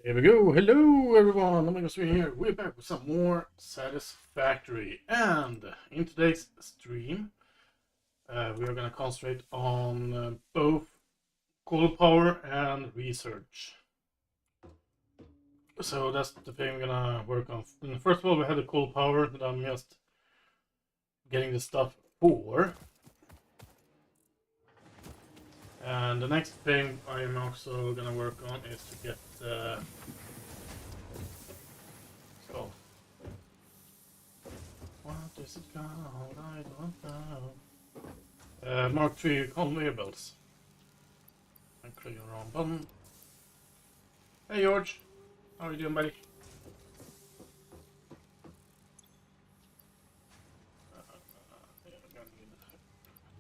There we go. Hello everyone, Omegaofsweden here. We're back with some more Satisfactory. And in today's stream, we are going to concentrate on both cold power and research. So that's the thing we're going to work on. And first of all, we have the cold power that I'm just getting the stuff for. And the next thing I'm also going to work on is to get what is it called? I don't know. Mark III conveyor belts. I'm clicking the wrong button. Hey George, how are you doing, buddy? Yeah, I'm gonna need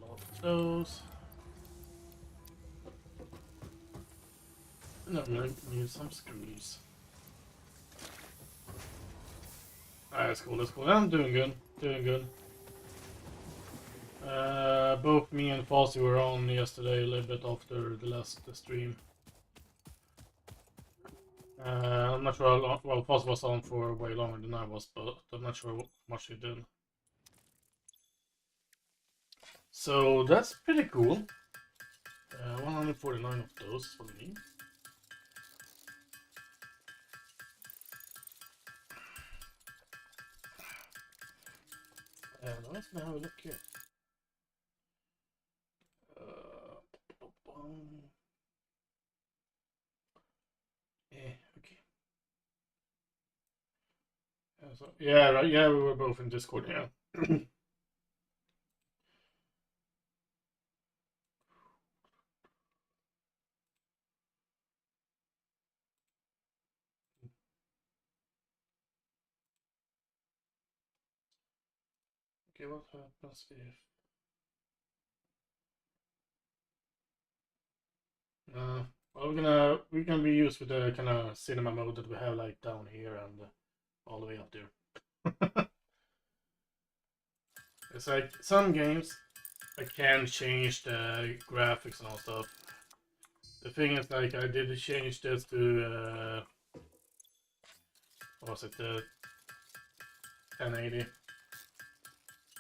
a lot of those. And I'm gonna need some screws. That's cool, that's cool. I'm doing good, doing good. Both me and Fossey were on yesterday, a little bit after the last stream. I'm not sure how long, well, Fossey was on for way longer than I was, but I'm not sure how much he did. So that's pretty cool. 149 of those for me. Let's now have a look here. Okay. So, yeah, right. Yeah, we were both in Discord. Yeah. Okay, what happens if? Well, we're gonna be used with the kind of cinema mode that we have like down here and all the way up there. It's like some games I can change the graphics and all stuff. The thing is, like, I did change this to what was it, the 1080,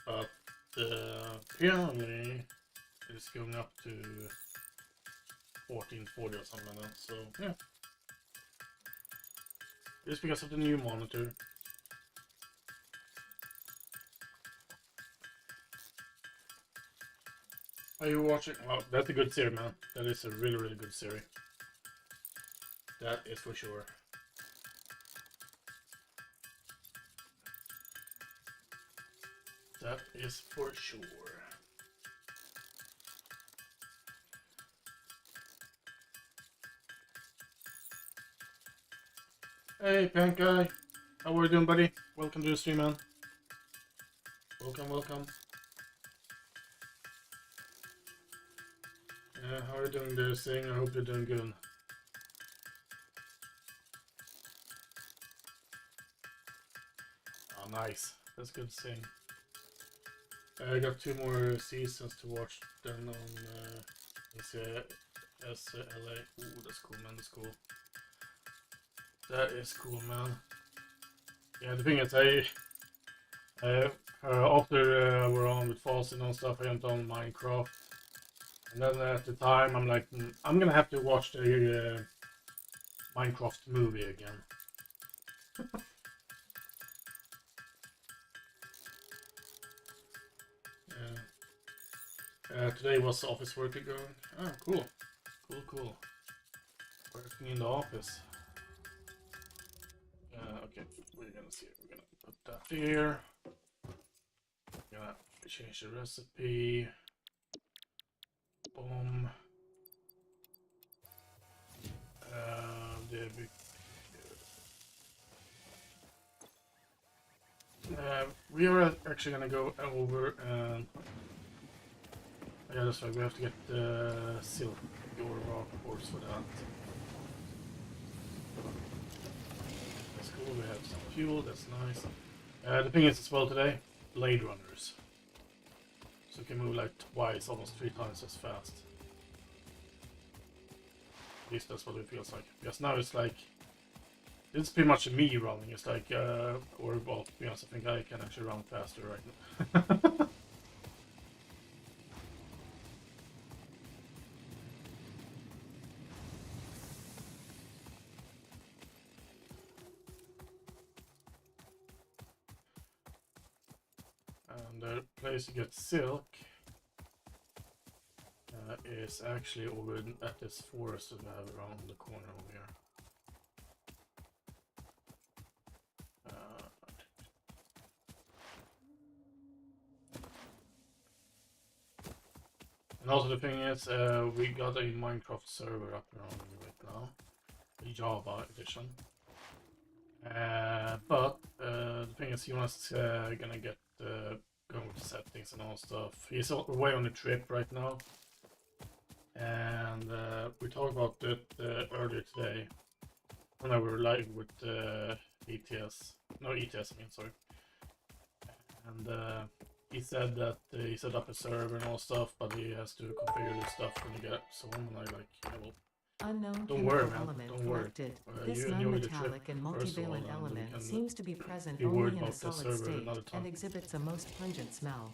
but apparently it's going up to 1440 or something like that. So yeah, just because of the new monitor. Are you watching? Oh, that's a good series, man. That is a really, really good series. That is for sure. That is for sure. Hey, Pink Guy. How are you doing, buddy? Welcome to the stream, man. Welcome, welcome. How are you doing there, Sing? I hope you're doing good. Oh, nice. That's good to sing. I got 2 more seasons to watch then on SLA. Ooh, that's cool, man. That's cool. That is cool, man. Yeah, the thing is, after we're on with Falls and stuff, I went on Minecraft. And then at the time, I'm like, I'm gonna have to watch the Minecraft movie again. Today was office work going. Oh, cool. Cool, cool. Working in the office. Okay, we're gonna see. We're gonna put that here. We're gonna change the recipe. Boom. We are actually gonna go over and yeah, that's right. We have to get the silver rock ores for that. That's cool. We have some fuel. That's nice. The thing is as well today, Blade Runners. So you can move like twice, almost 3 times as fast. At least that's what it feels like. Because now it's like It's pretty much me running. It's like, or well, to be honest, I think I can actually run faster right now. And the place you get silk is actually over at this forest that we have around the corner over here. And also the thing is, we got a Minecraft server up and running right now, the Java edition. But the thing is, Jonas gonna get going with the settings and all stuff. He's away on a trip right now, and we talked about it earlier today when I were live with ETS. No, ETS, I mean, sorry. And he said that he set up a server and all stuff, but he has to configure this stuff when he gets home. And I like, yeah, well, Unknown don't worry, chemical man. element Don't worry. collected. You This enjoy the trip, non-metallic and first of all, multivalent and we element can seems to be present be worried only in a about the solid server state another time. and exhibits a most pungent smell.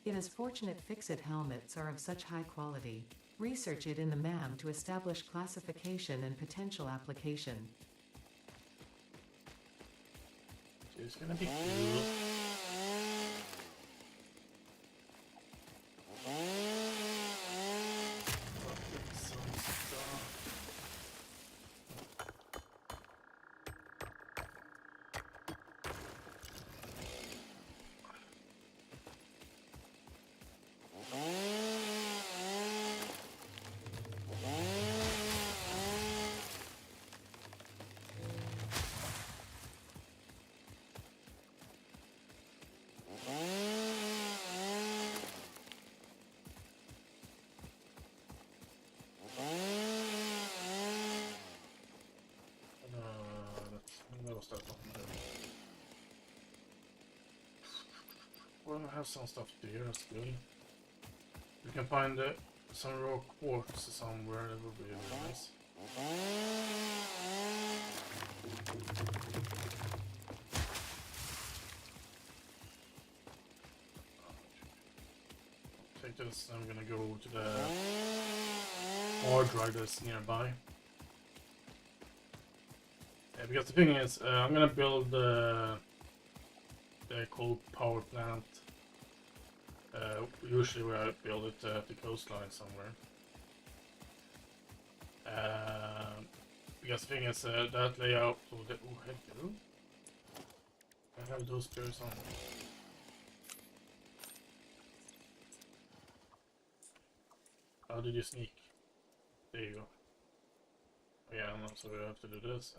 It is fortunate Fix-It helmets are of such high quality. Research it in the MAM to establish classification and potential application. It's gonna be cool. Well, I have some stuff to do here, that's good. We can find some raw quartz somewhere, that would be really nice. Take this, I'm gonna go to the hard drive that's nearby. Yeah, because the thing is, I'm gonna build the coal power plant. Usually where I build it at the coastline somewhere. Because the thing is, that layout. Oh, hello. I have those pairs on. How did you sneak? There you go. Oh, yeah, no, so we have to do this.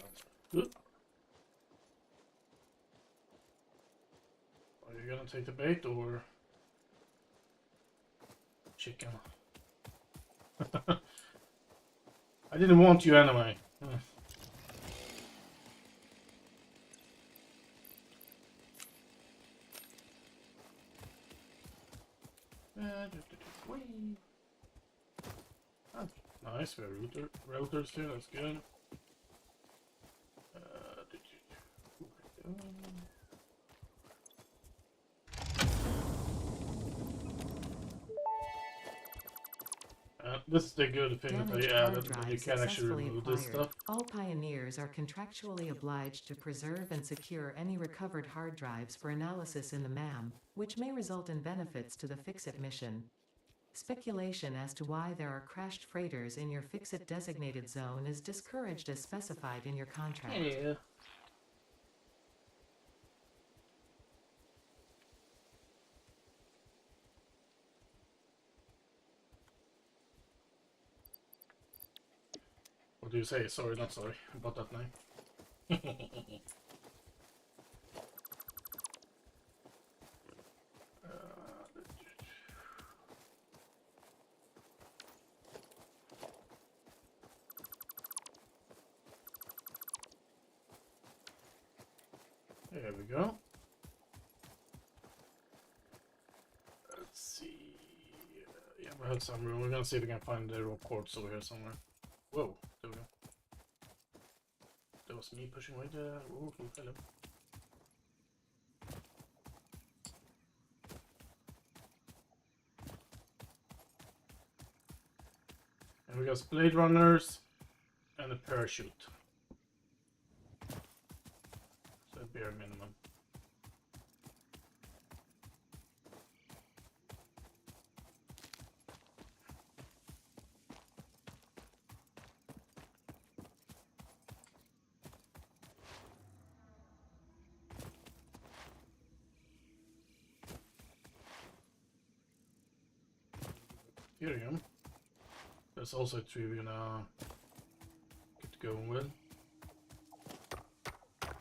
Are you gonna take the bait or chicken? I didn't want you anyway. Nice, we have routers here, that's good. This is the good thing that they added, that you can actually remove this stuff. All pioneers are contractually obliged to preserve and secure any recovered hard drives for analysis in the MAM, which may result in benefits to the Fix-It mission. Speculation as to why there are crashed freighters in your Fix-It designated zone is discouraged as specified in your contract. Yeah. What do you say? Sorry, not sorry about that name. There we go. Let's see. Yeah, we have some room. We're gonna see if we can find the raw quartz over here somewhere. Whoa, there we go. that was me pushing away the... Ooh, hello. And we got Blade Runners and a parachute. So bare minimum. Ethereum. There's also a tree we're gonna get going with.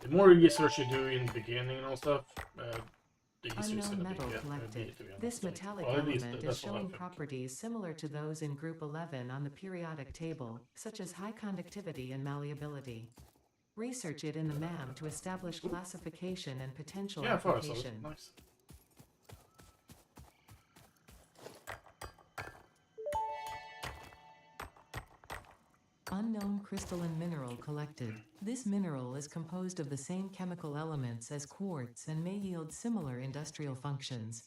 The more research you do in the beginning and all stuff, the easier it's Unknown gonna metal be. collected. To be honest. This metallic Well, at least element is that's what I showing think. properties similar to those in Group 11 on the periodic table, such as high conductivity and malleability. Research it in the MAM to establish classification and potential Yeah, for us, application. nice. Unknown crystalline mineral collected. This mineral is composed of the same chemical elements as quartz and may yield similar industrial functions.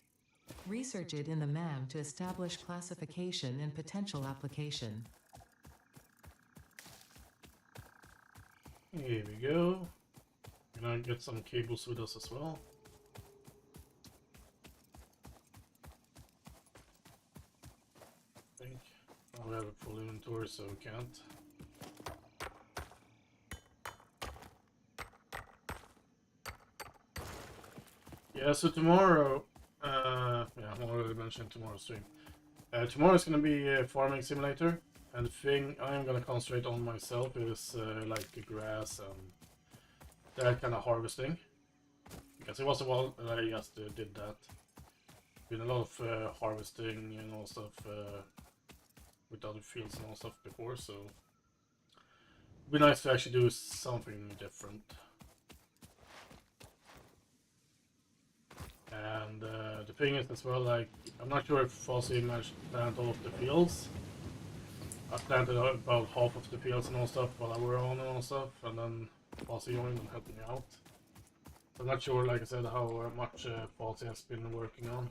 Research it in the MAM to establish classification and potential application. Here we go. We're gonna get some cables with us as well. I think we have a full inventory, so we can't. Yeah, so tomorrow, yeah, I already mentioned tomorrow's stream. Tomorrow is going to be a farming simulator, and the thing I'm going to concentrate on myself is like the grass and that kind of harvesting. Because it was a while that I just did that. Been a lot of harvesting and all stuff with other fields and all stuff before, so it'd be nice to actually do something different. And the thing is as well, like, I'm not sure if Fossi managed to plant all of the fields. I planted about half of the fields and all stuff while I were on and all stuff, and then Fossi joined and helped me out. So I'm not sure, like I said, how much Fossi has been working on.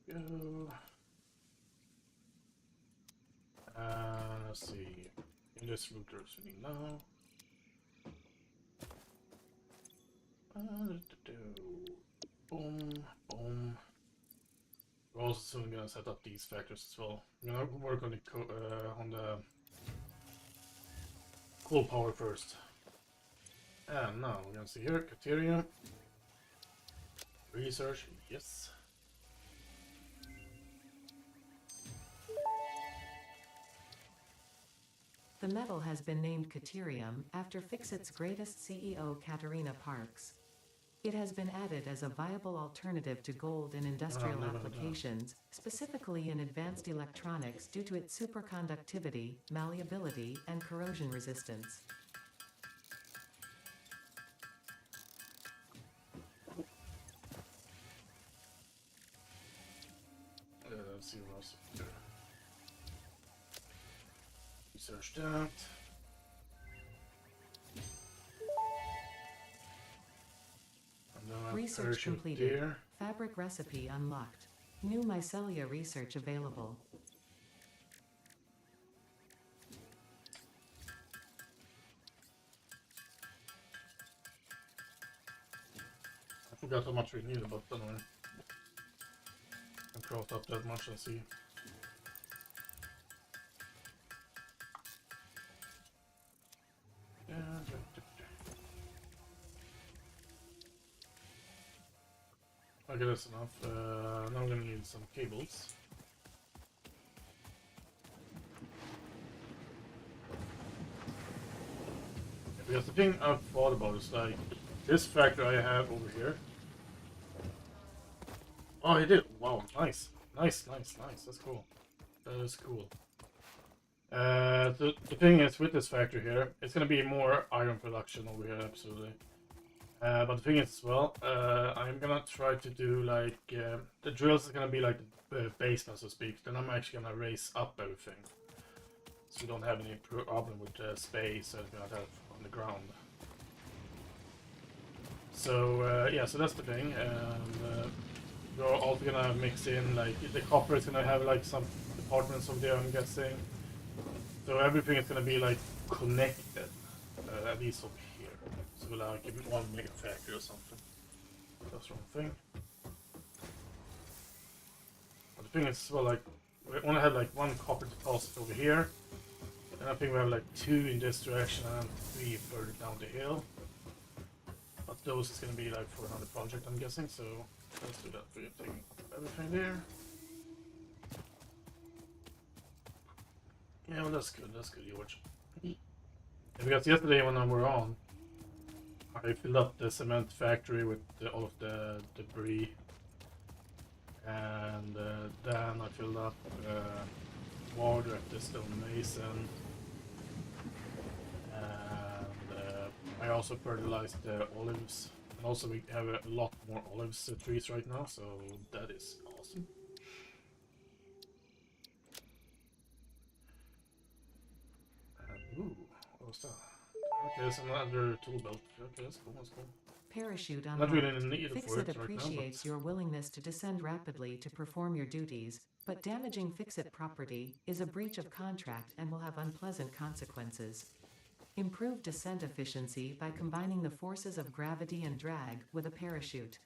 Go. Let's see. In this routers we need now. Boom, boom. We're also soon gonna set up these factors as well. We're gonna work on the coal power first. And now we're gonna see here, Caterium. Research, yes. The metal has been named Caterium after Fixit's greatest CEO Katerina Parks. It has been added as a viable alternative to gold in industrial applications, specifically in advanced electronics due to its superconductivity, malleability, and corrosion resistance. Let's see what else. Research that. Research completed. There. Fabric recipe unlocked. New mycelia research available. I forgot how much we need, but anyway. I can craft up that much and see. Okay, that's enough. Now I'm gonna need some cables. Because the thing I've thought about is like this factor I have over here. Oh, he did! Wow, nice, nice, nice, nice. That's cool. That is cool. The thing is with this factor here, it's gonna be more iron production over here, absolutely. But the thing is, as well, I'm gonna try to do like the drills is gonna be like the basement, so to speak. Then I'm actually gonna raise up everything, so we don't have any problem with space or anything like that on the ground. So yeah, so that's the thing, and we're also gonna mix in like the copper is gonna have like some departments over there, I'm guessing. So everything is gonna be like connected, at least over here. So we'll like one mega factory or something. That's the wrong thing. But the thing is, well, like we only have like one copper deposit over here, and I think we have like 2 in this direction and 3 further down the hill. But those is gonna be like for another project, I'm guessing. So let's do that. We're taking everything there. Yeah, well, that's good. That's good, George. Yeah, because yesterday when I were on, I filled up the cement factory with all of the debris, and then I filled up water at the stone mason, and I also fertilized the olives, and also we have a lot more olives trees right now, so that is awesome. Ooh, what was that? Okay, there's another tool belt. Okay, that's cool. That's cool. Parachute Not really in unlocked. need for Fixit it right now, appreciates but your willingness to descend rapidly to perform your duties, but damaging Fixit property is a breach of contract and will have unpleasant consequences. Improve descent efficiency by combining the forces of gravity and drag with a parachute.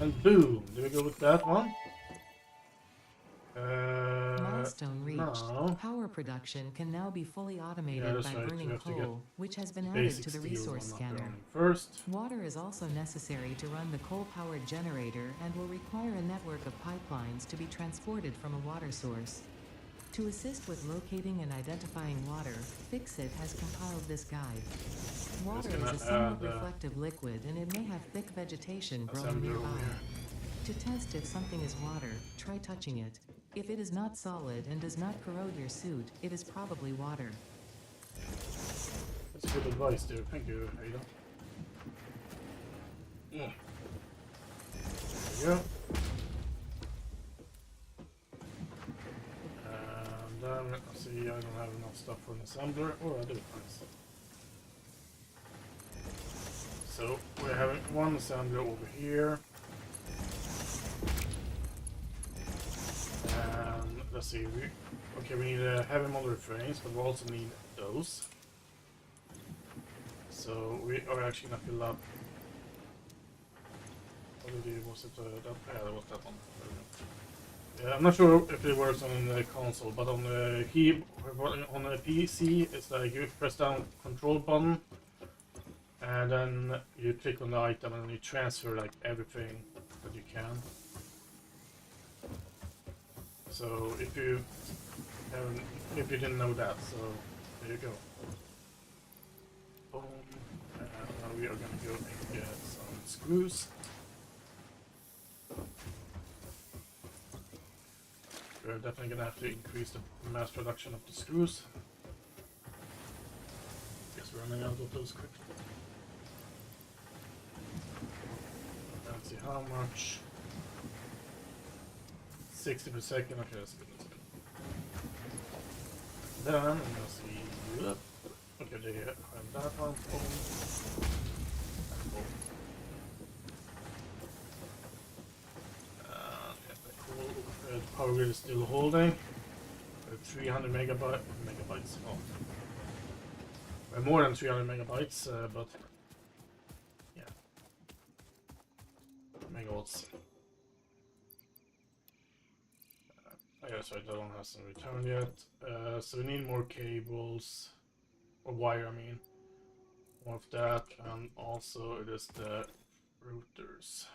and boom, do we go with that one? Milestone reached. No. Power production can now be fully Yeah, automated that's by right. We burning have to get coal, which has been added basic to the steel resource one up scanner. running first. Water is also necessary to run the coal-powered generator and will require a network of pipelines to be transported from a water source. To assist with locating and identifying water, Fixit has compiled this guide. Water is a somewhat reflective liquid and it may have thick vegetation growing nearby. To test if something is water, try touching it. If it is not solid and does not corrode your suit, it is probably water. That's good advice there. Thank you, Ada. There we go. And then, let's see, I don't have enough stuff for an assembler. Oh, I do. Nice. So, we're having one assembler over here. And let's see, we need heavy motor frames, but we also need those. So we are actually gonna fill up. Was it that was that one. Yeah, I'm not sure if it works on the console, but on the on the PC, it's like you press down control button, and then you click on the item, and you transfer like everything that you can. So if you didn't know that, so there you go. Boom. Now we are gonna go and get some screws. We're definitely gonna have to increase the mass production of the screws. Guess we're running out of those quickly. Let's see how much. 60 per second. Okay, that's good. That's good. Then I'm gonna see. Okay, there you have that one. The power grid is still holding. 300 megabytes. Oh, more than 300 megabytes, but yeah, megawatts. Yeah, sorry, that one hasn't returned yet. So we need more cables, or wire, I mean. More of that, and also it is the routers.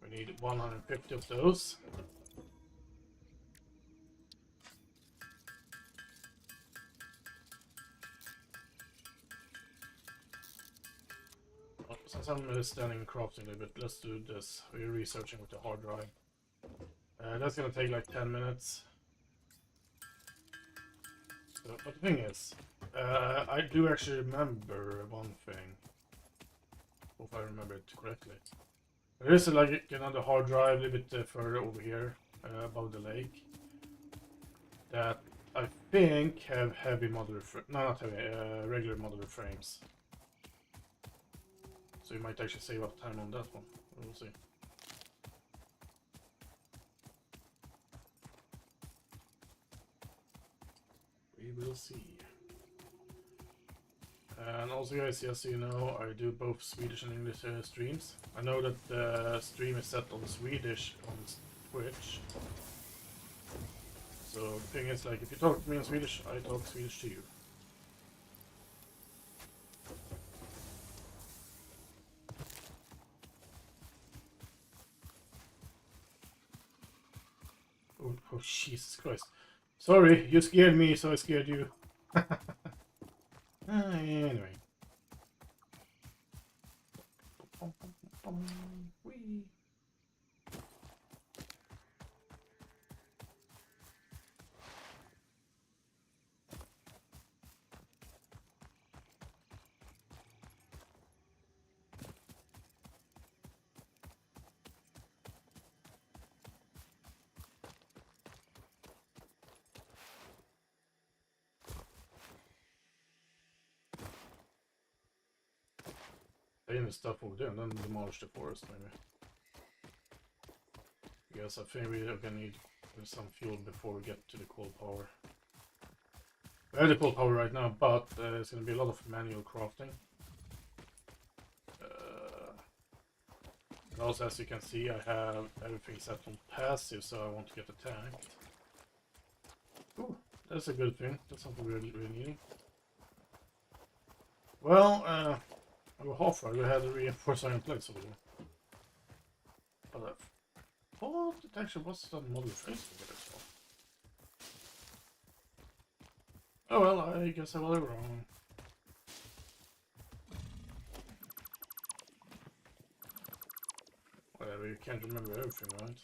We need 150 of those. Well, since I'm standing and crafting a bit, let's do this. We're researching with the hard drive. That's gonna take like 10 minutes. So, but the thing is, I do actually remember one thing. If I remember it correctly. There is like another hard drive a little bit further over here, above the lake. That I think have heavy modular no, not heavy, regular modular frames. So you might actually save up time on that one. We'll see. We will see. And also guys, just so you know, I do both Swedish and English streams. I know that the stream is set on Swedish on Twitch. So the thing is, like, if you talk to me in Swedish, I talk Swedish to you. Oh Jesus Christ. Sorry, you scared me, so I scared you. Anyway. Whee. Taking the stuff over there and then demolish the forest, maybe. Yes, I think we're gonna need some fuel before we get to the coal power. We have the coal power right now, but it's gonna be a lot of manual crafting. And also, as you can see, I have everything set on passive, so I want to get attacked. Ooh, that's a good thing. That's something we're really needing. Well, we're half right. We had the reinforced iron plates over there. But I thought it actually was some model face over there, so. Oh well, I guess I was wrong. Whatever, you can't remember everything, right?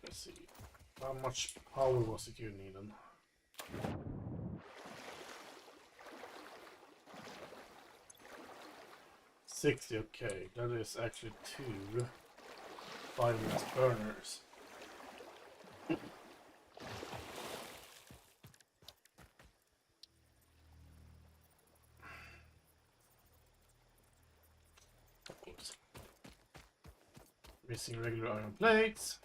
Let's see. How much power was it you needed? $60, okay. That is actually 2 5-minute burners. Oops. Missing regular iron plates.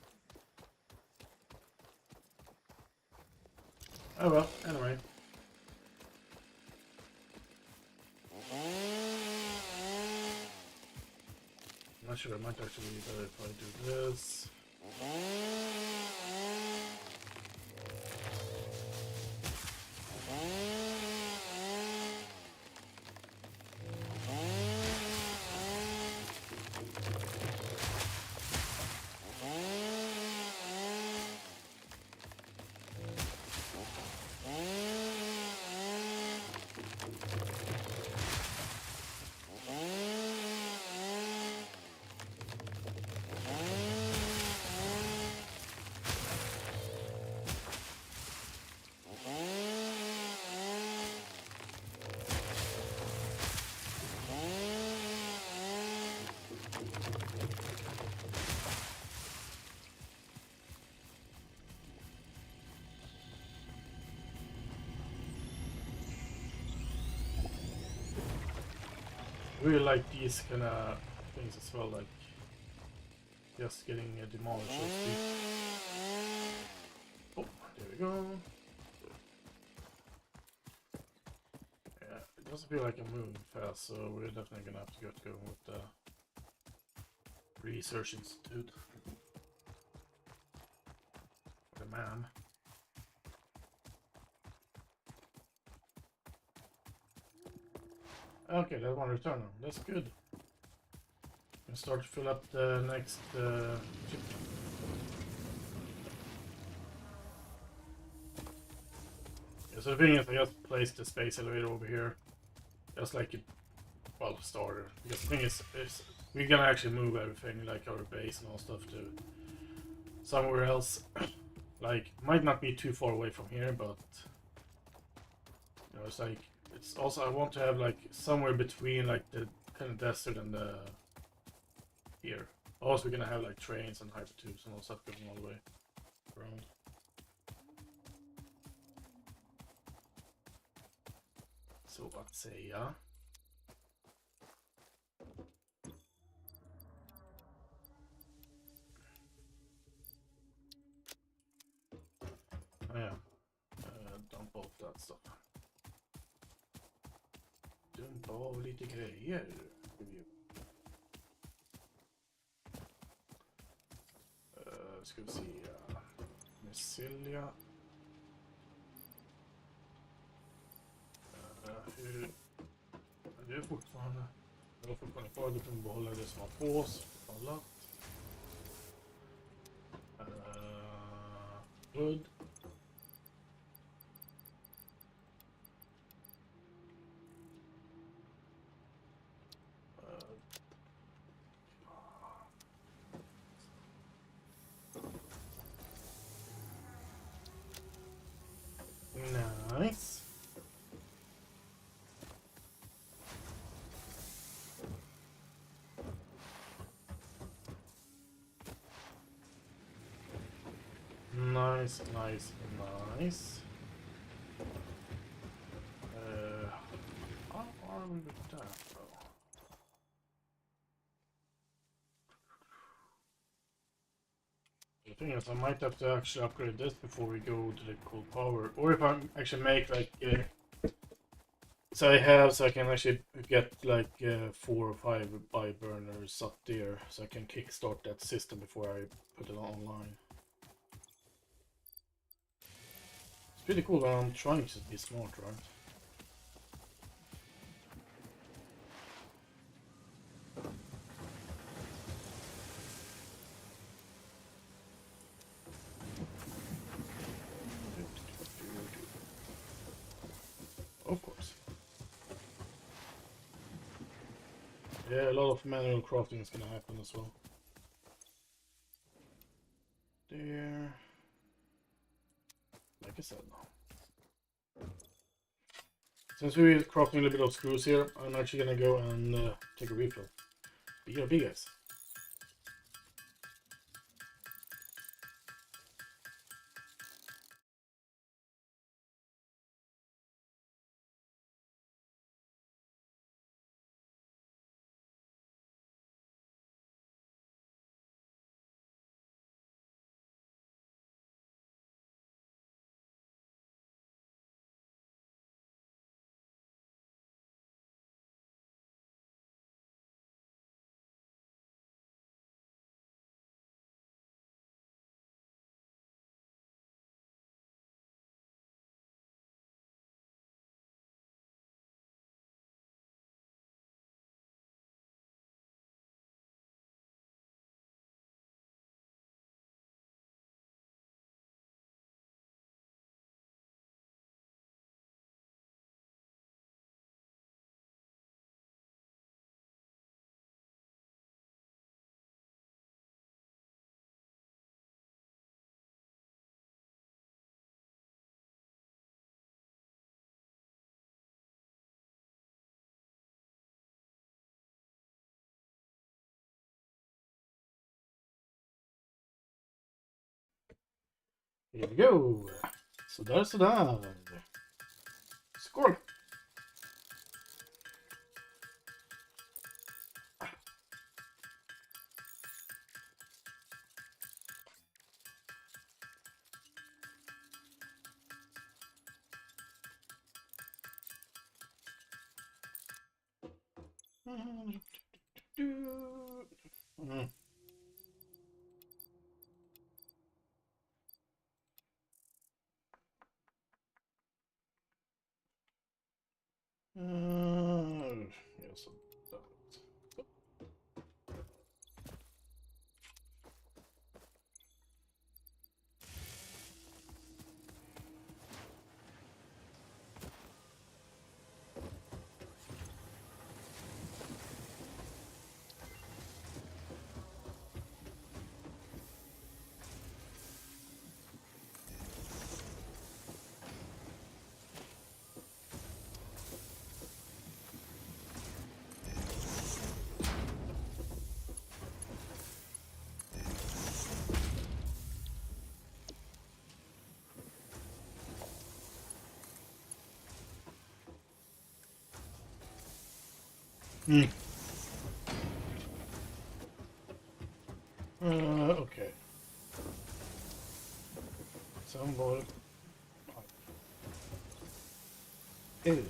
Oh well, anyway. I'm not sure, I might actually be better if I do this. I really like these kind of things as well, like just getting demolished. Oh, there we go. Yeah, it doesn't feel like I'm moving fast, so we're definitely gonna have to get going with the Research Institute. For the man. Okay, that one returned. That's good. Can start to fill up the next ship. Yeah, so the thing is, I just placed the space elevator over here, just like it, well, started. Because the thing is we're gonna actually move everything, like our base and all stuff, to somewhere else. Like, might not be too far away from here, but you know, it's like it's also I want to have like somewhere between like the kind of desert and the here. Also, we're gonna have like trains and hypertubes and all stuff going all the way around. Så att säga. Oh, yeah. Dump off that stuff. Dumpa av lite grejer. Ska vi se. Mycelia. Hur... Det är fortfarande... Jag har fortfarande kvar. Du kan behålla det som har på oss. Alla. Wood. Nice. Nice, nice, nice. How are we with that though? The thing is, I might have to actually upgrade this before we go to the cold power, or if I actually make like so I can actually get like 4 or 5 buy burners up there, so I can kickstart that system before I put it online. It's pretty cool that I'm trying to be smart, right? Of course. Yeah, a lot of manual crafting is gonna happen as well. There. Like I said, since we're crafting a little bit of screws here, I'm actually gonna go and take a refill. BRB, guys. Here we go. Sådär, sådär. Skål! Mm. Yes. Hmm. Okay. Some boy. Ew.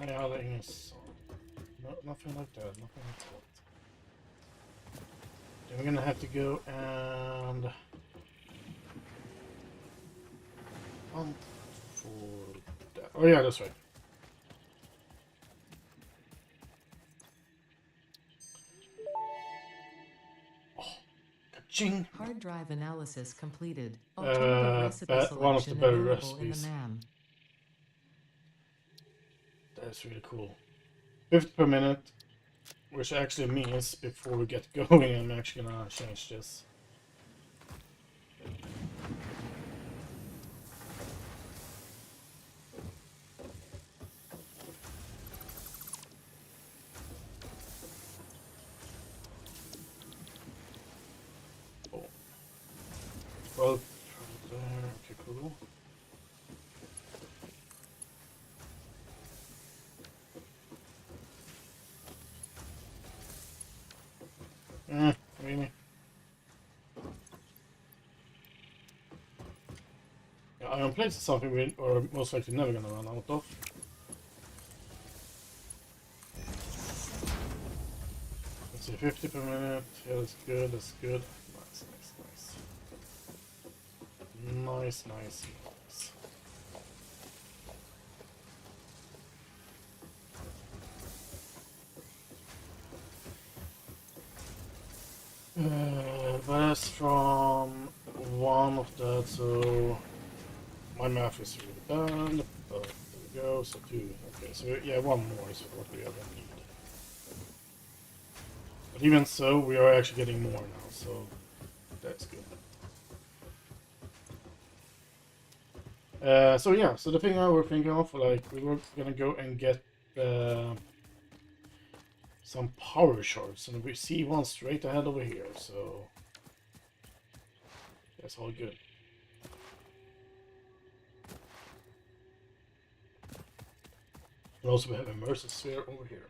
Ja, det är ingen så. Nothing like that, nothing like that. Then we're gonna have to go and hunt for that. Oh yeah, that's right. Oh, ka-ching! Hard drive analysis completed. Alternative recipe One of the selection better available in the recipes. MAM. That's really cool. 50 per minute, which actually means before we get going, I'm actually gonna change this. Oh. Well, okay, cool. Really? Yeah, iron plates is something we are most likely never gonna run out of. Let's see, 50 per minute. Yeah, that's good, that's good. Nice, nice, nice. Nice, nice, nice. But that's from one of that, so my math is really bad. But there we go, so 2. Okay, so yeah, 1 more is what we ever need. But even so, we are actually getting more now, so that's good. So yeah, so the thing I was thinking of, like, we were gonna go and get some power shards, and we see one straight ahead over here, so that's all good. And also we have a immersive sphere over here.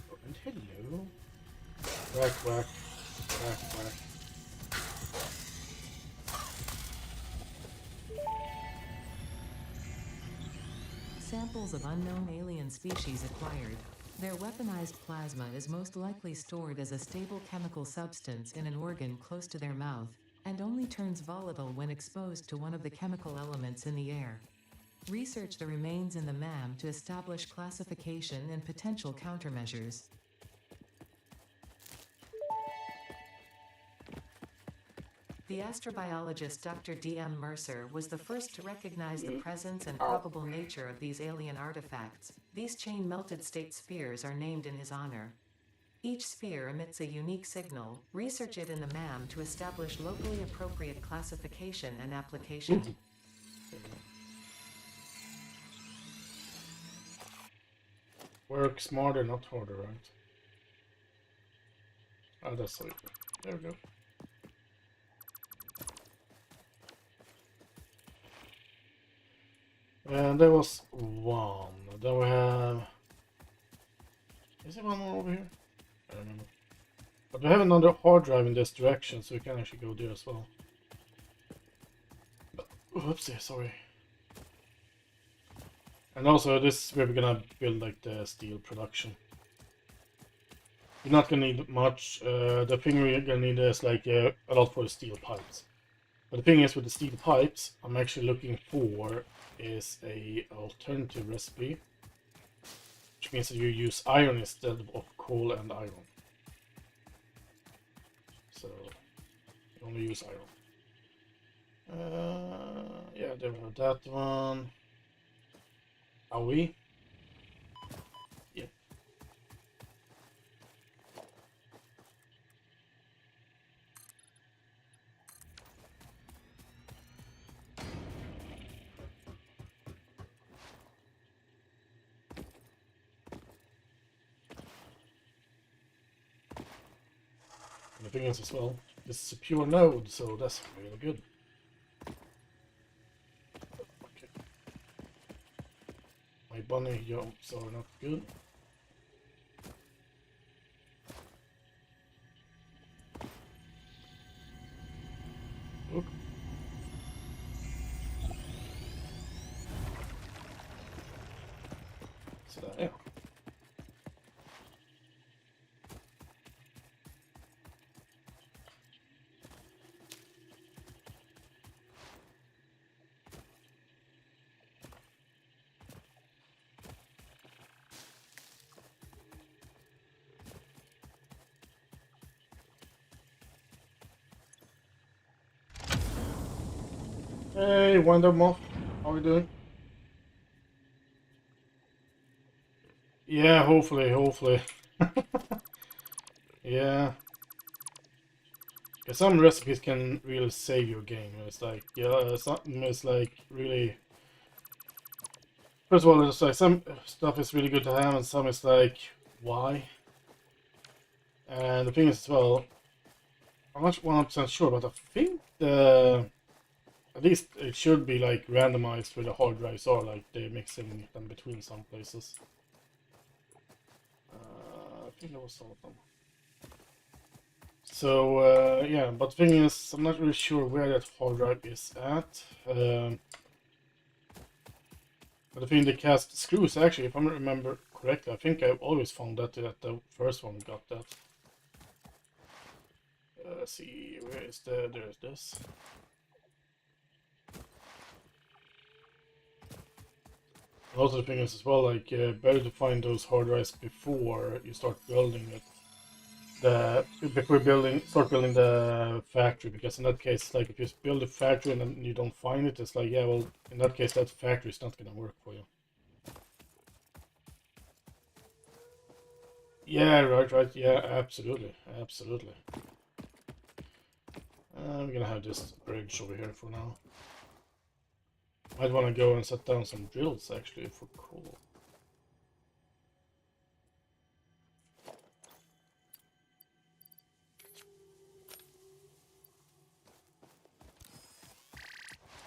Oh, and hello. Whack, whack, whack, whack. Samples of unknown alien species acquired. Their weaponized plasma is most likely stored as a stable chemical substance in an organ close to their mouth, and only turns volatile when exposed to one of the chemical elements in the air. Research the remains in the MAM to establish classification and potential countermeasures. The astrobiologist Dr. D.M. Mercer was the first to recognize the presence and probable nature of these alien artifacts. These chain-melted state spheres are named in his honor. Each sphere emits a unique signal. Research it in the MAM to establish locally appropriate classification and application. Work smarter, not harder, right? Oh, that's so easy. There we go. And there was one. Then we have... Is there one more over here? I don't remember. But we have another hard drive in this direction, so we can actually go there as well. But, whoopsie, sorry. And also, this is where we're gonna build like the steel production. We're not gonna need much. The thing we're gonna need is like a lot for the steel pipes. But the thing is, with the steel pipes, I'm actually looking for is a alternative recipe, which means that you use iron instead of coal and iron. So you only use iron. Yeah, there we have that one. Are we? Yep. And the thing is as well, this is a pure node, so that's really good. Okay. My bunny jumps are not good. Look. So där, ja. Hey, Wonder Moth, how are you doing? Yeah, hopefully. Yeah. Yeah, some recipes can really save your game. It's like, yeah, something is like really. First of all, it's like some stuff is really good to have, and some is like, why? And the thing is as well, I'm not 100% sure, but I think at least it should be like randomized where the hard drives are, like they're mixing them between some places. I think that was all of them. So yeah, but the thing is, I'm not really sure where that hard drive is at. But I think the cast screws, actually, if I remember correctly, I think I've always found that the first one got that. Let's see, where is there's this. And also the thing is as well, like, better to find those hard drives before you start building it. Before start building the factory, because in that case, like, if you build a factory and then you don't find it, it's like, yeah, well, in that case, that factory is not gonna work for you. Yeah, right, yeah, absolutely. We're gonna have this bridge over here for now. Might want to go and set down some drills, actually, for coal.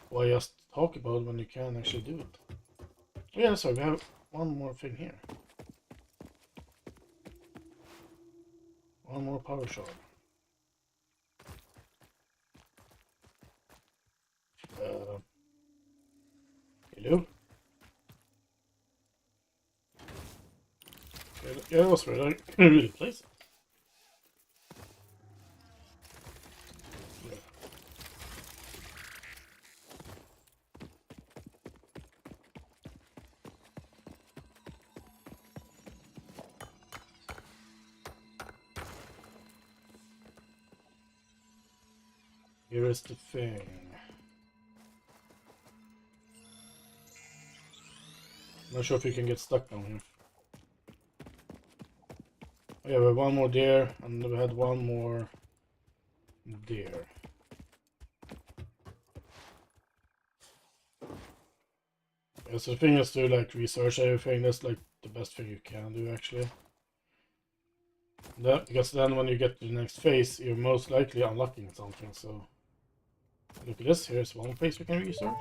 Why just talk about it when you can actually do it? Yeah, so we have one more thing here. One more power shard. Hello? Yeah, that was really, really place it. Here is the thing. Not sure if you can get stuck down here. Oh, yeah, we have one more there, and we had one more there. Yeah, so the thing is to like research everything. That's like the best thing you can do, actually. Because then when you get to the next phase, you're most likely unlocking something. So look at this. Here's one place we can research.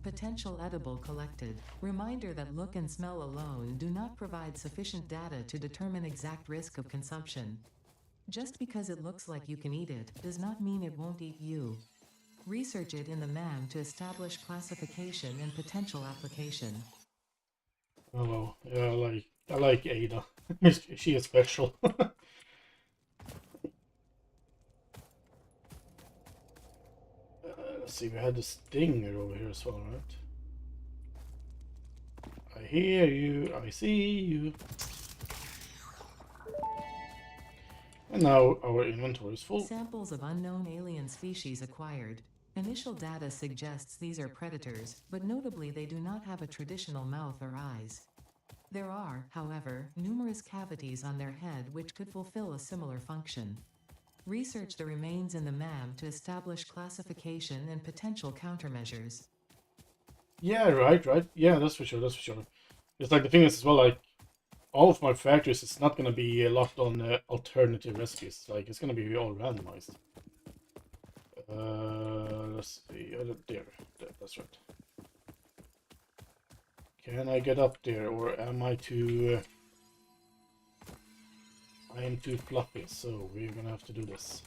Potential edible collected. Reminder that look and smell alone do not provide sufficient data to determine exact risk of consumption. Just because it looks like you can eat it, does not mean it won't eat you. Research it in the MAM to establish classification and potential application. Oh, yeah, I like Ada. She is special. Let's see, we had the stinger over here as well, right? I hear you. I see you. And now our inventory is full. Samples of unknown alien species acquired. Initial data suggests these are predators, but notably they do not have a traditional mouth or eyes. There are, however, numerous cavities on their head which could fulfill a similar function. Research the remains in the MAM to establish classification and potential countermeasures. Yeah, right. Yeah, that's for sure. It's like the thing is as well, like all of my factories is not gonna be locked on alternative recipes. Like it's gonna be all randomized. Let's see. There, that's right. Can I get up there, or am I too? I am too fluffy, so we're gonna have to do this.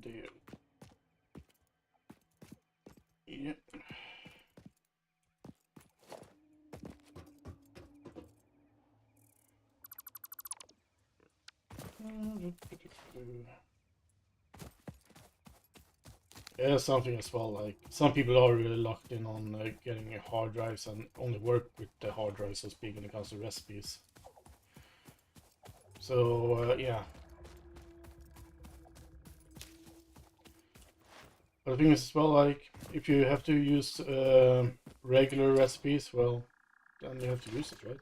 There. Yep. Yeah, something as well. Like some people are really locked in on getting hard drives and only work with the hard drives, so to speak, when it comes to recipes. So yeah. But the thing is as well, like if you have to use regular recipes, well, then you have to use it, right?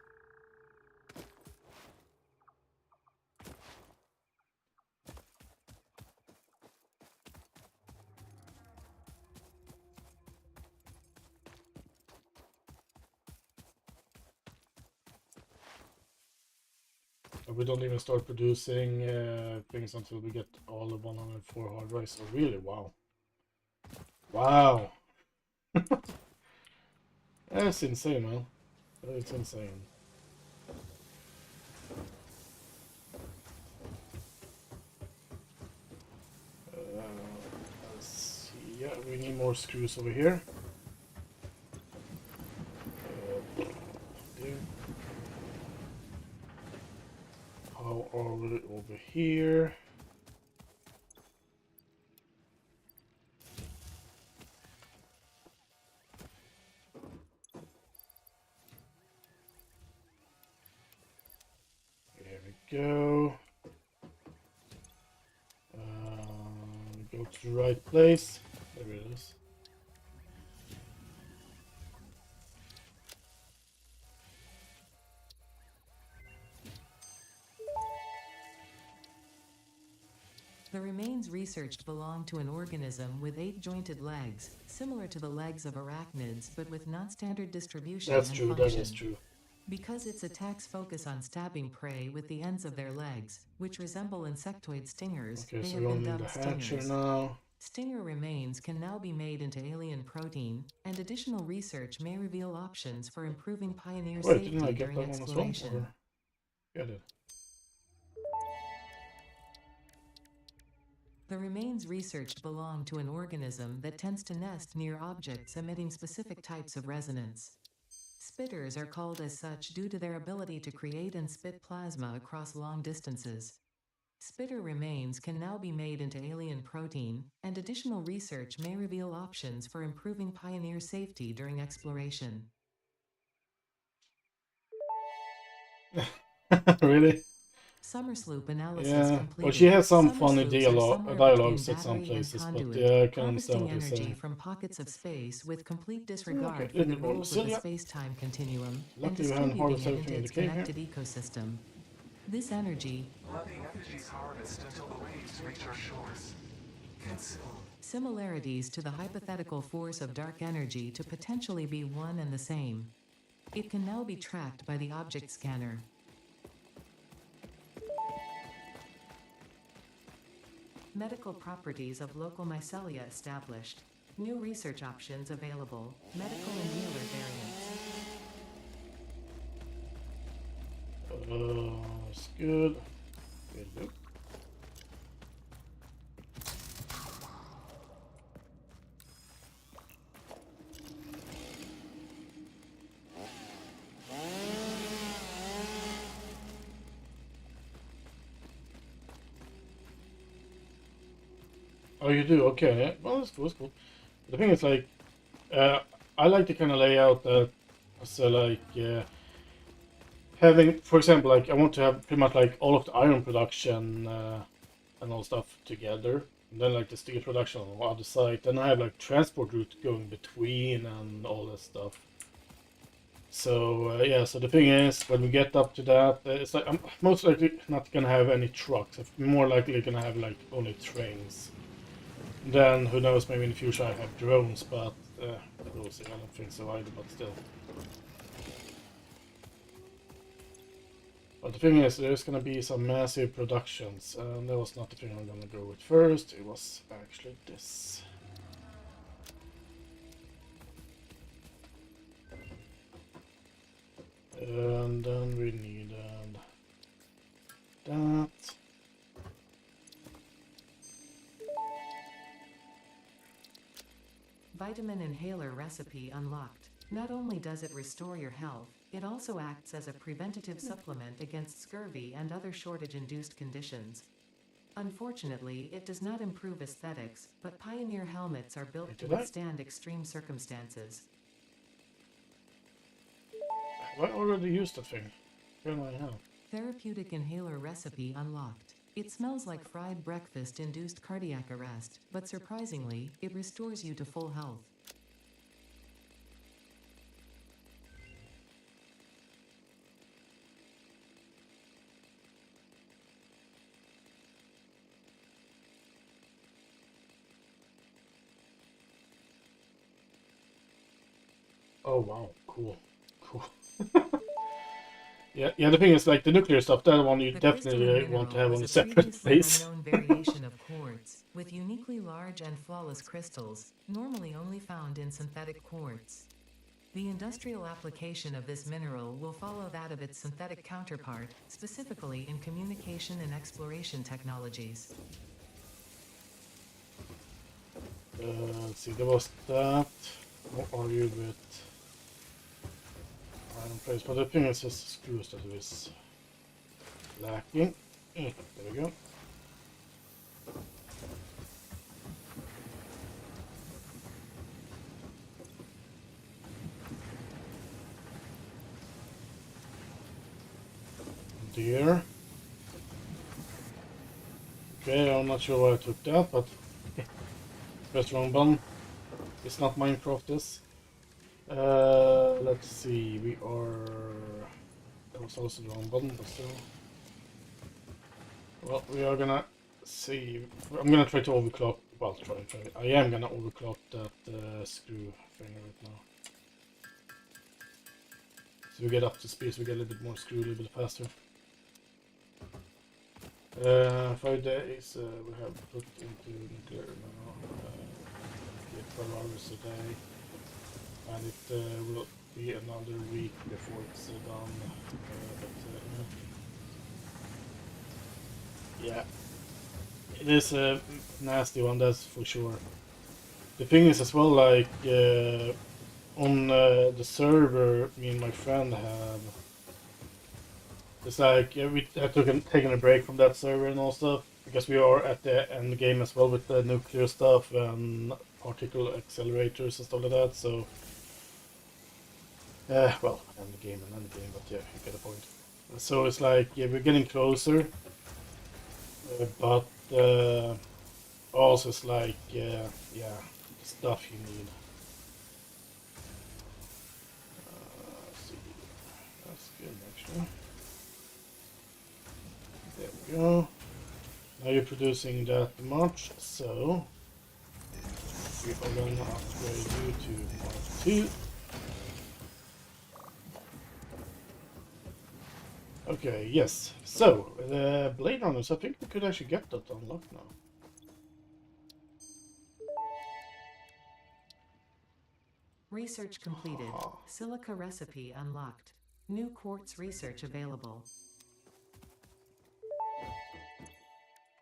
We don't even start producing things until we get all the 104 hard drives. So really, wow. Wow. That's insane, man. It's insane. Let's see. Yeah, we need more screws over here. There. How are we over here? There we go. Go to the right place. There it is. The remains researched belong to an organism with 8 jointed legs, similar to the legs of arachnids but with non-standard distribution That's and true, function. that is true. Because its attacks focus on stabbing prey with the ends of their legs, which resemble insectoid stingers, Okay, they so have we're been on the dubbed hatcher stingers. now. Stinger remains can now be made into alien protein, and additional research may reveal options for improving pioneer Wait, didn't I safety get during that one as well? exploration. Or... Yeah, I did. The remains researched belong to an organism that tends to nest near objects emitting specific types of resonance. Spitters are called as such due to their ability to create and spit plasma across long distances. Spitter remains can now be made into alien protein, and additional research may reveal options for improving pioneer safety during exploration. Really? Summersloop analysis Yeah. completed. Well, she has some funny Summersloops are somewhere between dialogues at some battery and places, but conduit, yeah, I can understand harvesting what they energy say. from pockets of space with complete Okay, disregard for little the bit more rules of the Lucilia. space-time continuum, and Luckily, we haven't distributing harvested it everything into in the its cave here. connected ecosystem. This energy, Let the energies harvest until the waves reach our shores. Consume. similarities to the hypothetical force of dark energy to potentially be one and the same. It can now be tracked by the object scanner. Medical properties of local mycelia established. New research options available. Medical inhaler variants. That's good. Good look. Oh, you do? Okay. Yeah. Well, that's cool. That's cool. The thing is, like, I like the kind of layout that, so like, having, for example, like I want to have pretty much like all of the iron production and all stuff together, and then like the steel production on the other side. Then I have like transport route going between and all that stuff. So yeah, so the thing is, when we get up to that, it's like I'm most likely not gonna have any trucks. I'm more likely gonna have like only trains. Then who knows? Maybe in the future I have drones, but we'll see. I don't think so either. But still. But the thing is, there's gonna be some massive productions, and that was not the thing I'm gonna go with first. It was actually this. And then we needed that. Vitamin inhaler recipe unlocked. Not only does it restore your health, it also acts as a preventative supplement against scurvy and other shortage-induced conditions. Unfortunately, it does not improve aesthetics, but Pioneer helmets are built to withstand extreme circumstances. Have I already used that thing? Can I have? Therapeutic inhaler recipe unlocked. It smells like fried breakfast-induced cardiac arrest, but surprisingly, it restores you to full health. Oh wow, cool, cool. Yeah, the thing is, like the nuclear stuff, that one you definitely want to have on a separate place. Unknown variation of quartz, with uniquely large and flawless crystals, normally only found in synthetic quartz. The industrial application of this mineral will follow that of its synthetic counterpart, specifically in communication and exploration technologies. Let's see, there was that. What are you with? Iron place, but the thing is just screws that is lacking. There we go. There. Okay, I'm not sure why I took that, but press wrong button. It's not Minecraft, this. Let's see, we are... That was also the wrong button, but still. Well, we are gonna see... I'm gonna try to overclock... Well, try. I am gonna overclock that screw thing right now. So we get up to speed, so we get a little bit more screw, a little bit faster. 5 days we have put into nuclear now. 12 hours a day. And it will be another week before it's done. Yeah, it is a nasty one, that's for sure. The thing is as well, like on the server me and my friend have, it's like we have taken a break from that server and all stuff because we are at the end game as well with the nuclear stuff and particle accelerators and stuff like that. So well, end game, but yeah, you get the point. So it's like, yeah, we're getting closer, but also it's like, yeah, the stuff you need. Let's see, that's good actually. There we go. Now you're producing that much, so we are going to upgrade you to Mark 2. Okay, yes. So, the Blade Runners, I think we could actually get that unlocked now. Research completed. Silica recipe unlocked. New quartz research available.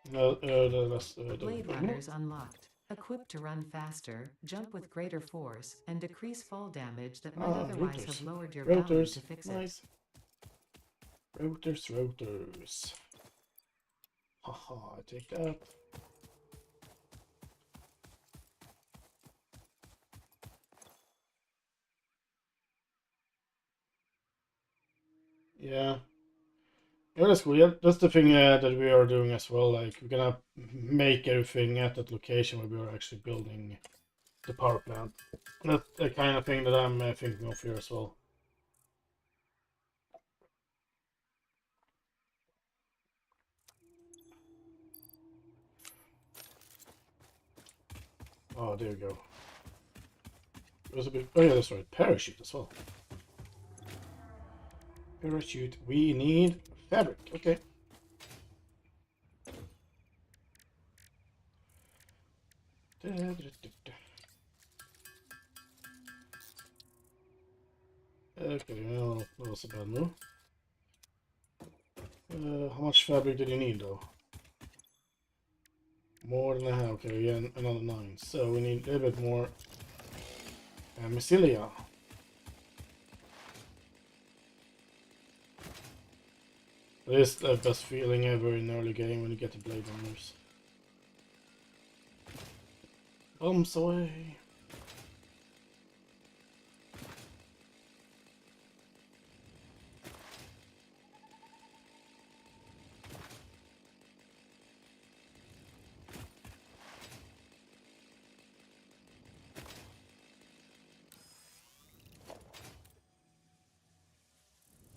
Blade Runners unlocked. Equipped to run faster, jump with greater force, and decrease fall damage that might otherwise have lowered your value to fix it. Rotors. Haha, I take that. Yeah. Yeah, that's cool. Yeah, that's the thing that we are doing as well. Like, we're gonna make everything at that location where we are actually building the power plant. That's the kind of thing that I'm thinking of here as well. Oh, there we go. There's a bit. Oh yeah, that's right. Parachute as well. Parachute. We need fabric. Okay. Okay, well, that was a bad move. How much fabric did you need though? More than I have. Okay, yeah, another 9. So we need a little bit more mycelia. It is the best feeling ever in early game when you get the blade runners. Bumps away.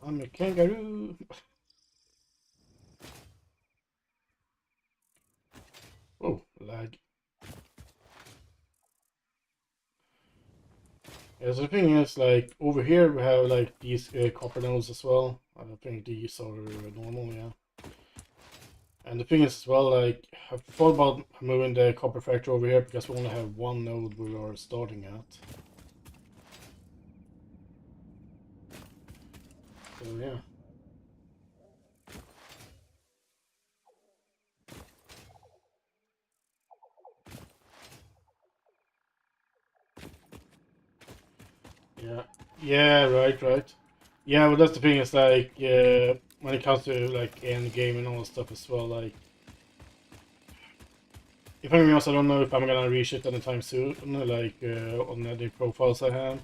I'm a kangaroo. Oh, lag. Yeah, so the thing is, like, over here we have, like, these copper nodes as well. I don't think these are normal, yeah. And the thing is as well, like, I've thought about moving the copper factory over here because we only have one node we are starting at. So, yeah. Yeah. Yeah, right. Yeah, but that's the thing is, like, when it comes to, like, end game and all that stuff as well, like, if I'm being honest, I don't know if I'm gonna reach it anytime soon, like, on the profiles I have.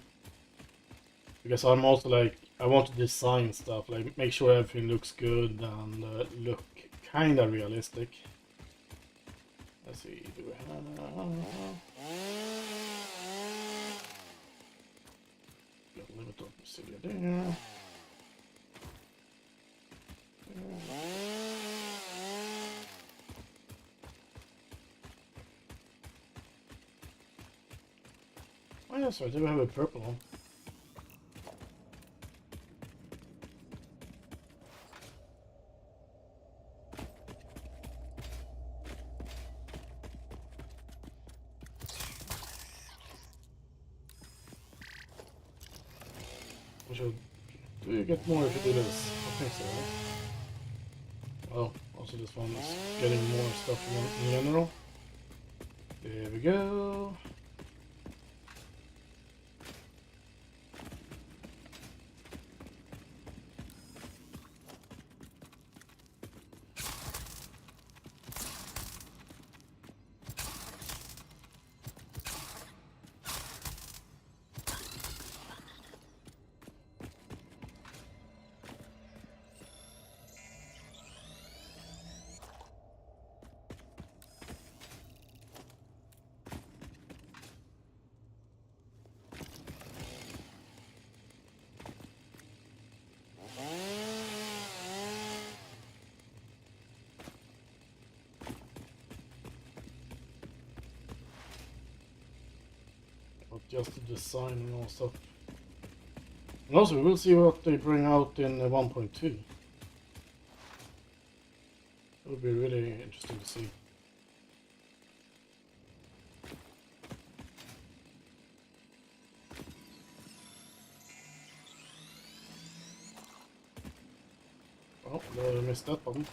Because I'm also, like, I want to design stuff, like, make sure everything looks good and look kinda realistic. Let's see, do we have... Got a little bit of Brazilian there. Oh yeah, so I do have a purple one. Which will... Do you get more if you do this? I think so, right? Well, also this one is getting more stuff in general. There we go. Just the design and all stuff. And also, we'll see what they bring out in 1.2. It would be really interesting to see. Oh, I missed that button.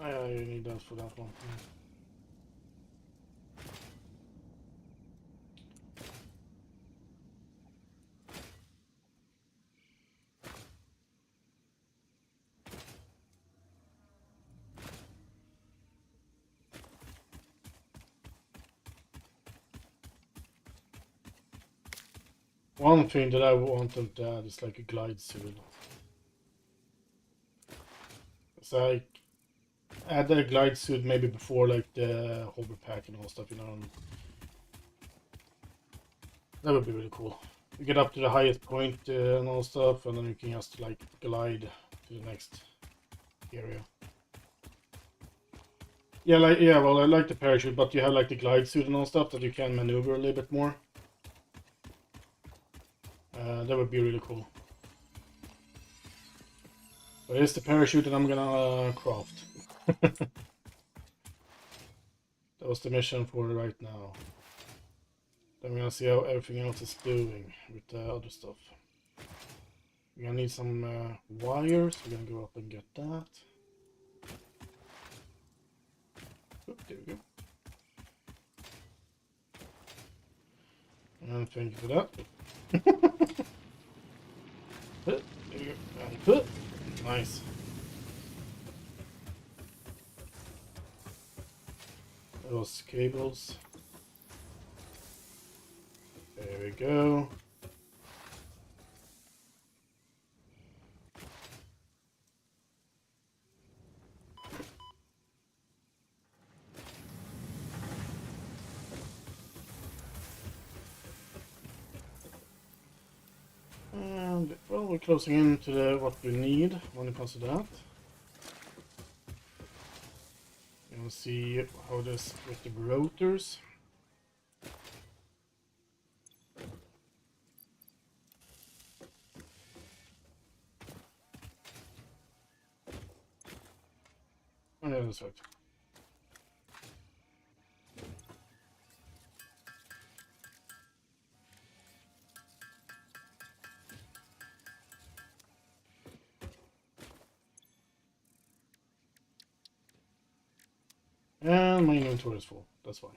I need that for that one. One thing that I want them to add is like a glide suit. It's like add a glide suit maybe before like the hover pack and all stuff, you know. And that would be really cool. You get up to the highest point and all stuff, and then you can just like glide to the next area. Yeah, well, I like the parachute, but you have like the glide suit and all stuff that you can maneuver a little bit more. That would be really cool. But it's the parachute that I'm gonna craft. That was the mission for right now. Then we're gonna see how everything else is doing with the other stuff. We're gonna need some wires. We're gonna go up and get that. Oop, there we go. And thank you for that. There you go. And put. Nice. Those cables. There we go. And well, we're closing in to what we need when it comes to that. We'll see how this with the rotors. Oh yeah, that's right. And my inventory is full, that's why.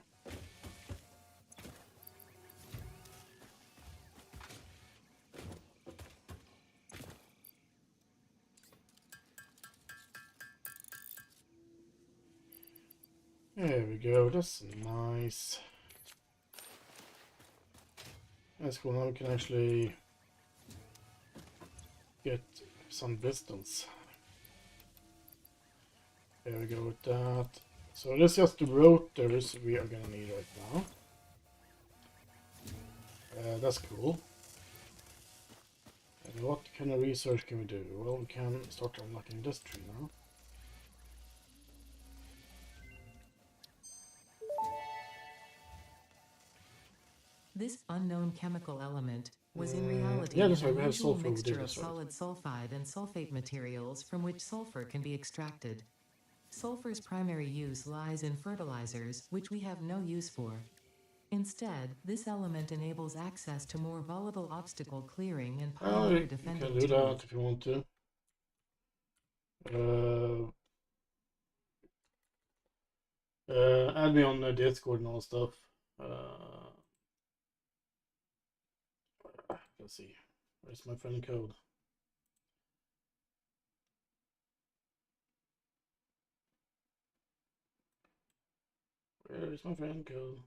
There we go, that's nice. That's cool, now we can actually get some distance. There we go with that. So this is just the rotors we are gonna need right now. That's cool. And what kind of research can we do? Well, we can start unlocking this tree now. This unknown chemical element was in reality yeah, an that's right, we have unusual sulfur mixture within of this, right? solid sulfide and sulfate materials from which sulfur can be extracted. Sulfur's primary use lies in fertilizers, which we have no use for. Instead, this element enables access to more volatile obstacle clearing and pioneer You defending can do tools. that if you want to. Add me on Discord and all stuff. Let's see. Where's my friend code? Where is my friend code?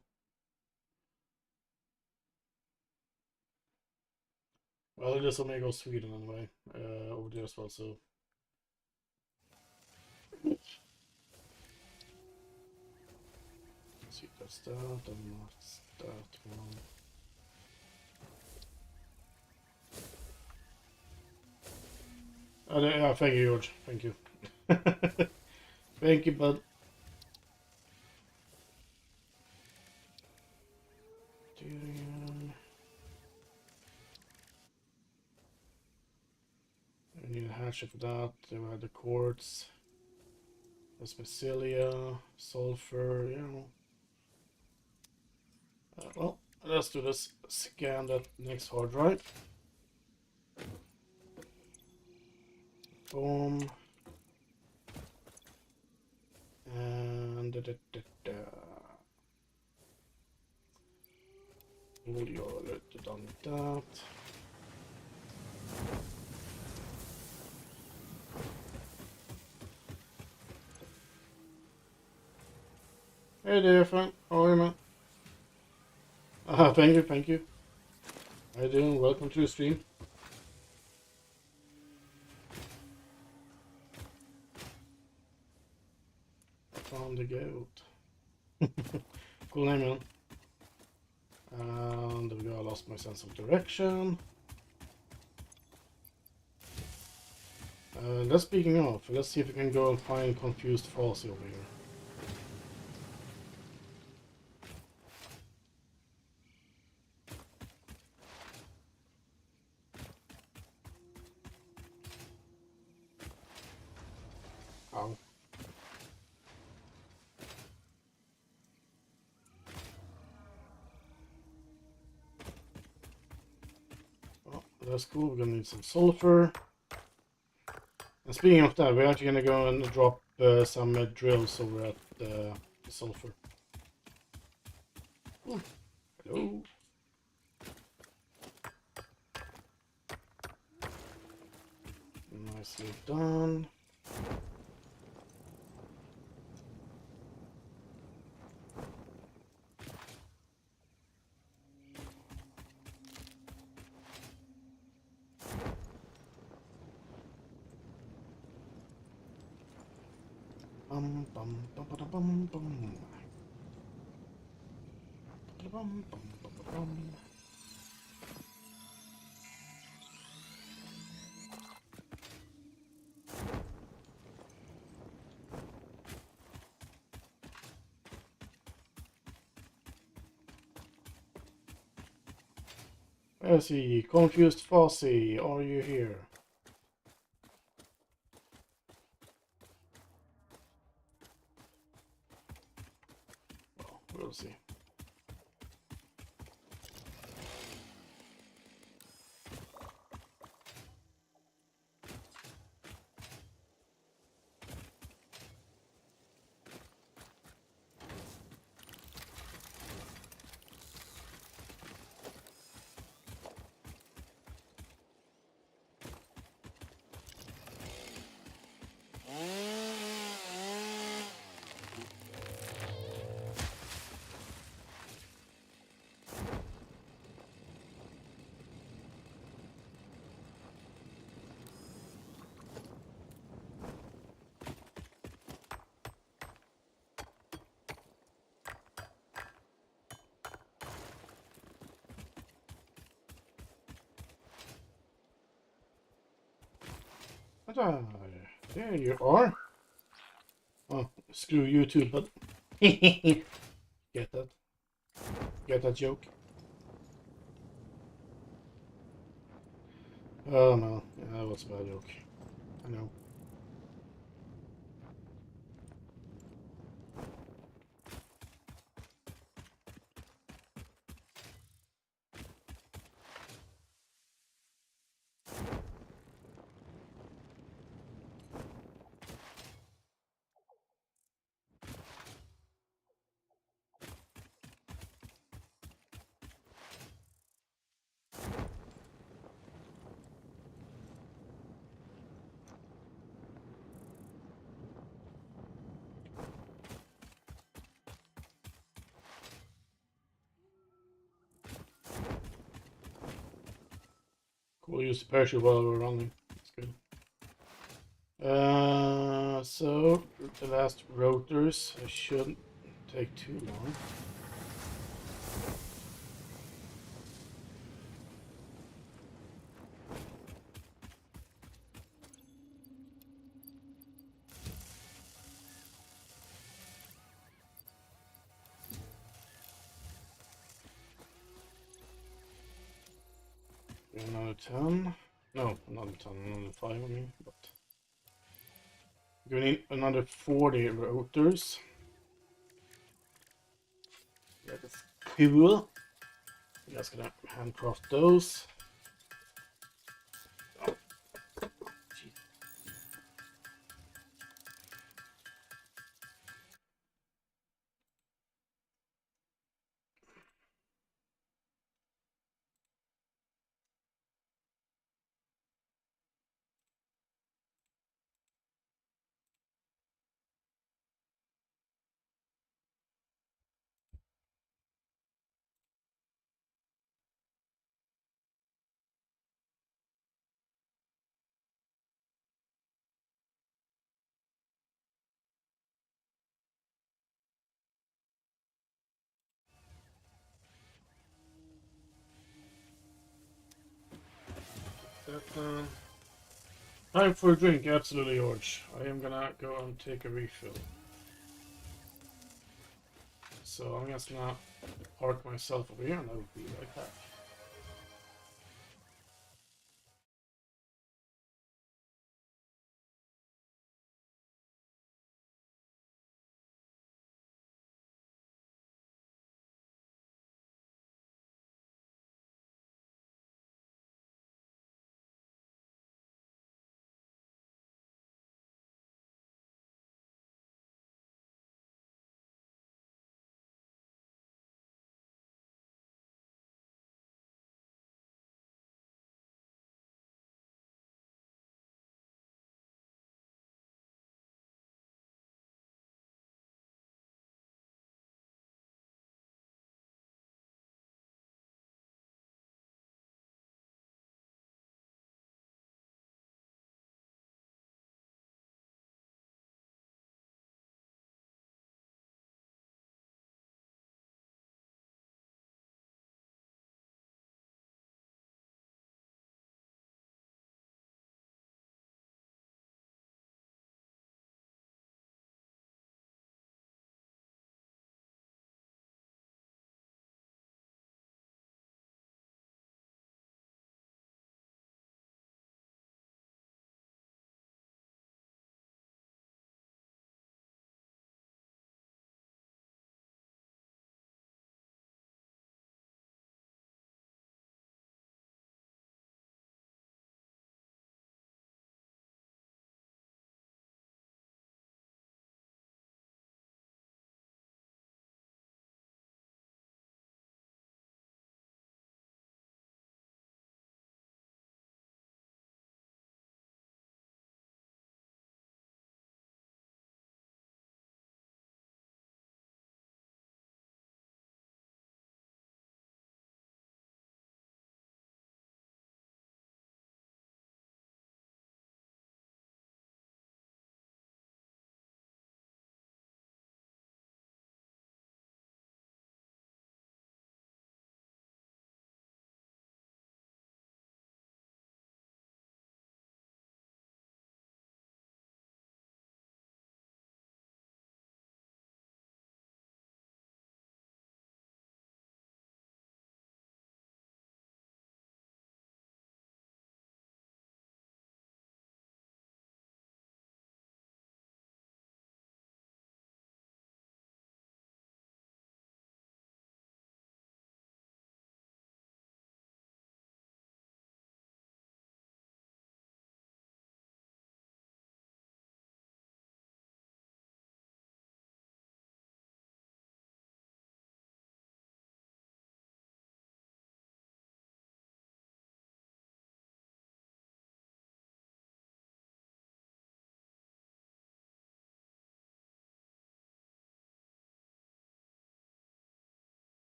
Well, it is Omegaofsweden anyway, over there as well, so. Let's see, that's that, and that's that one. Yeah, thank you, George. Thank you. Thank you, bud. I need a hatchet for that. Then we have the quartz. That's mycelia, sulfur, you know. Well, let's do this. Scan that next hard drive. Boom. And we are done with that. Hey there, friend. How are you, man? Thank you, thank you. How you doing? Welcome to the stream. On the goat. Cool name, man. And there we go. I lost my sense of direction. Let's speaking of, let's see if we can go and find confused false over here. Ow. Well, that's cool. We're gonna need some sulfur. And speaking of that, we're actually gonna go and drop some drills over at the sulfur. Ooh. Hello. Nicely done. Bum bum bum bum bum bum. Bum bum bum bum. Where's he? Confused Fossey, are you here? Well, we'll see. There you are. Oh, screw you too, but get that? Get that joke? Oh no, yeah, that was a bad joke. I know. We'll use the parachute while we're running. That's good. So the last rotors, it shouldn't take too long. Another 10. No, another 10, another 5, I mean, but we need another 40 rotors. That is cool. You guys gonna handcraft those. Oh, geez. Time for a drink, absolutely, George. I am gonna go and take a refill. So I'm just gonna park myself over here and I'll be right back.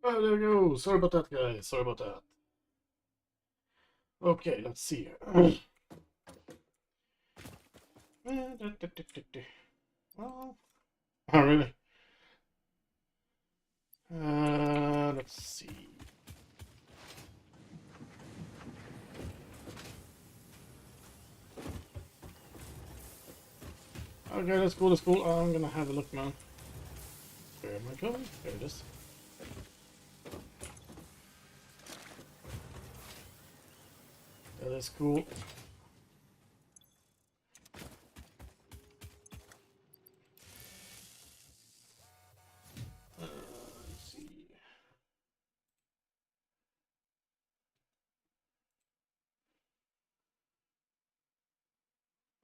Oh, there we go. Sorry about that, guys. Sorry about that. Okay, let's see here. Well, oh, really? Let's see. Okay, that's cool, that's cool. I'm gonna have a look, man. Where am I going? There it is. That is cool. Let's see.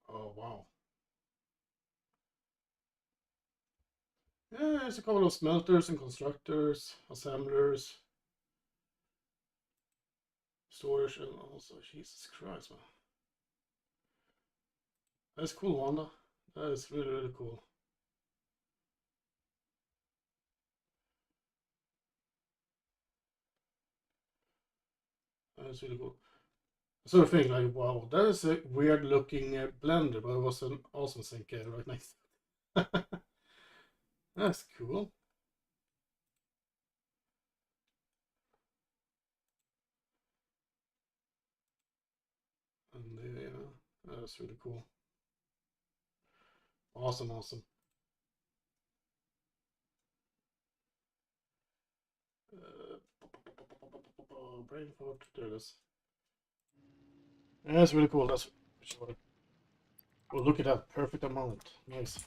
Oh, wow. Yeah, there's a couple of smelters and constructors, assemblers, storage, and also, Jesus Christ, man. That's cool, Wanda. That is really, really cool. That's really cool. I sort of think like, wow, that is a weird looking blender, but it was an awesome sink right next. That's cool. And yeah, that's really cool. Awesome, awesome. Brain fart, there it is. Yeah, that's really cool. That's sure. Oh, look at that, perfect amount. Nice.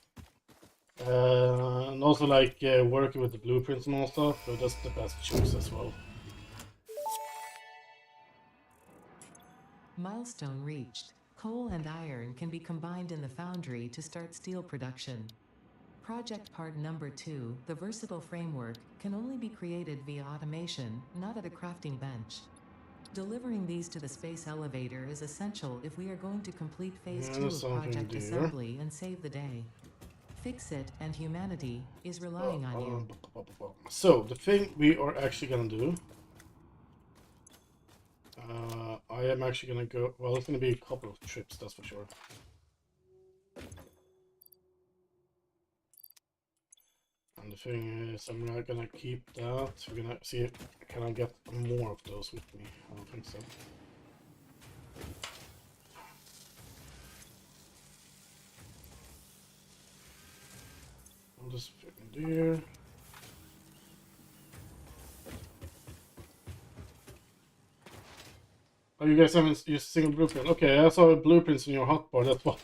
And also like working with the blueprints and all stuff, so that's the best choice as well. Milestone reached. Coal and iron can be combined in the foundry to start steel production. Project part number 2, the versatile framework, can only be created via automation, not at a crafting bench. Delivering these to the space elevator is essential if we are going to complete phase Yeah, 2 there's of something project there. assembly and save the day. Fix It and humanity is relying on you. So the thing we are actually gonna do, I am actually gonna go. Well, it's gonna be a couple of trips, that's for sure. And the thing is, I'm not gonna keep that. We're gonna see if can I get more of those with me. I don't think so. I'll just put in there. Oh, you guys haven't used a single blueprint. Okay, I saw blueprints in your hotbar. That's why.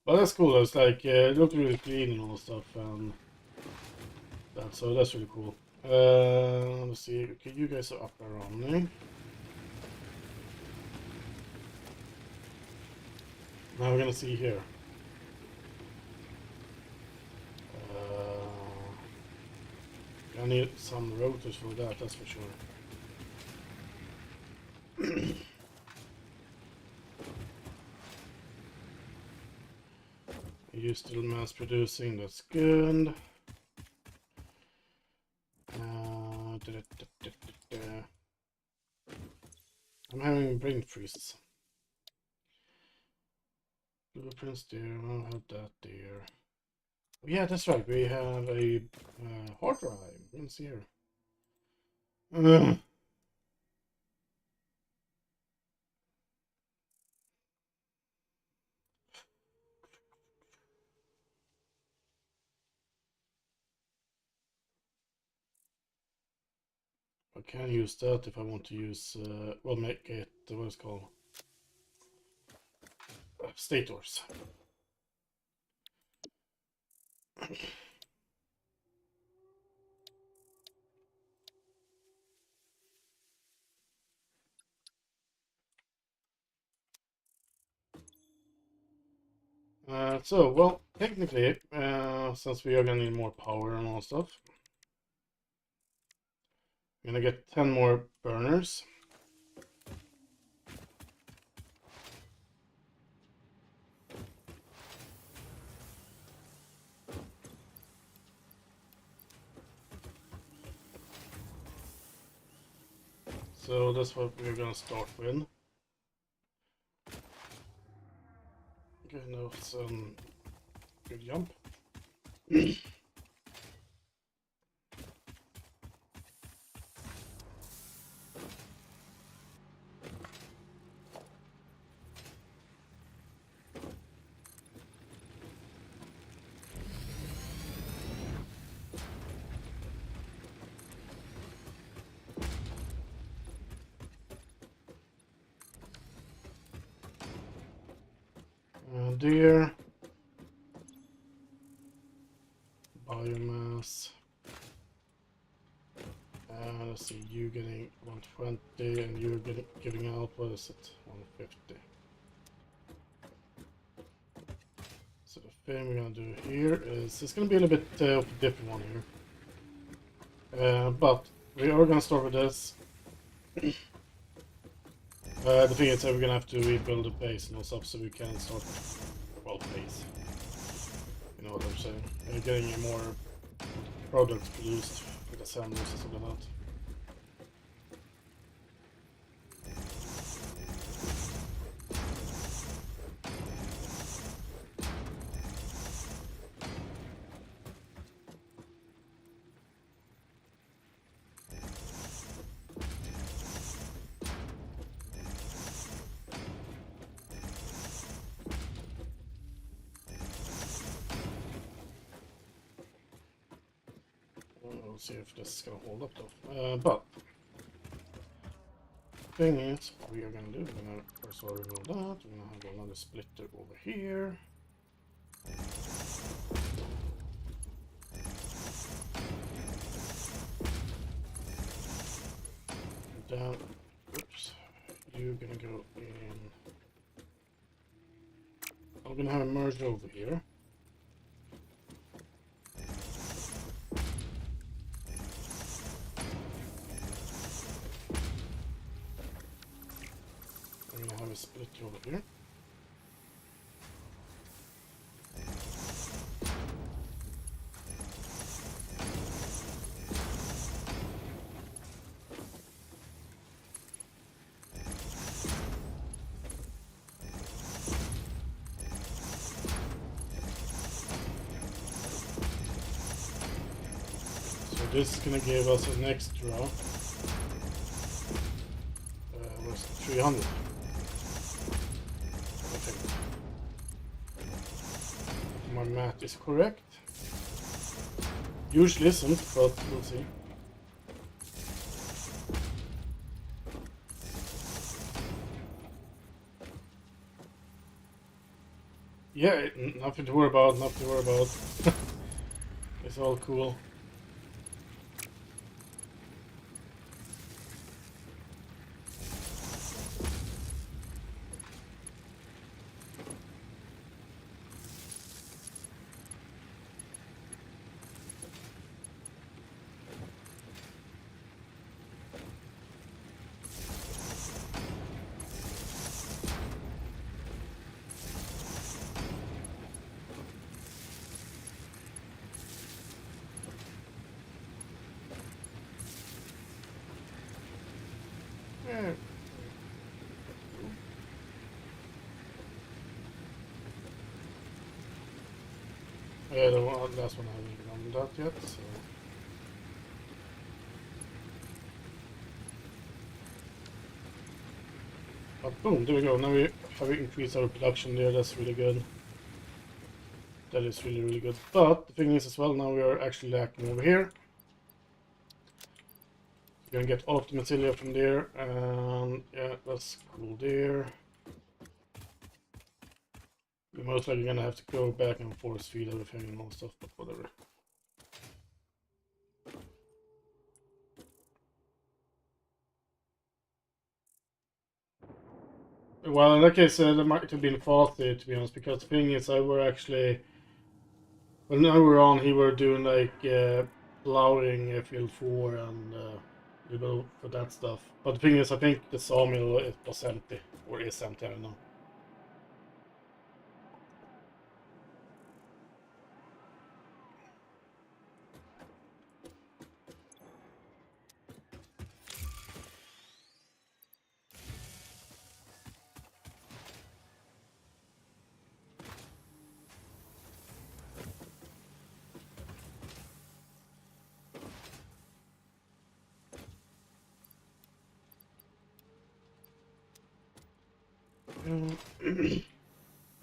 But that's cool. It's like it looked really clean and all stuff, and that. So that's really cool. Let's see. Okay, you guys are up and running. Now we're gonna see here. I need some rotors for that. That's for sure. You're still mass producing. That's good. I'm having brain freezes. Blueprints there. I'll have that there. Yeah, that's right. We have a hard drive. Let's see here. I can use that if I want to use. Well, make it what it's called. Stators. So, well, technically, since we are gonna need more power and all stuff, I'm gonna get 10 more burners. So that's what we're gonna start with. Okay, now it's good jump. Deer. Biomass. Let's see, you getting 120 and you're giving out, what is it, 150. So the thing we're gonna do here is, it's gonna be a little bit of a different one here. But we are gonna start with this. The thing is that we're gonna have to rebuild the base and all stuff so we can start, well, base. You know what I'm saying? Getting more products produced with assemblies and stuff like that. We'll see if this is gonna hold up though. But the thing is, what we are gonna do, we're gonna first of all remove that. We're gonna have another splitter over here. And then, oops, you're gonna go in. I'm gonna have a merge over here. I'm gonna have a split over here. So this is gonna give us an extra what's it, 300. I think my math is correct. Usually isn't, but we'll see. Yeah, nothing to worry about, nothing to worry about. It's all cool. Yeah. Yeah, the last one I haven't even done that yet, so. But boom, there we go. Now we have increased our production there, that's really good. That is really, really good. But the thing is as well, now we are actually lacking over here. We're gonna get ultimate cilia from there, and yeah, that's cool there. We're most likely gonna have to go back and force feed everything and all stuff, but whatever. Well, in that case, that might have been faulty, to be honest, because the thing is, I were actually, when I were on, he were doing like plowing field 4 and you know, for that stuff. But the thing is, I think the sawmill it was empty, or is empty, I don't know.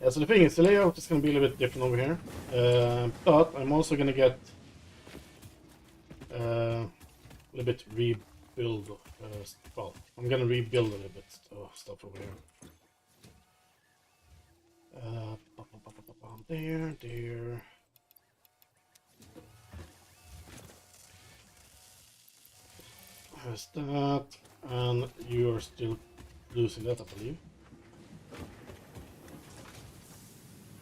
Yeah, so the thing is, the layout is going to be a little bit different over here. But I'm also going to get a little bit rebuild. Well, I'm going to rebuild a little bit of stuff over here. There. There's that. And you are still losing that, I believe.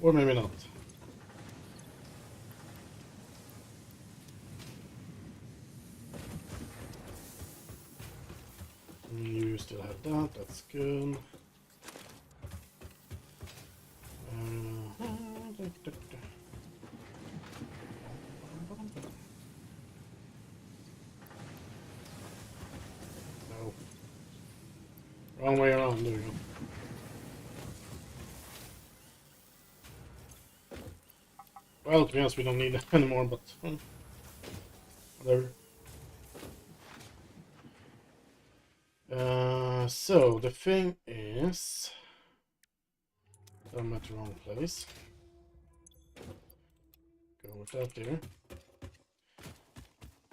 Or maybe not. You still have that, that's good. No. Wrong way around, there we go. Well, to be honest, we don't need it anymore, but whatever. So the thing is, I'm at the wrong place. Go with that there.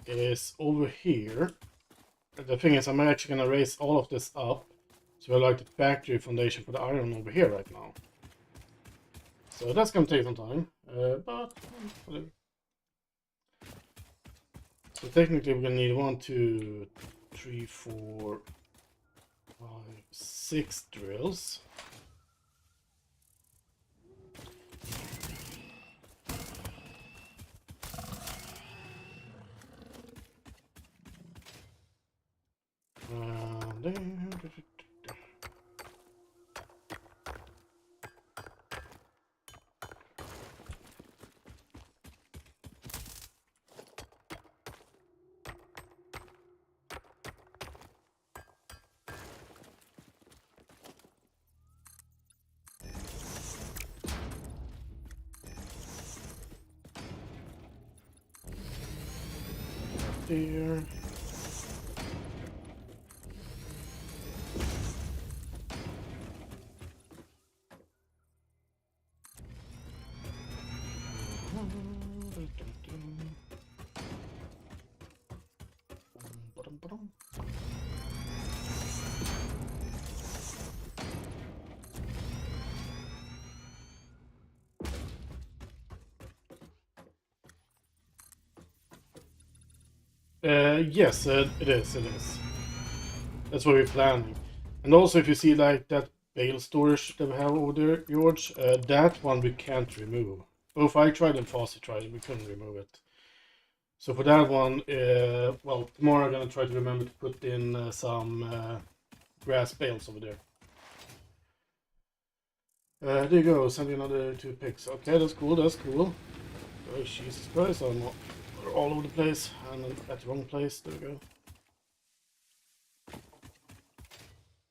Is over here. The thing is, I'm actually gonna raise all of this up, so I like the factory foundation for the iron over here right now. So that's gonna take some time, but whatever. So technically, we're gonna need 1, 2, 3, 4, 5, 6 drills. There. There. Yes, it is. It is. That's what we're planning. And also, if you see like that bale storage that we have over there, George, that one we can't remove. Both I tried and Fossey tried, we couldn't remove it. So for that one, well, tomorrow I'm gonna try to remember to put in some grass bales over there. There you go, send you another 2 picks. Okay, that's cool, that's cool. Oh, Jesus Christ, I'm all over the place and I'm at the wrong place. There we go.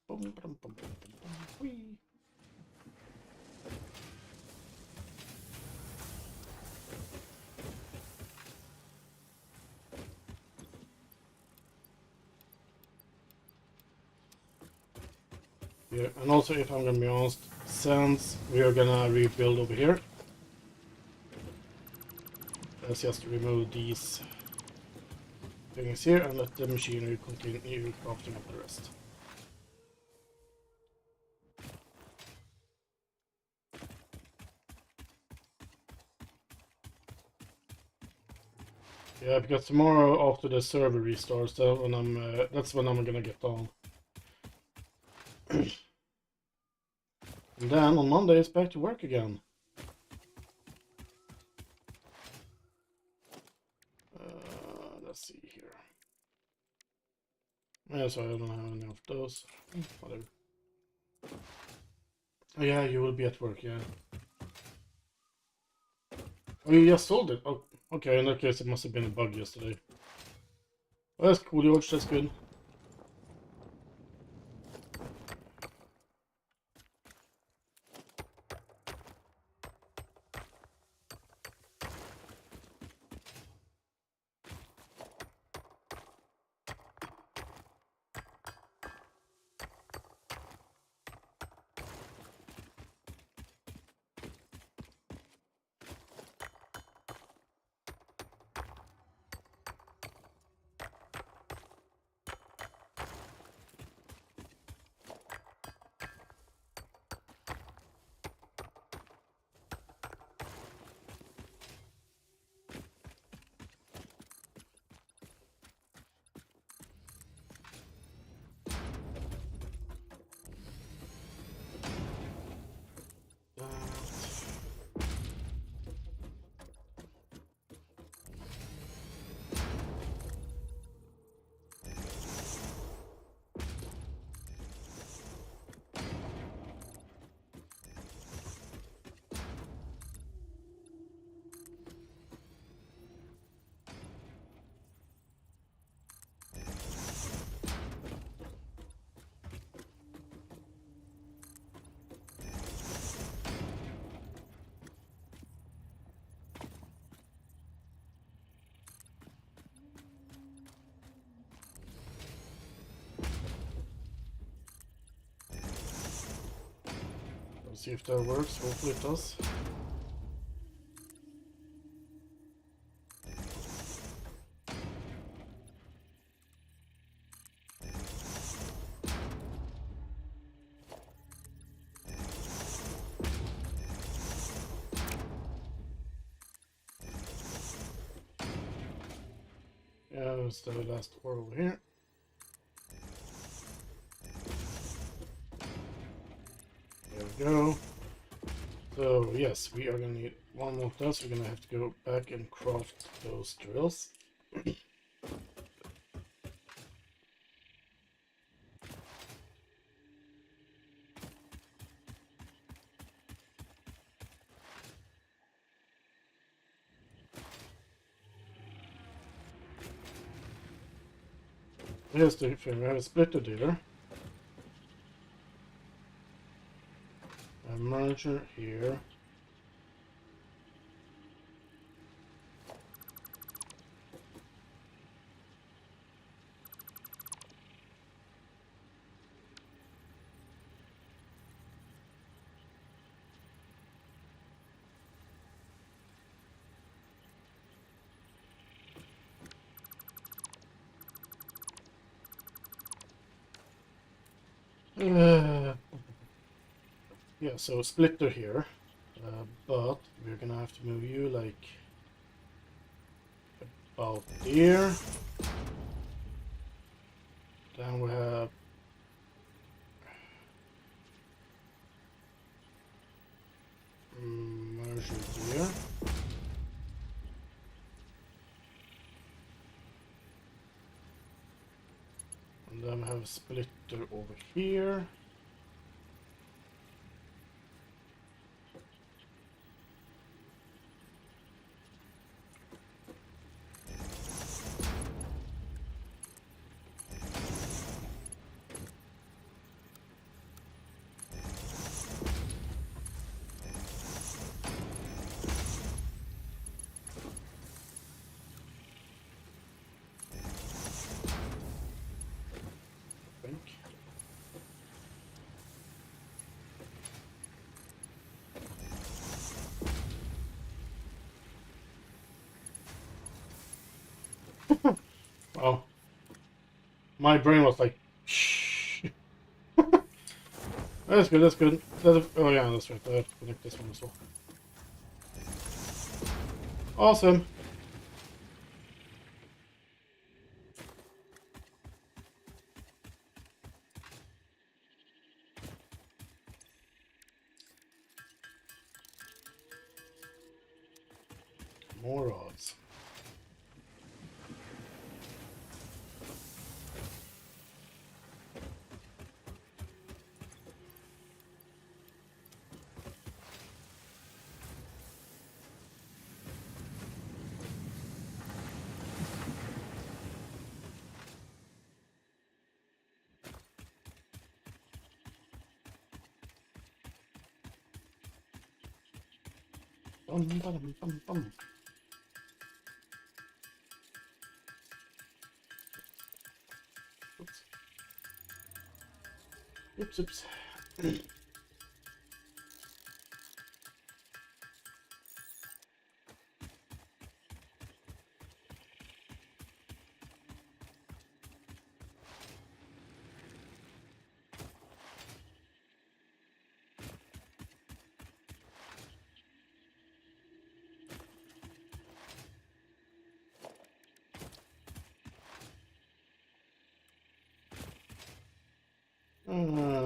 Boom, boom, boom, boom, boom, boom. Whee. Yeah, and also, if I'm gonna be honest, since we are gonna rebuild over here, let's just remove these things here and let the machinery continue crafting up the rest. Yeah, because tomorrow after the server restarts, that's when I'm gonna get on. And then on Monday it's back to work again. Let's see here. Yeah, so I don't have any of those. Whatever. Oh yeah, you will be at work, yeah. Oh, you just sold it? Oh, okay, in that case it must have been a bug yesterday. Oh, that's cool, George, that's good. See if that works. Hopefully it does. Yeah, that's the last door over here. There we go. So yes, we are gonna need one more of those. We're gonna have to go back and craft those drills. Here's the thing, we have a splitter dealer. A merger here. Yeah, so a splitter here. But we're gonna have to move you like about there. Then we have merger there. And then we have a splitter over here. I think. Wow. My brain was like, shh. That's good, that's good. Oh yeah, that's right. I have to connect this one as well. Awesome. More rods. Bum, bum, bum, bum. Oops. Oops, oops.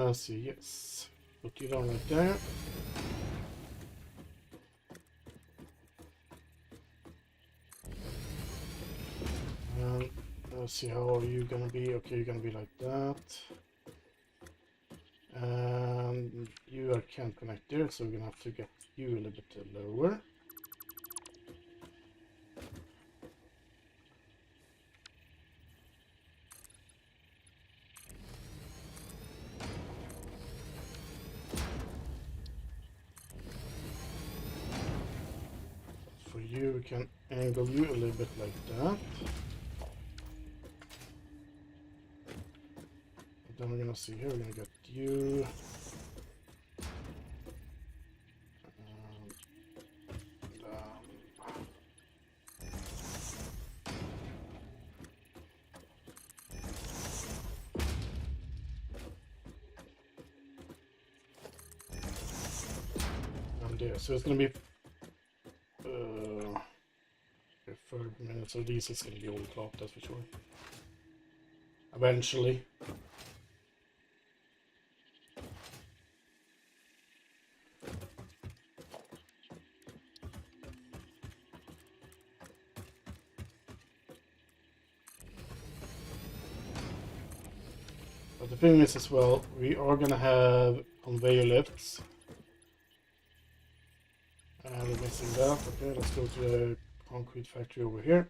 Let's see, yes. Put you down right there. And let's see, how are you gonna be? Okay, you're gonna be like that. And you can't connect there, so we're gonna have to get you a little bit lower. For you, we can angle you a little bit like that. And then we're gonna see here, we're gonna get you. there. So it's gonna be 30 minutes. So these is gonna be overclocked, that's for sure. Eventually. But the thing is as well, we are gonna have conveyor lifts. And we're missing that. Okay, let's go to the concrete factory over here.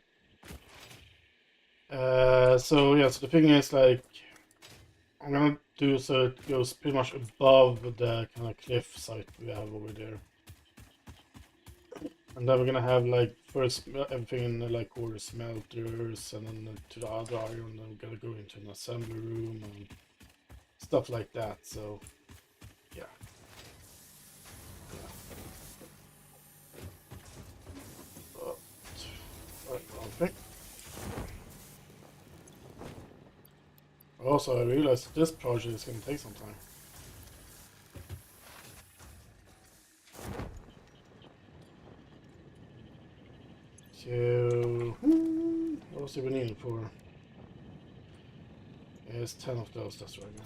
So yeah, so the thing is like, I'm gonna do so it goes pretty much above the kind of cliff site we have over there. And then we're gonna have like first everything in the like ore smelters, and then to the other iron, and then we're gonna go into an assembly room and stuff like that. So yeah. Wrong thing. Also, I realized this project is gonna take some time. So, what else do we need for? Yeah, it's 10 of those, that's right now.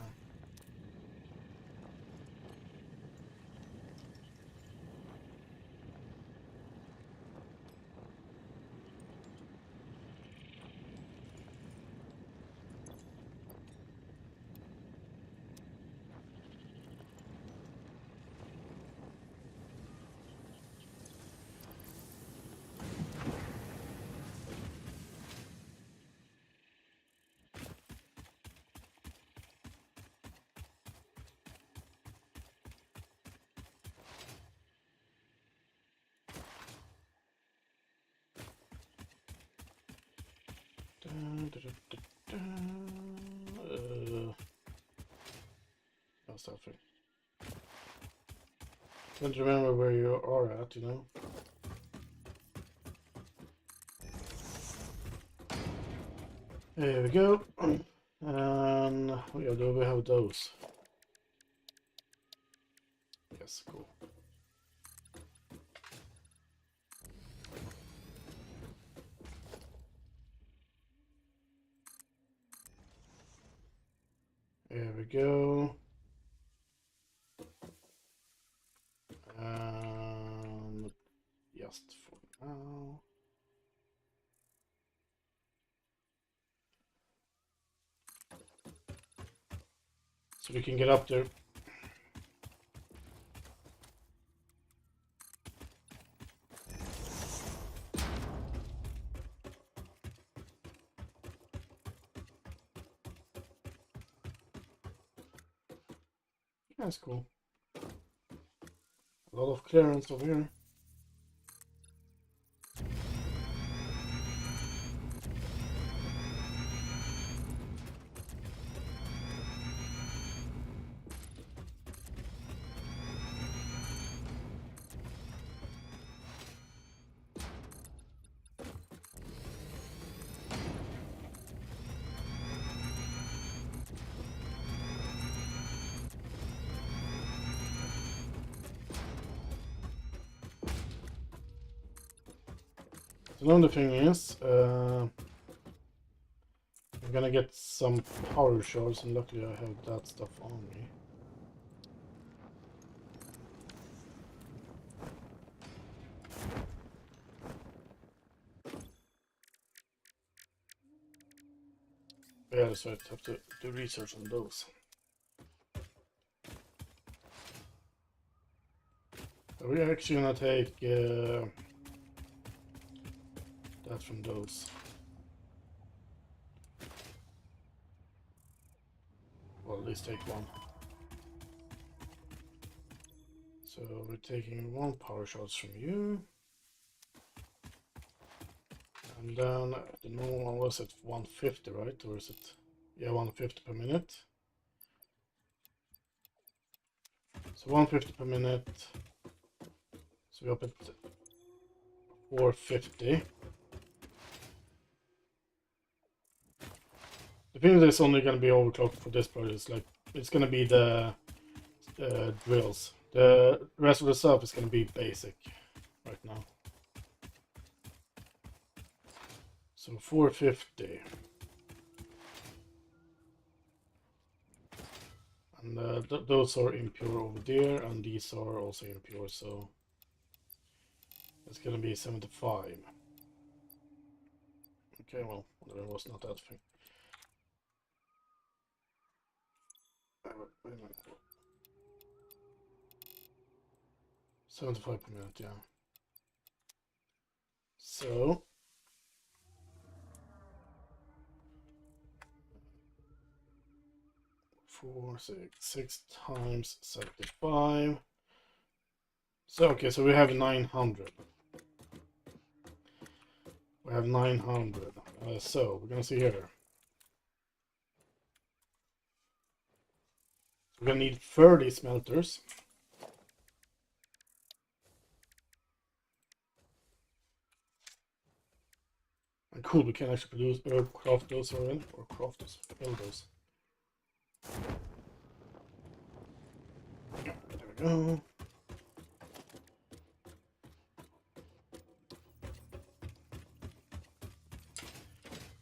That's that thing. Don't remember where you are at, you know? There we go. And yeah, do we have those? Yes, cool. There we go. Just for now. So we can get up there. That's cool. A lot of clearance over here. Another thing is, I'm gonna get some power shards, and luckily I have that stuff on me. Yeah, so I have to do research on those. So we're actually gonna take that from those. Well, at least take one. So we're taking one power shots from you. And then the normal one was at 150, right? Or is it? Yeah, 150 per minute. So 150 per minute. So we're up at 450. The thing that's only going to be overclocked for this project is like, it's going to be the drills. The rest of the stuff is going to be basic right now. So 450. And those are impure over there, and these are also impure, so it's going to be 75. Okay, well, there was not that thing. Wait a minute. 75 per minute, yeah. So 6 times 75. So okay, so we have 900. We have 900. So we're gonna see here. We're gonna need 30 smelters. And cool, we can actually produce craft those already, or craft those, build those. There we go.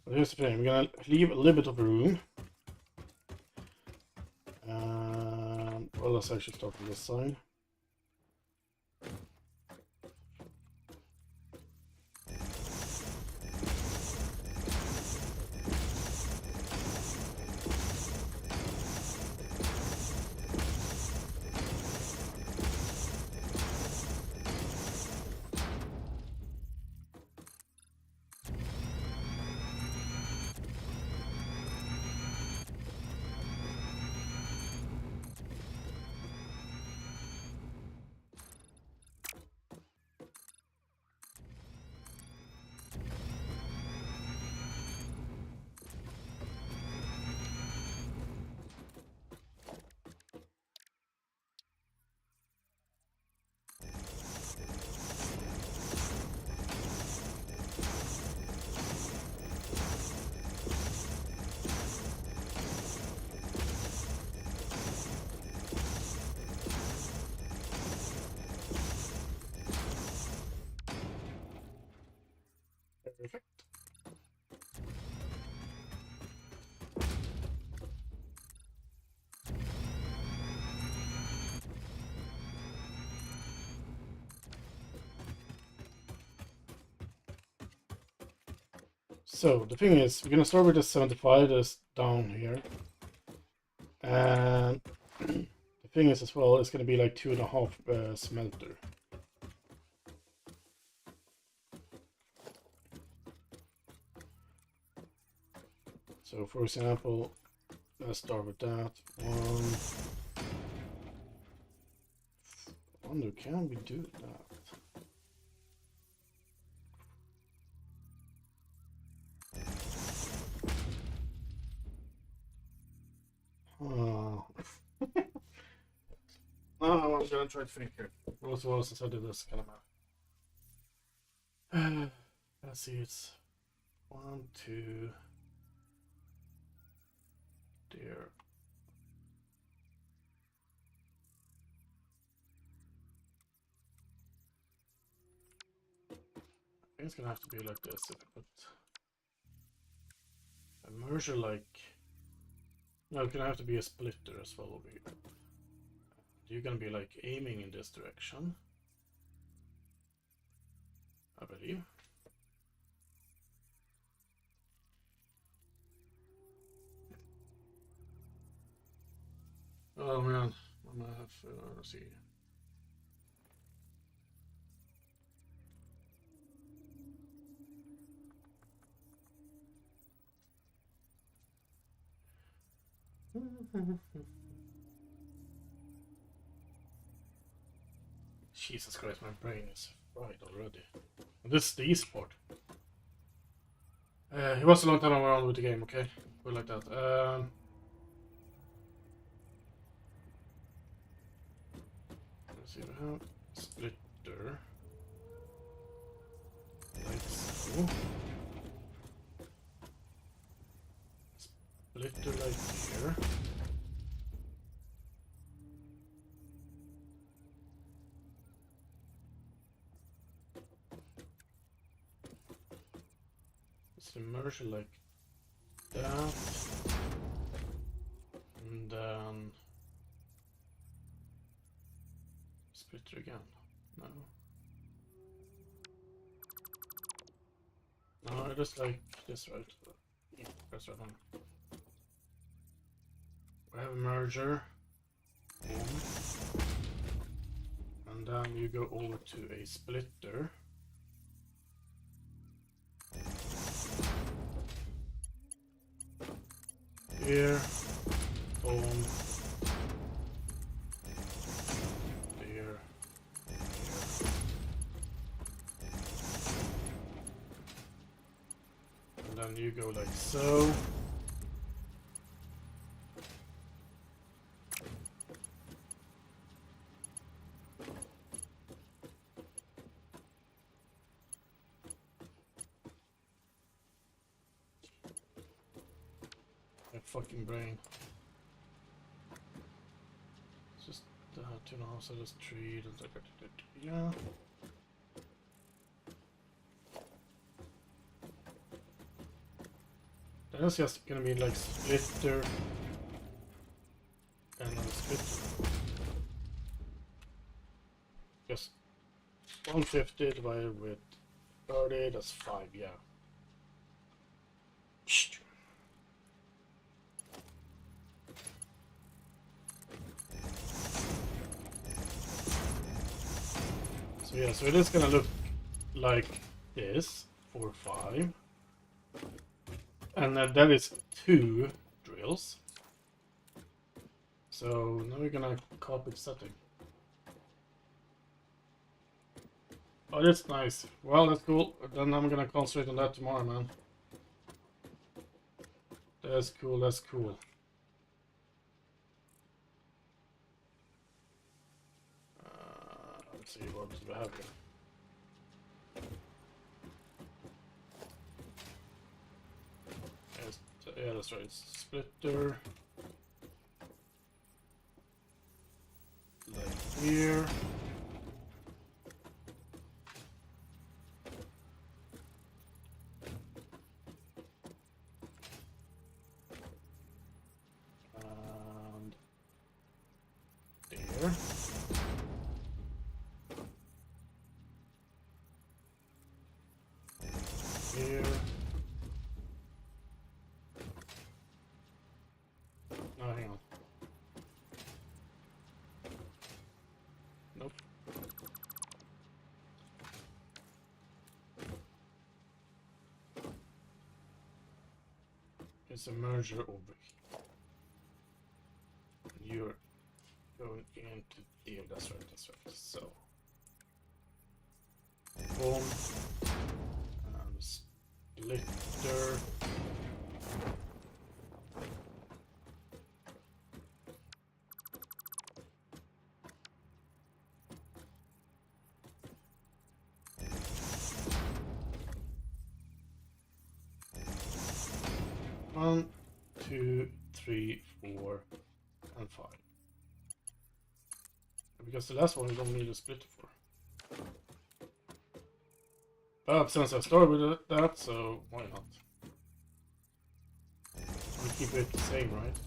But here's the thing, we're gonna leave a little bit of room. Well, let's actually start from this side. Perfect. So the thing is, we're gonna start with the 75 that's down here, and the thing is as well, it's gonna be like 2.5 smelter. So for example, let's start with that one. I wonder, can we do that? Oh. No, I'm gonna try to think here. What was since I did this kind of let's see, it's 1, 2 there. I think it's gonna have to be like this if I put a merger like. No, it's gonna have to be a splitter as well over here. You're gonna be like aiming in this direction, I believe. Oh man, I'm gonna have let's see. Jesus Christ, my brain is fried already. And this is the easy part. It was a long time around with the game, okay? Put it like that. Let's see, we have splitter. Like so. Splitter like here. merge it like that, and then splitter again. No. No, just like this, right? Yeah, press right on. We have a merger. Boom. And then you go over to a splitter. Here. Boom. There. And then you go like so. My fucking brain. It's just 2.5, so that's 3. Yeah. Then it's just gonna be like splitter and then splitter. Just 150 divided with 30, that's 5, yeah. So yeah, so it is gonna look like this, 4, 5. And that is 2 drills. So now we're gonna copy the setting. Oh, that's nice. Well, that's cool. Then I'm gonna concentrate on that tomorrow, man. That's cool, that's cool. Let's see, what do we have here? Yeah, that's right. Splitter. Like here. And there. Here. No, hang on. Nope. It's a merger over here. You're going into there. That's right, that's right. So. Boom. And splitter. One, 2, 3, 4, and 5. Because the last one you don't need a splitter for. But since I started with that, so why not? We keep it the same, right?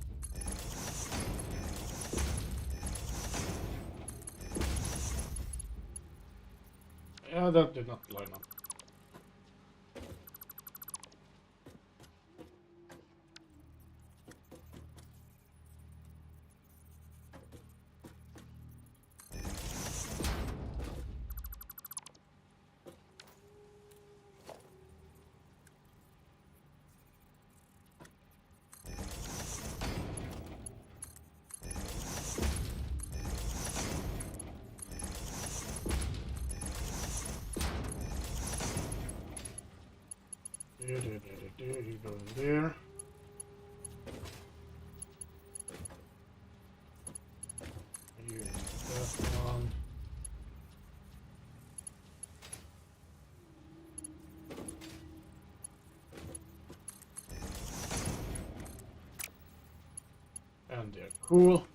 Yeah, that did not line up. You go in there. Use that one. And they're cool.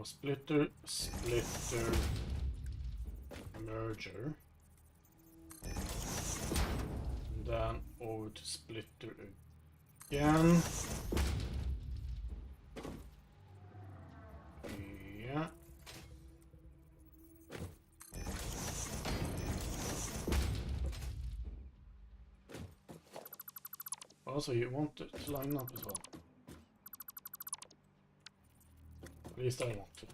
splitter, merger. And then over to splitter again. Yeah. Also, you want it to line up as well. At least I want to.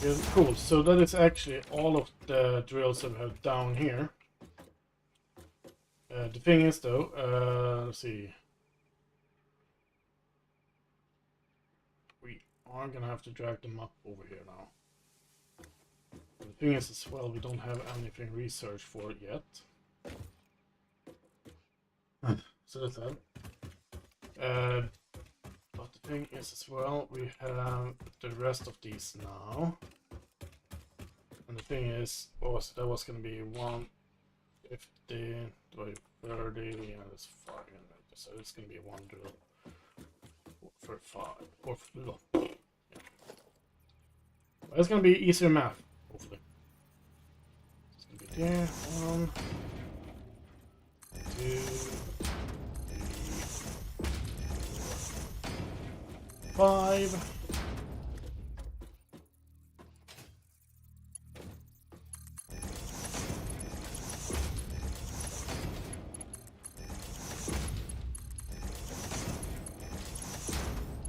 Okay, cool, so that is actually all of the drills that we have down here. The thing is though, let's see. We are gonna have to drag them up over here now. The thing is as well, we don't have anything researched for it yet. So that's that. But the thing is as well, we have the rest of these now. And the thing is, oh, so that was going to be 150, 30, yeah, that's 500. So it's going to be one drill for 5. Or for, yeah. But it's going to be easier math, hopefully. It's going to be there. 1, 2, 3, 4, 5.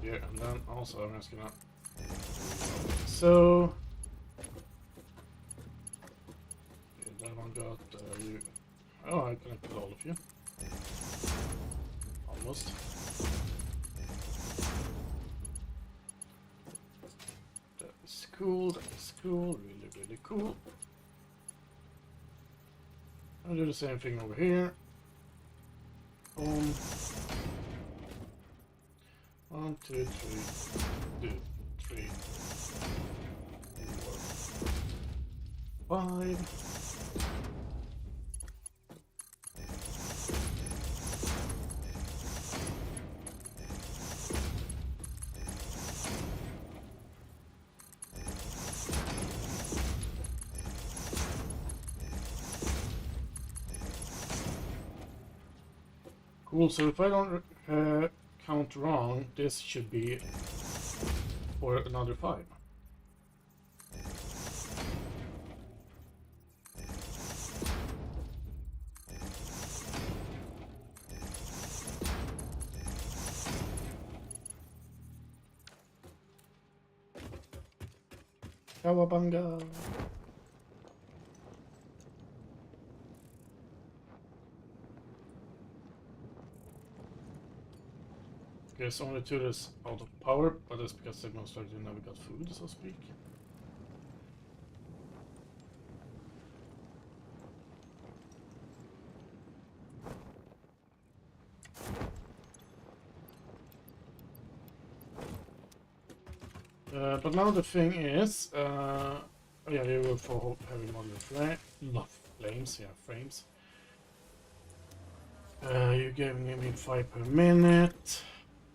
And then also I'm just gonna so yeah, that one got you. Oh, I connected all of you almost. That is cool. That is cool. Really cool. I'll do the same thing over here. Boom. 1, 2, 3, 4, 5. Cool, so if I don't count wrong, this should be for another 5. Kawabanga! Okay, so only 2 is out of power, but that's because they most likely never got food, so to speak. But now the thing is, oh yeah, you will for heavy modular flames, yeah, frames. You're giving me 5 per minute.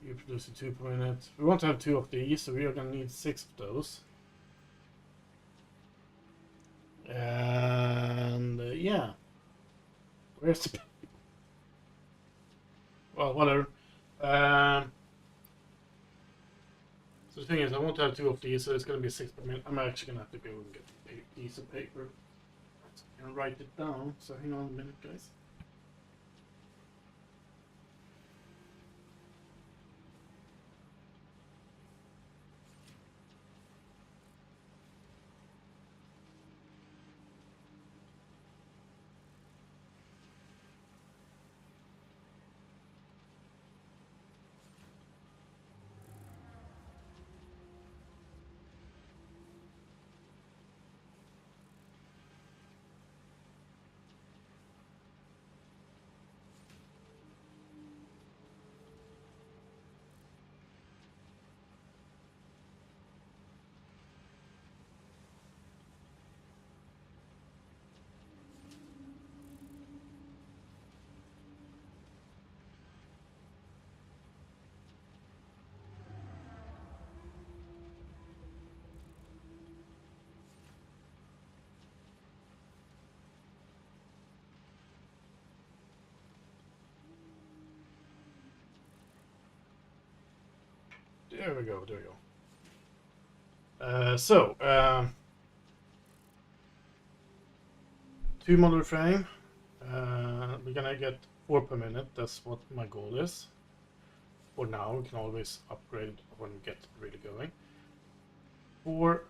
You're producing 2 per minute. We want to have 2 of these, so we are gonna need 6 of those. And yeah, where's the? Well, whatever. So the thing is, I want to have 2 of these, so it's gonna be 6 per minute. I'm actually gonna have to go and get a piece of paper and write it down. So hang on a minute, guys. There we go. Two model frame. We're gonna get 4 per minute. That's what my goal is. For now, we can always upgrade when we get really going. 4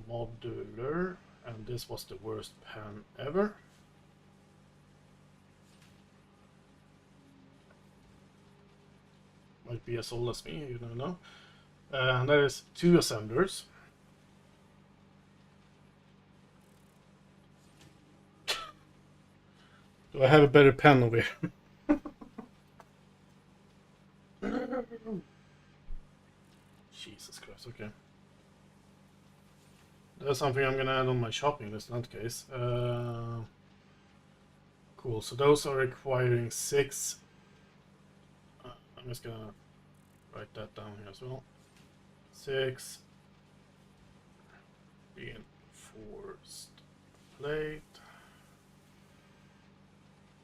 modular, and this was the worst pen ever. Might be as old as me, you don't know. And there is 2 assemblers. Do I have a better pen over here? Jesus Christ, okay. That's something I'm gonna add on my shopping list in that case. Cool, so those are requiring 6. I'm just gonna write that down here as well. 6 reinforced plate.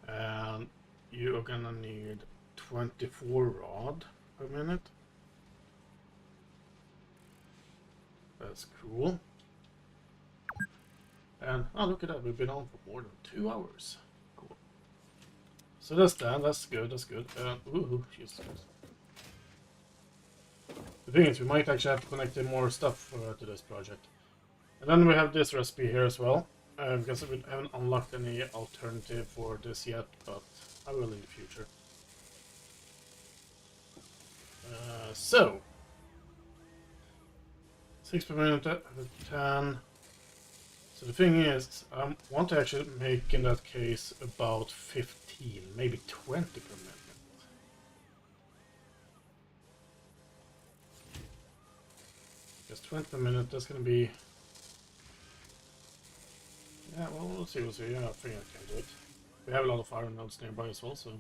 And you are gonna need 24 rod per minute. That's cool. And oh, look at that, we've been on for more than 2 hours. Cool. So that's that. That's good. Ooh, Jesus. The thing is, we might actually have to connect in more stuff to this project. And then we have this recipe here as well. Because we haven't unlocked any alternative for this yet, but I will in the future. So 6 per minute, 10. So the thing is, I want to actually make in that case about 15, maybe 20 per minute. Because 20 per minute, that's going to be... Yeah, well, we'll see. Yeah, I think I can do it. We have a lot of iron nodes nearby as well, so...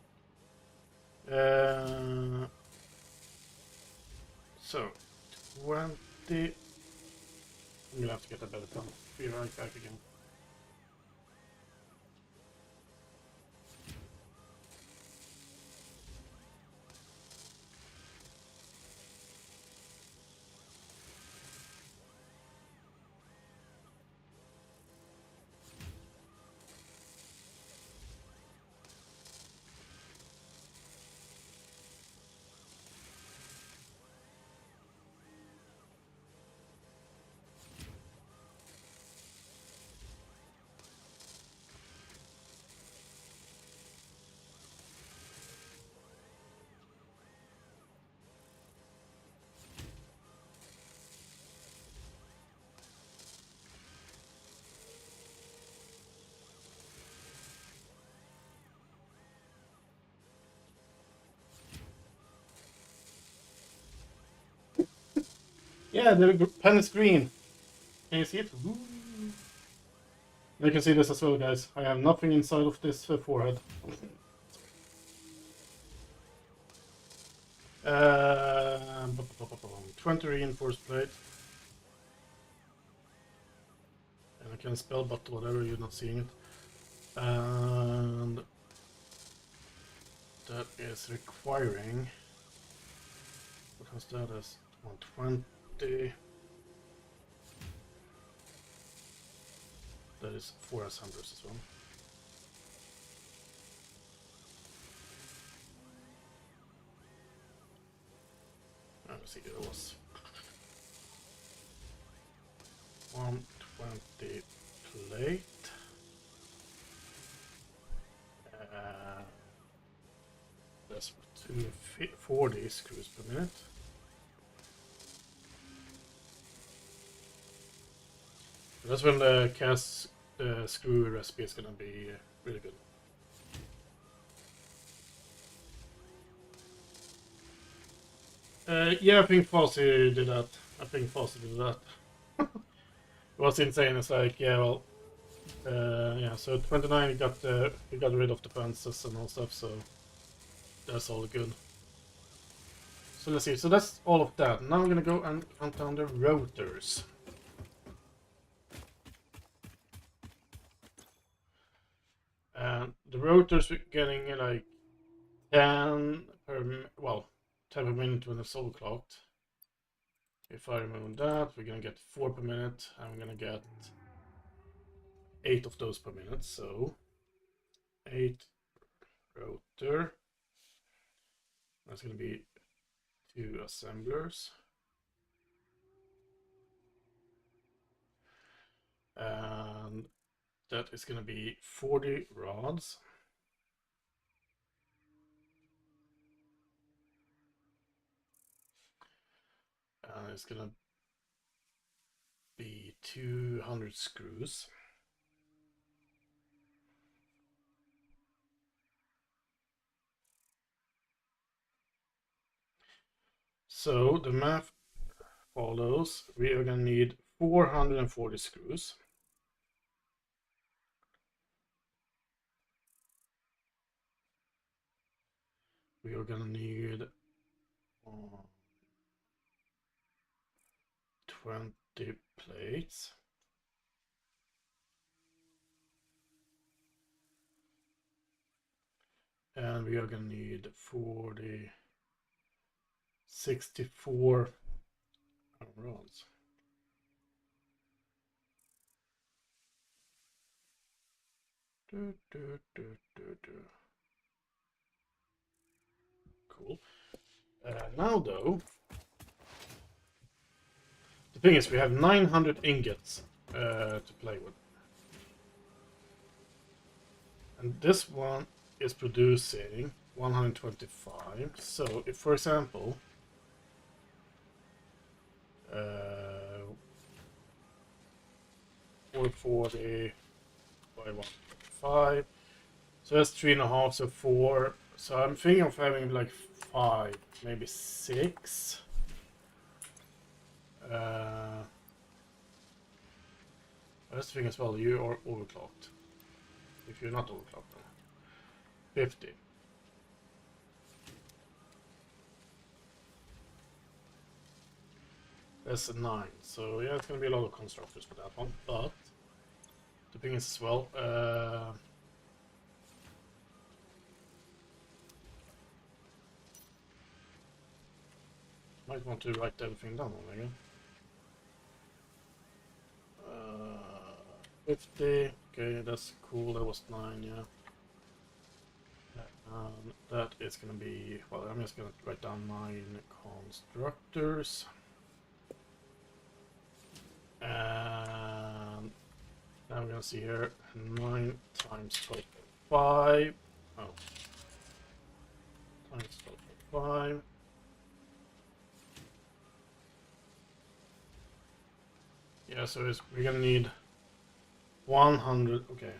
So, 20... I'm gonna have to get a better pen. Be right back again. Yeah, the pen is green. Can you see it? Ooh. You can see this as well, guys. I have nothing inside of this forehead. 20 reinforced plate. And I can spell but whatever, you're not seeing it. And that is requiring... What was that as? 120. That is 4 assemblers as well. Let me see, it was 120 plate. That's 240 screws per minute. That's when the cast screw recipe is gonna be really good. Yeah, I think Fossey did that. It was insane. It's like, yeah, well, yeah. So 29, we got rid of the fences and all stuff. So that's all good. So let's see. So that's all of that. Now I'm gonna go and count down the rotors. And the rotors we're getting like 10 10 per minute when it's overclocked. If I remove that, we're gonna get 4 per minute. I'm gonna get 8 of those per minute. So 8 rotor. That's gonna be 2 assemblers. And that is gonna be 40 rods. And it's gonna be 200 screws. So the math follows. We are gonna need 440 screws. We are gonna need 20 plates. And we are gonna need 64 rods. Cool. Now though, the thing is we have 900 ingots to play with. And this one is producing 125. So if, for example, 440 by 125, so that's 3.5, so 4. So I'm thinking of having like 5, maybe 6. That's the thing as well, you are overclocked. If you're not overclocked, then 50. That's a 9. So yeah, it's gonna be a lot of constructors for that one. But the thing is as well, might want to write everything down again. 50. Okay, that's cool. That was 9. Yeah. That is gonna be, well, I'm just gonna write down 9 constructors. And now we're gonna see here 9 times 12.5. Oh, times 12.5. Yeah, so we're gonna need 100. Okay,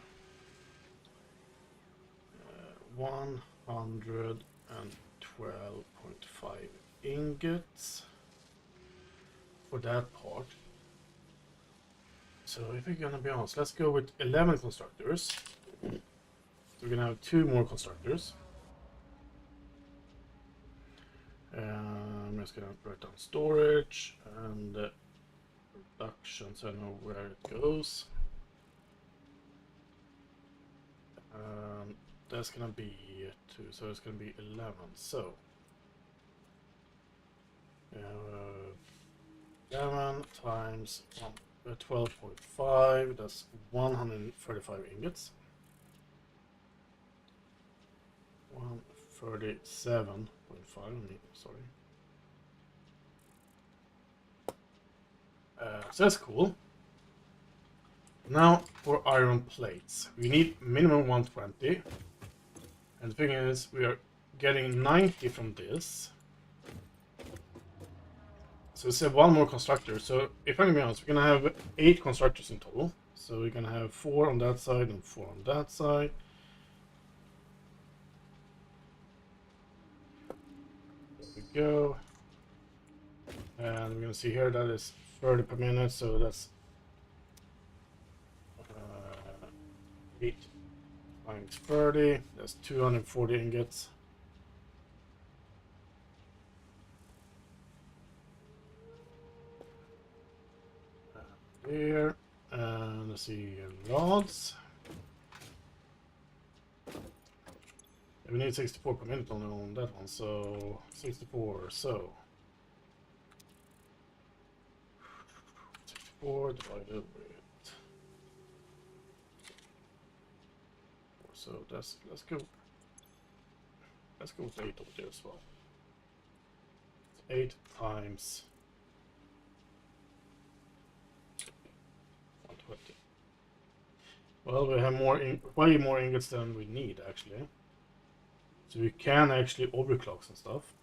112.5 ingots for that part. So if we're gonna be honest, let's go with 11 constructors. So we're gonna have 2 more constructors. I'm just gonna write down storage and production so I know where it goes. That's gonna be 2, so it's gonna be 11. So 11 times 12.5, that's 135 ingots. 137.5, sorry. So that's cool. Now for iron plates, we need minimum 120. And the thing is, we are getting 90 from this. So let's have 1 more constructor. So if I'm gonna be honest, we're gonna have 8 constructors in total. So we're gonna have 4 on that side and 4 on that side. There we go. And we're gonna see here that is 30 per minute, so that's 8 times 30. That's 240 ingots. Here, and let's see rods. We need 64 per minute only on that one, so 64, so 64 divided with 4, so that's let's go with 8 over there as well. 8 times 120. Well, we have way more ingots than we need actually. So we can actually overclock some stuff.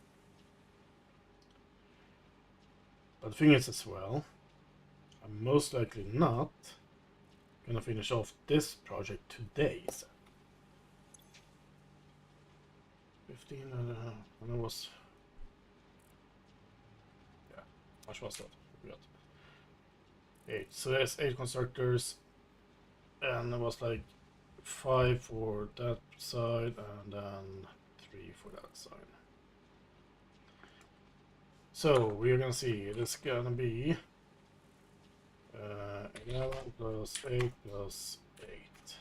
But the thing is as well, I'm most likely not gonna finish off this project today. So 15 and it was, yeah, how much was that? We got 8. So there's 8 constructors, and it was like 5 for that side and then 3 for that side. So we're gonna see it is gonna be 11 plus 8 plus 8.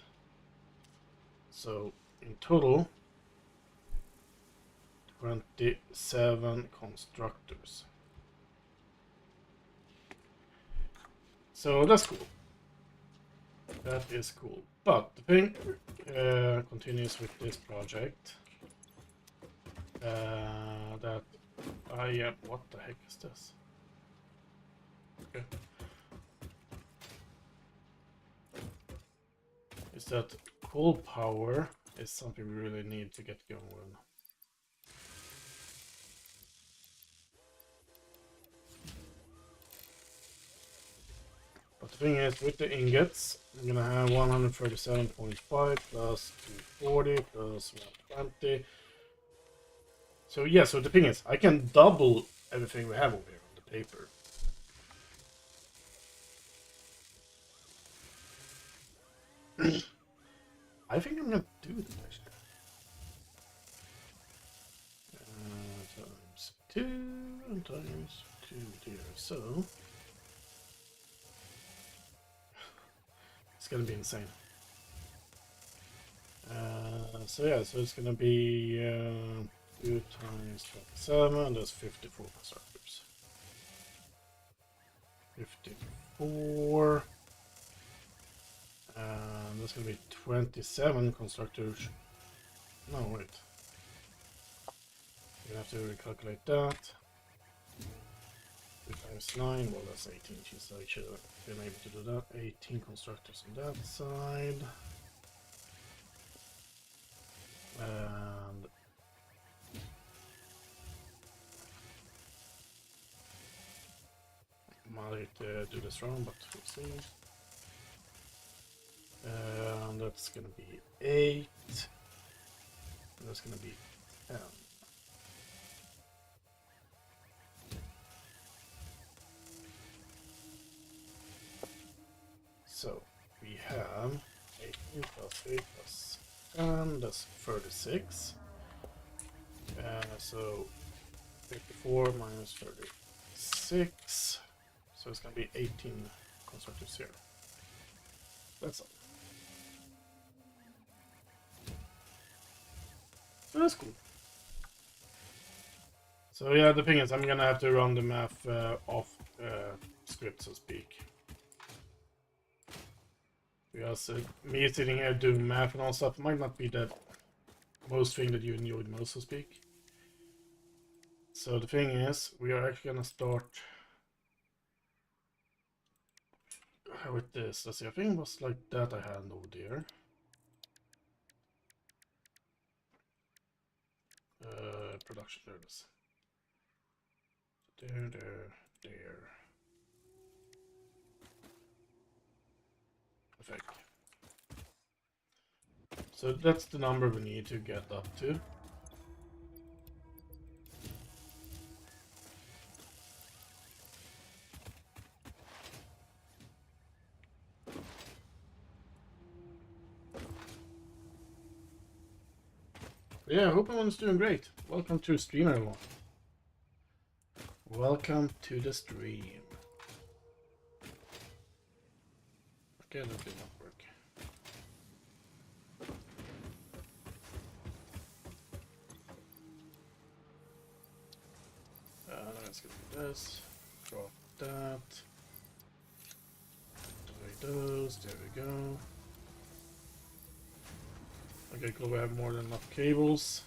So in total 27 constructors. So that's cool. That is cool. But the thing continues with this project. That I am. What the heck is this? Okay. Is that coal power is something we really need to get going with. But the thing is, with the ingots, I'm gonna have 137.5 plus 240 plus 120. So yeah, so the thing is, I can double everything we have over here on the paper. I think I'm gonna do this actually. Times 2 and times 2 there. So it's gonna be insane. So yeah, so it's gonna be 2 times 27, that's 54 constructors. 54. And that's gonna be 27 constructors. No, wait. You have to recalculate that. 2 times 9, well that's 18. Geez, I should have been able to do that. 18 constructors on that side. And might do this wrong, but we'll see. And that's gonna be 8. And that's gonna be 10. So we have 18 plus 8 plus 10, that's 36. So 54 minus 36. So it's gonna be 18 constructors here. That's all. So that's cool. So yeah, the thing is, I'm gonna have to run the math off script, so to speak. Because me sitting here doing math and all stuff might not be the most thing that you enjoy the most, so to speak. So the thing is, we are actually gonna start with this. Let's see, I think it was like that I had over there. Production, there it is. There. Perfect. So that's the number we need to get up to. Yeah, I hope everyone's doing great. Welcome to stream, everyone. Welcome to the stream. Okay, that did not work. Let's get this. Drop that. Delete those. There we go. Okay, cool. We have more than enough cables.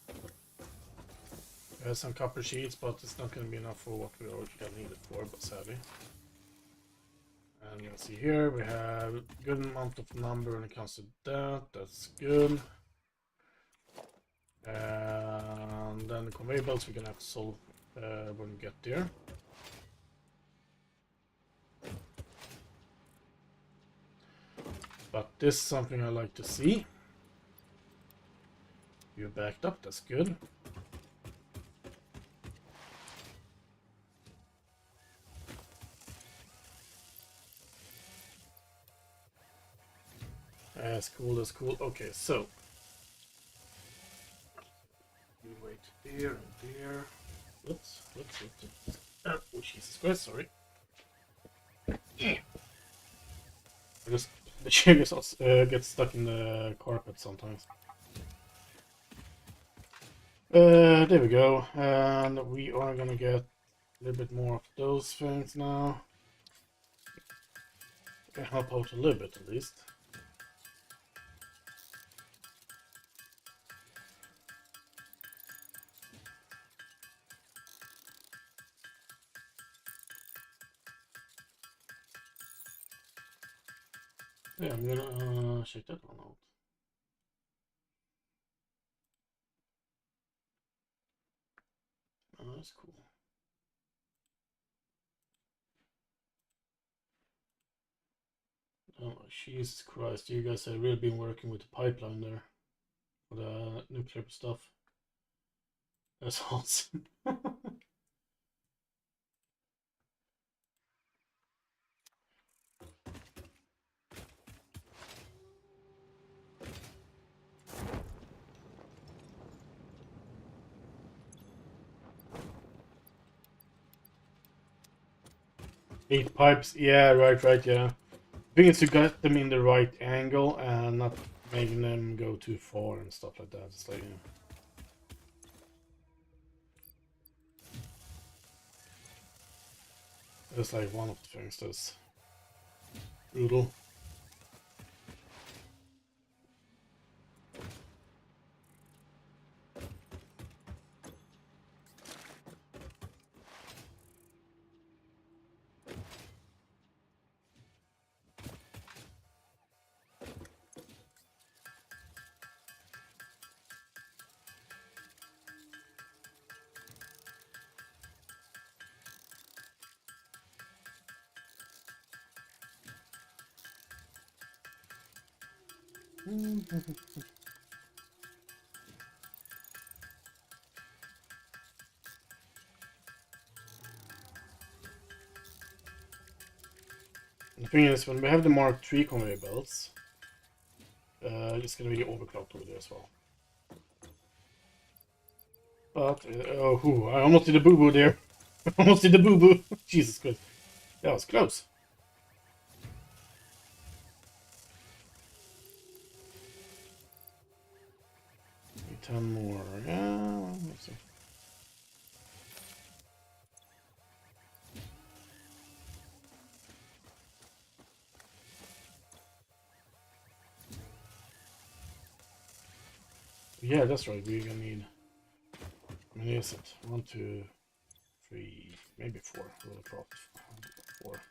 We have some copper sheets, but it's not going to be enough for what we originally need it for, but sadly. And you can see here we have a good amount of number when it comes to that. That's good. And then the conveyor belts we're gonna have to solve when we get there. But this is something I like to see. You're backed up, that's good. That's cool, that's cool. Okay, so you wait there and there. Whoops. Oh, Jesus Christ, sorry. I just, the chair gets stuck in the carpet sometimes. There we go. And we are gonna get a little bit more of those things now. Can help out a little bit at least. Yeah, I'm gonna check that one out. Oh, that's cool. Oh, Jesus Christ, you guys have really been working with the pipeline there for the nuclear stuff. That's awesome. 8 pipes, yeah, right, yeah. I think it's to get them in the right angle and not making them go too far and stuff like that. It's like, you know. That's like one of the things that's brutal. The thing is, when we have the Mark III conveyor belts, it's gonna be overclocked over there as well. But, I almost did a boo-boo there. Almost did a boo-boo. Jesus Christ. That was close. Maybe 10 more. Yeah, let's see. Yeah, that's right. We're gonna need. How many is it? 1, 2, 3, maybe 4. We'll drop 4.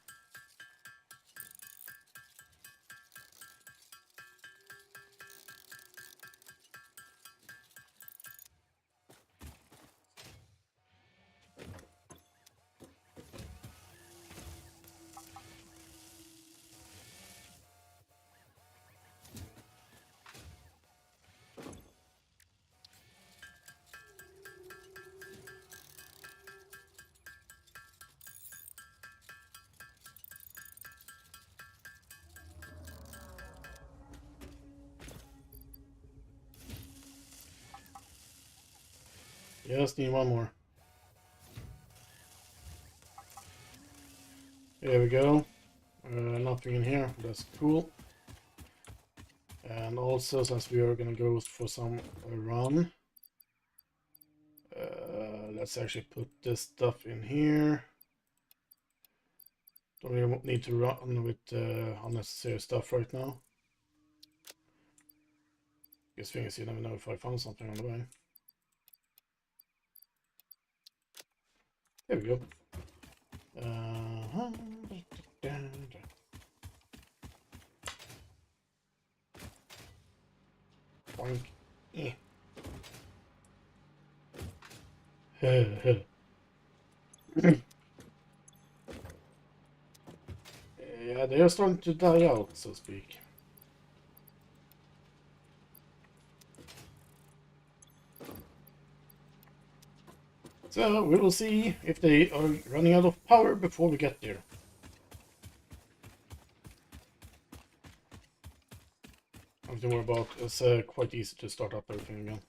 Yes, need 1 more. There we go. Nothing in here. That's cool. And also, since we are gonna go for some run, let's actually put this stuff in here. Don't really need to run with unnecessary stuff right now. Guess thing is, you never know if I found something on the way. There we go. Boink. Eh. Yeah, they are starting to die out, so to speak. So we will see if they are running out of power before we get there. Nothing to worry about. It's quite easy to start up everything again.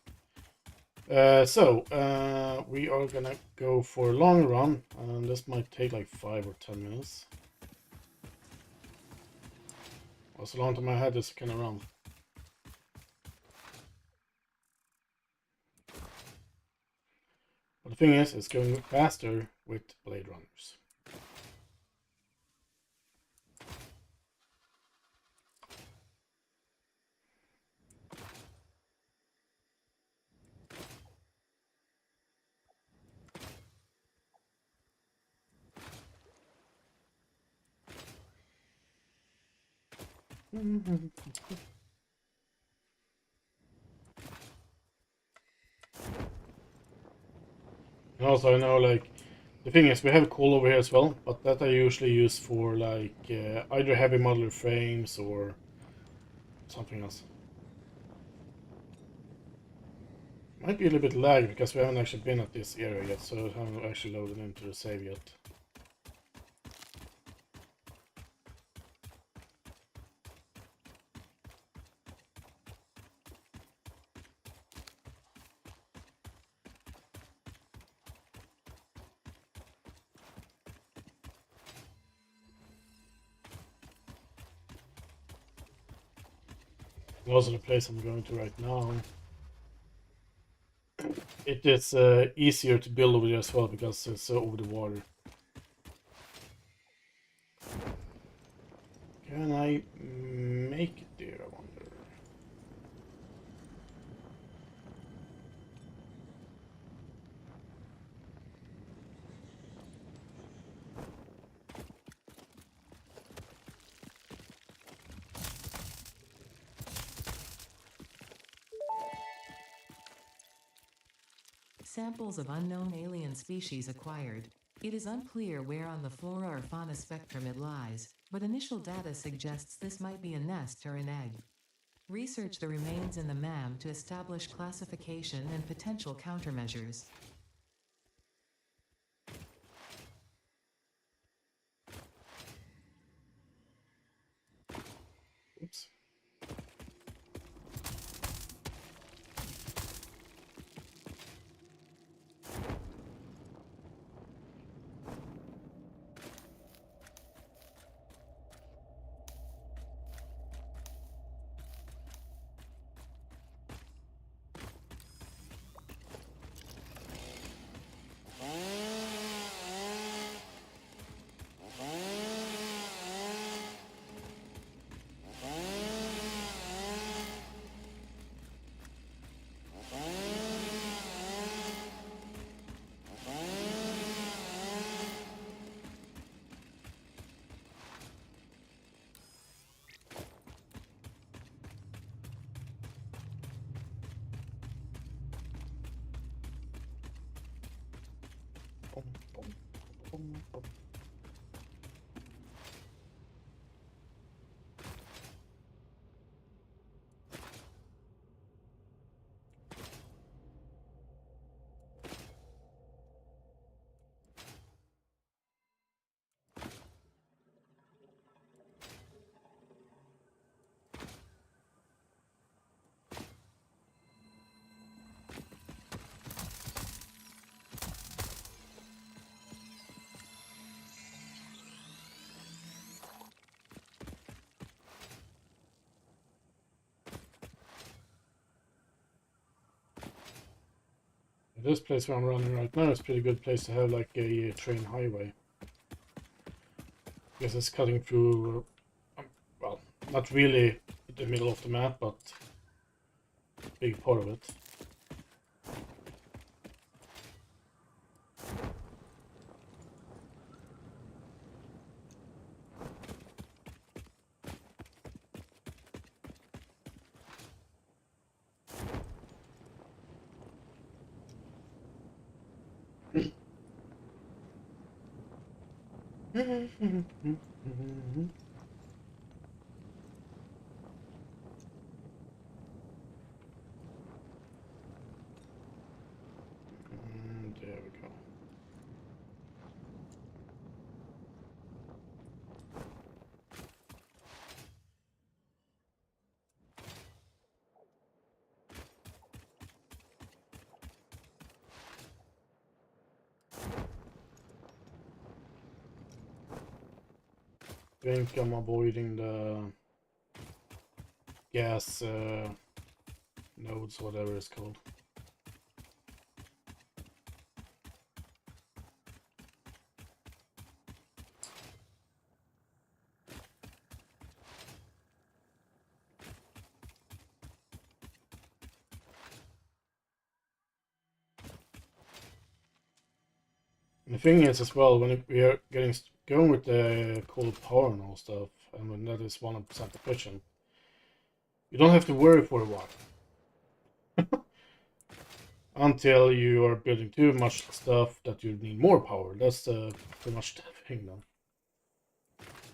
We are gonna go for a long run, and this might take like 5 or 10 minutes. Well, so long to my head this kind of run. But the thing is, it's going faster with Blade Runners. And also, I know, like, the thing is, we have coal over here as well, but that I usually use for, like, either heavy modular frames or something else. Might be a little bit lag because we haven't actually been at this area yet, so I haven't actually loaded into the save yet. And also the place I'm going to right now. It is easier to build over there as well because it's over the water. Can I make it there, I wonder? Samples of unknown alien species acquired. It is unclear where on the flora or fauna spectrum it lies, but initial data suggests this might be a nest or an egg. Research the remains in the MAM to establish classification and potential countermeasures. Oops. This place where I'm running right now is a pretty good place to have like a train highway. Because it's cutting through, well, not really the middle of the map, but a big part of it. There we go. I think I'm avoiding the gas nodes, whatever it's called. And the thing is as well, when we are going with the coal power and all stuff, and when that is 100% efficient, you don't have to worry for a while. Until you are building too much stuff that you need more power. That's pretty much the thing then.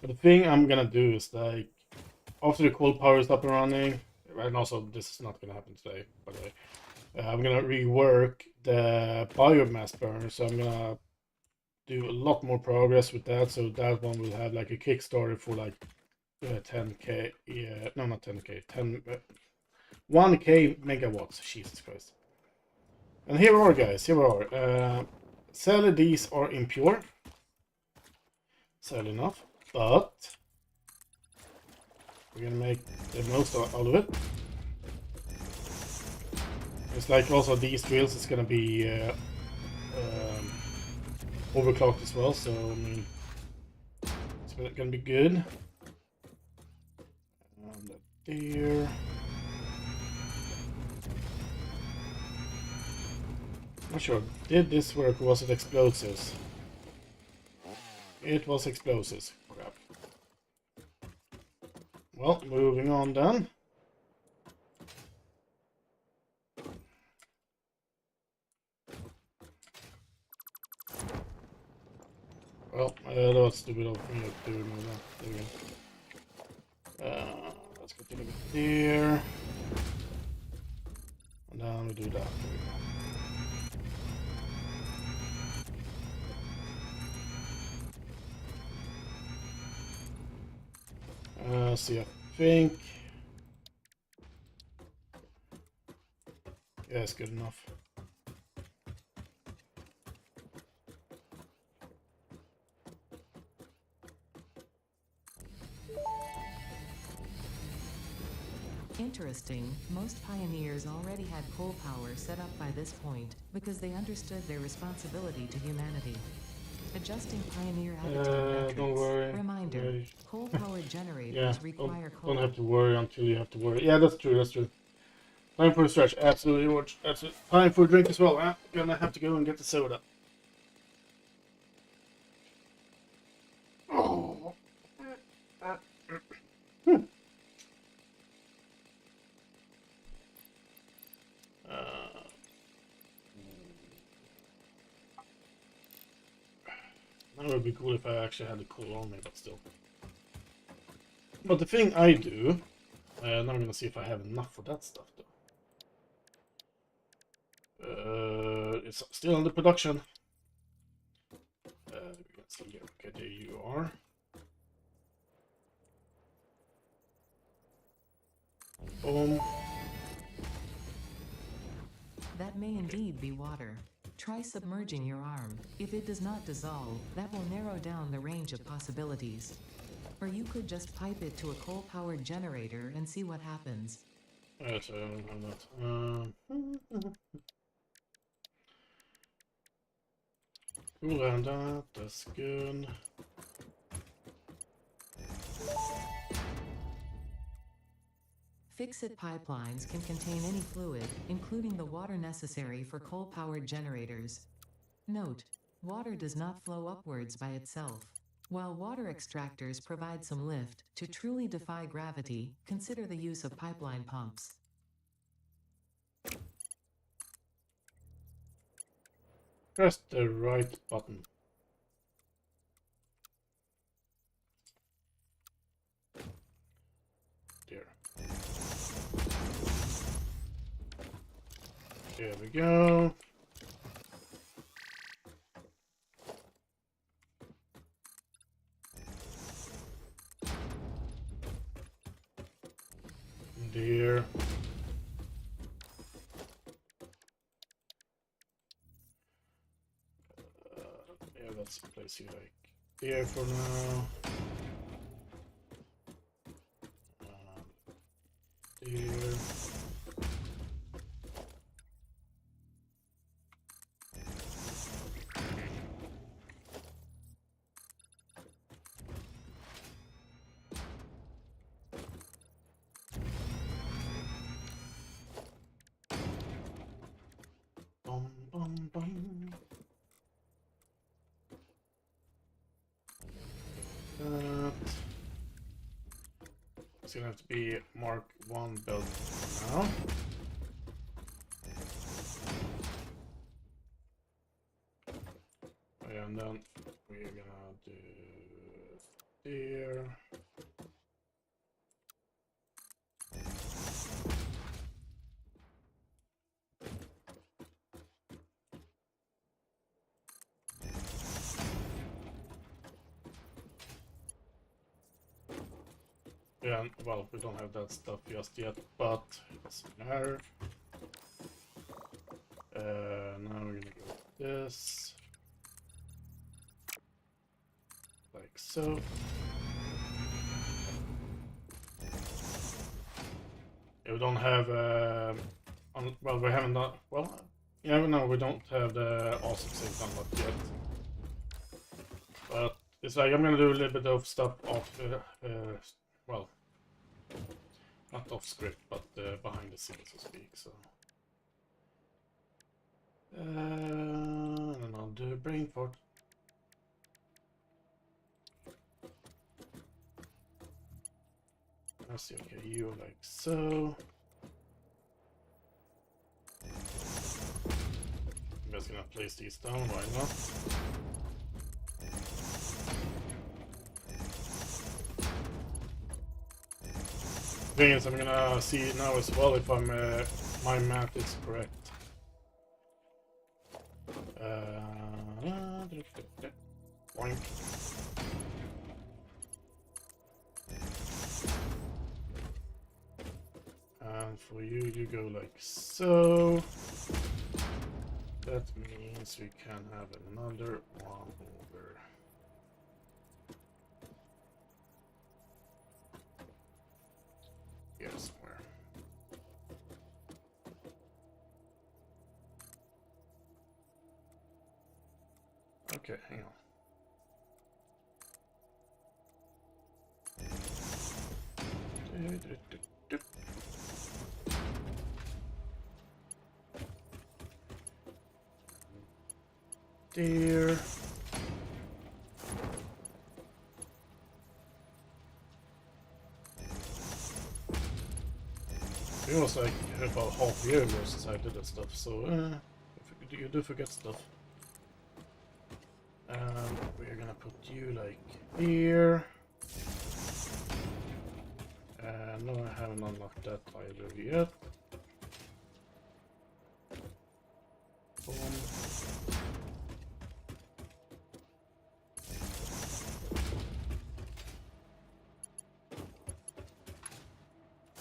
But the thing I'm gonna do is like, after the coal power is up and running, and also this is not gonna happen today, by the way, I'm gonna rework the biomass burner, so I'm gonna do a lot more progress with that, so that one will have like a Kickstarter for like 10k, yeah, no, not 10k, 1k megawatts, Jesus Christ. And here we are, guys, here we are. Sadly, these are impure, sadly enough, but we're gonna make the most out of it. It's like also these drills is gonna be overclocked as well, so I mean, it's gonna be good. And there. Not sure. Did this work or was it explosives? It was explosives. Crap. Well, moving on then. Well, that was stupid of me to remove that. There we go. Let's continue with there. And then we do that. There we go. See, I think... Yeah, it's good enough. Interesting, most pioneers already had coal power set up by this point, because they understood their responsibility to humanity. Adjusting pioneer habitat metrics. Don't worry. Reminder, coal-powered generators Yeah, require coal. don't have to worry until you have to worry. Yeah, that's true, that's true. Time for a stretch, absolutely, Watch. Absolutely. Time for a drink as well. I'm gonna have to go and get the soda. Oh. That would be cool if I actually had the coal on me, but still. But the thing I do, now I'm gonna see if I have enough for that stuff though. It's still under production. We can see here. Okay, there you are. Boom. That may indeed be water. Try submerging your arm. If it does not dissolve, that will narrow down the range of possibilities. Or you could just pipe it to a coal-powered generator and see what happens. So I don't have that. Cool, and that's good. Fix-it pipelines can contain any fluid, including the water necessary for coal-powered generators. Note: water does not flow upwards by itself. While water extractors provide some lift, to truly defy gravity, consider the use of pipeline pumps. Press the right button. There. There we go. There. Yeah, let's place you like there for now. There. Bum, bum, bum. It's gonna have to be Mark 1 build for now. And then we're gonna do there. Yeah, well, we don't have that stuff just yet, but it doesn't matter. Now we're gonna go with this. Like so. Yeah, we don't have, well, we haven't done, well, yeah, no, we don't have the awesome sync unlocked yet. But it's like, I'm gonna do a little bit of stuff off, well, not off script, but behind the scenes, so to speak, so. And then I'll do a brain fart. Let's see, okay, you like so. I'm just gonna place these down, why not? Thing is, I'm gonna see now as well if I'm my math is correct. Boink. And for you, you go like so. That means we can have another one over. Here somewhere. Okay, hang on. There. It was like about half a year ago since I did that stuff, so you do forget stuff. We're gonna put you like here. No, I haven't unlocked that either yet. Boom.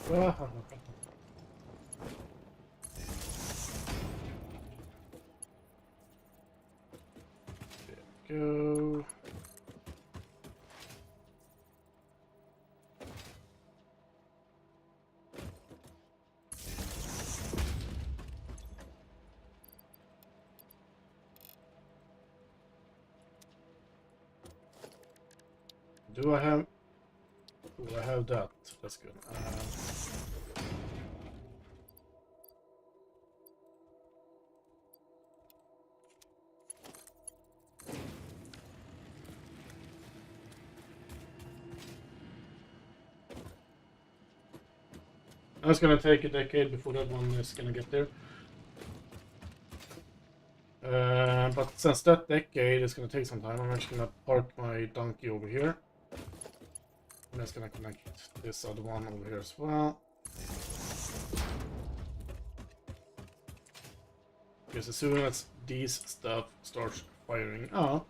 There we go. Do I have that? That's good. It's gonna take a decade before that one is gonna get there. But since that decade is gonna take some time, I'm actually gonna park my donkey over here. I'm just gonna connect this other one over here as well. Because as soon as these stuff starts firing up,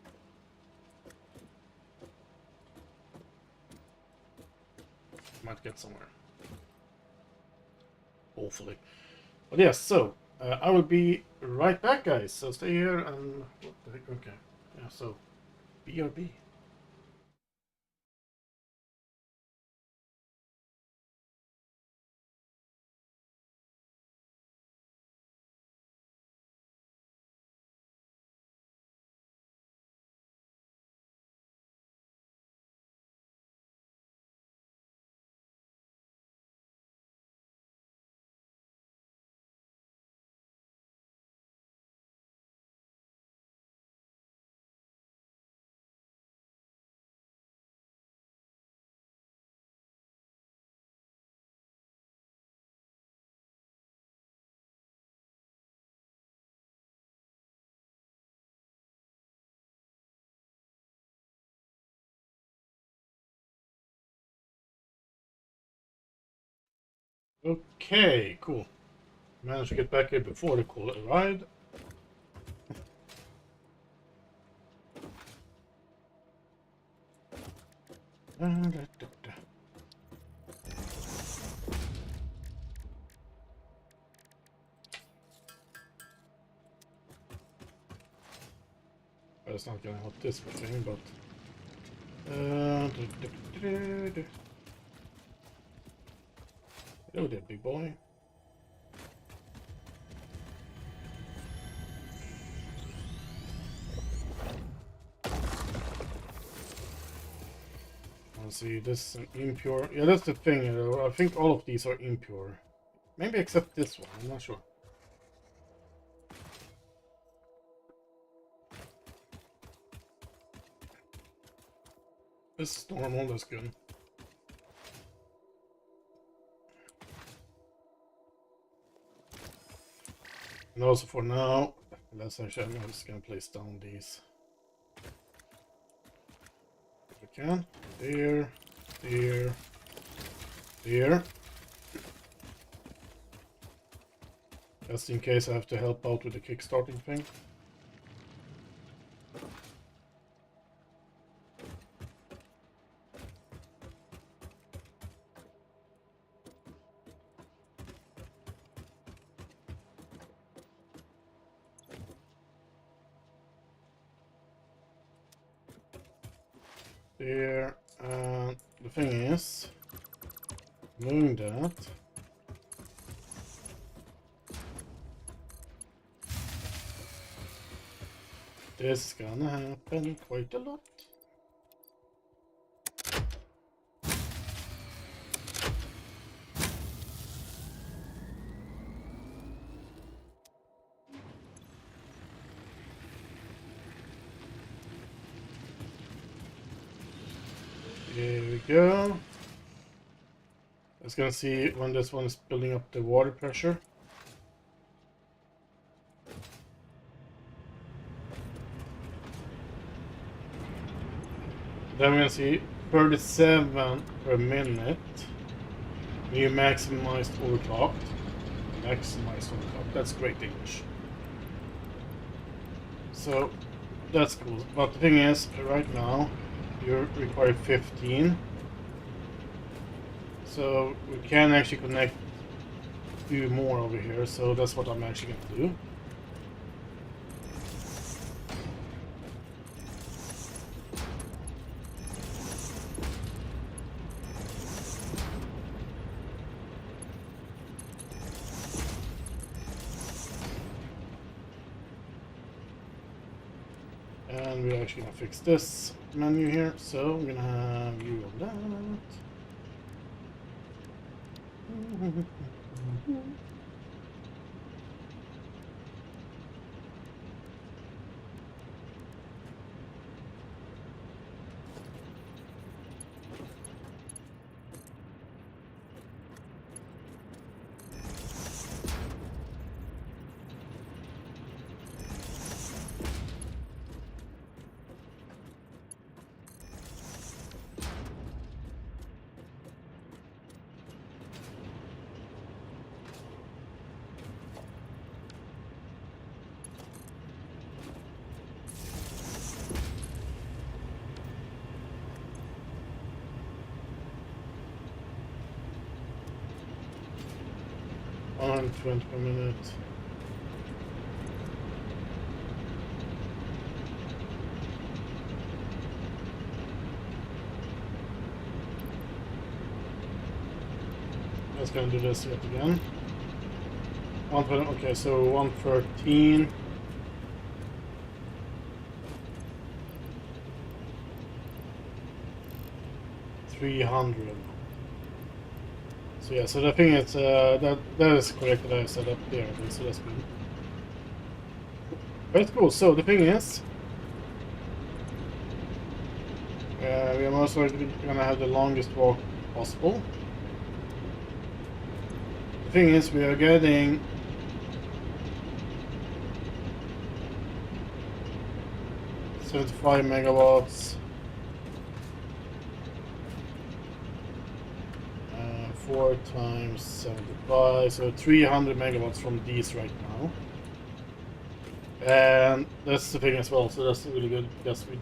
might get somewhere. Hopefully. But yes, so I will be right back, guys. So stay here and what the heck? Okay. Yeah, so BRB. Okay, cool. Managed to get back here before the call arrived. It's not gonna help this thing, but hello there, big boy. Let's see, this is an impure. Yeah, that's the thing. I think all of these are impure. Maybe except this one. I'm not sure. This is normal. That's good. And also for now, let's actually, I'm just gonna place down these. If I can. There, there, there. Just in case I have to help out with the kickstarting thing. There, and the thing is, doing that, this is gonna happen quite a lot. There we go. Let's gonna see when this one is building up the water pressure. Then we're gonna see 37 per minute. You maximized overclocked. Maximized overclocked. That's great English. So that's cool. But the thing is, right now you require 15. So we can actually connect a few more over here. So that's what I'm actually gonna do. And we're actually gonna fix this menu here, so I'm gonna have view of that. On 20 per minute. Let's go and do this yet again. 120, okay, so 113. $300. So yeah, so the thing is that is correct that I set up there, so that's good. Very cool. So the thing is, we are most likely gonna have the longest walk possible. The thing is, we are getting 75 megawatts. 4 times 75, so 300 megawatts from these right now. And that's the thing as well, so that's really good because we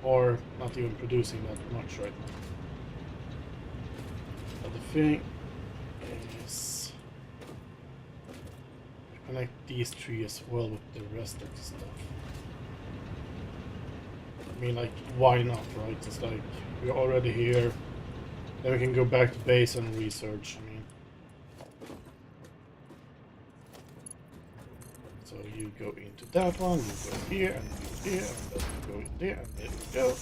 are not even producing that much right now. But the thing is, connect these three as well with the rest of the stuff. I mean, like, why not, right? It's like, we're already here. Then we can go back to base and research, I mean. So you go into that one, you go here, and you here, and then you go in there, and there we go.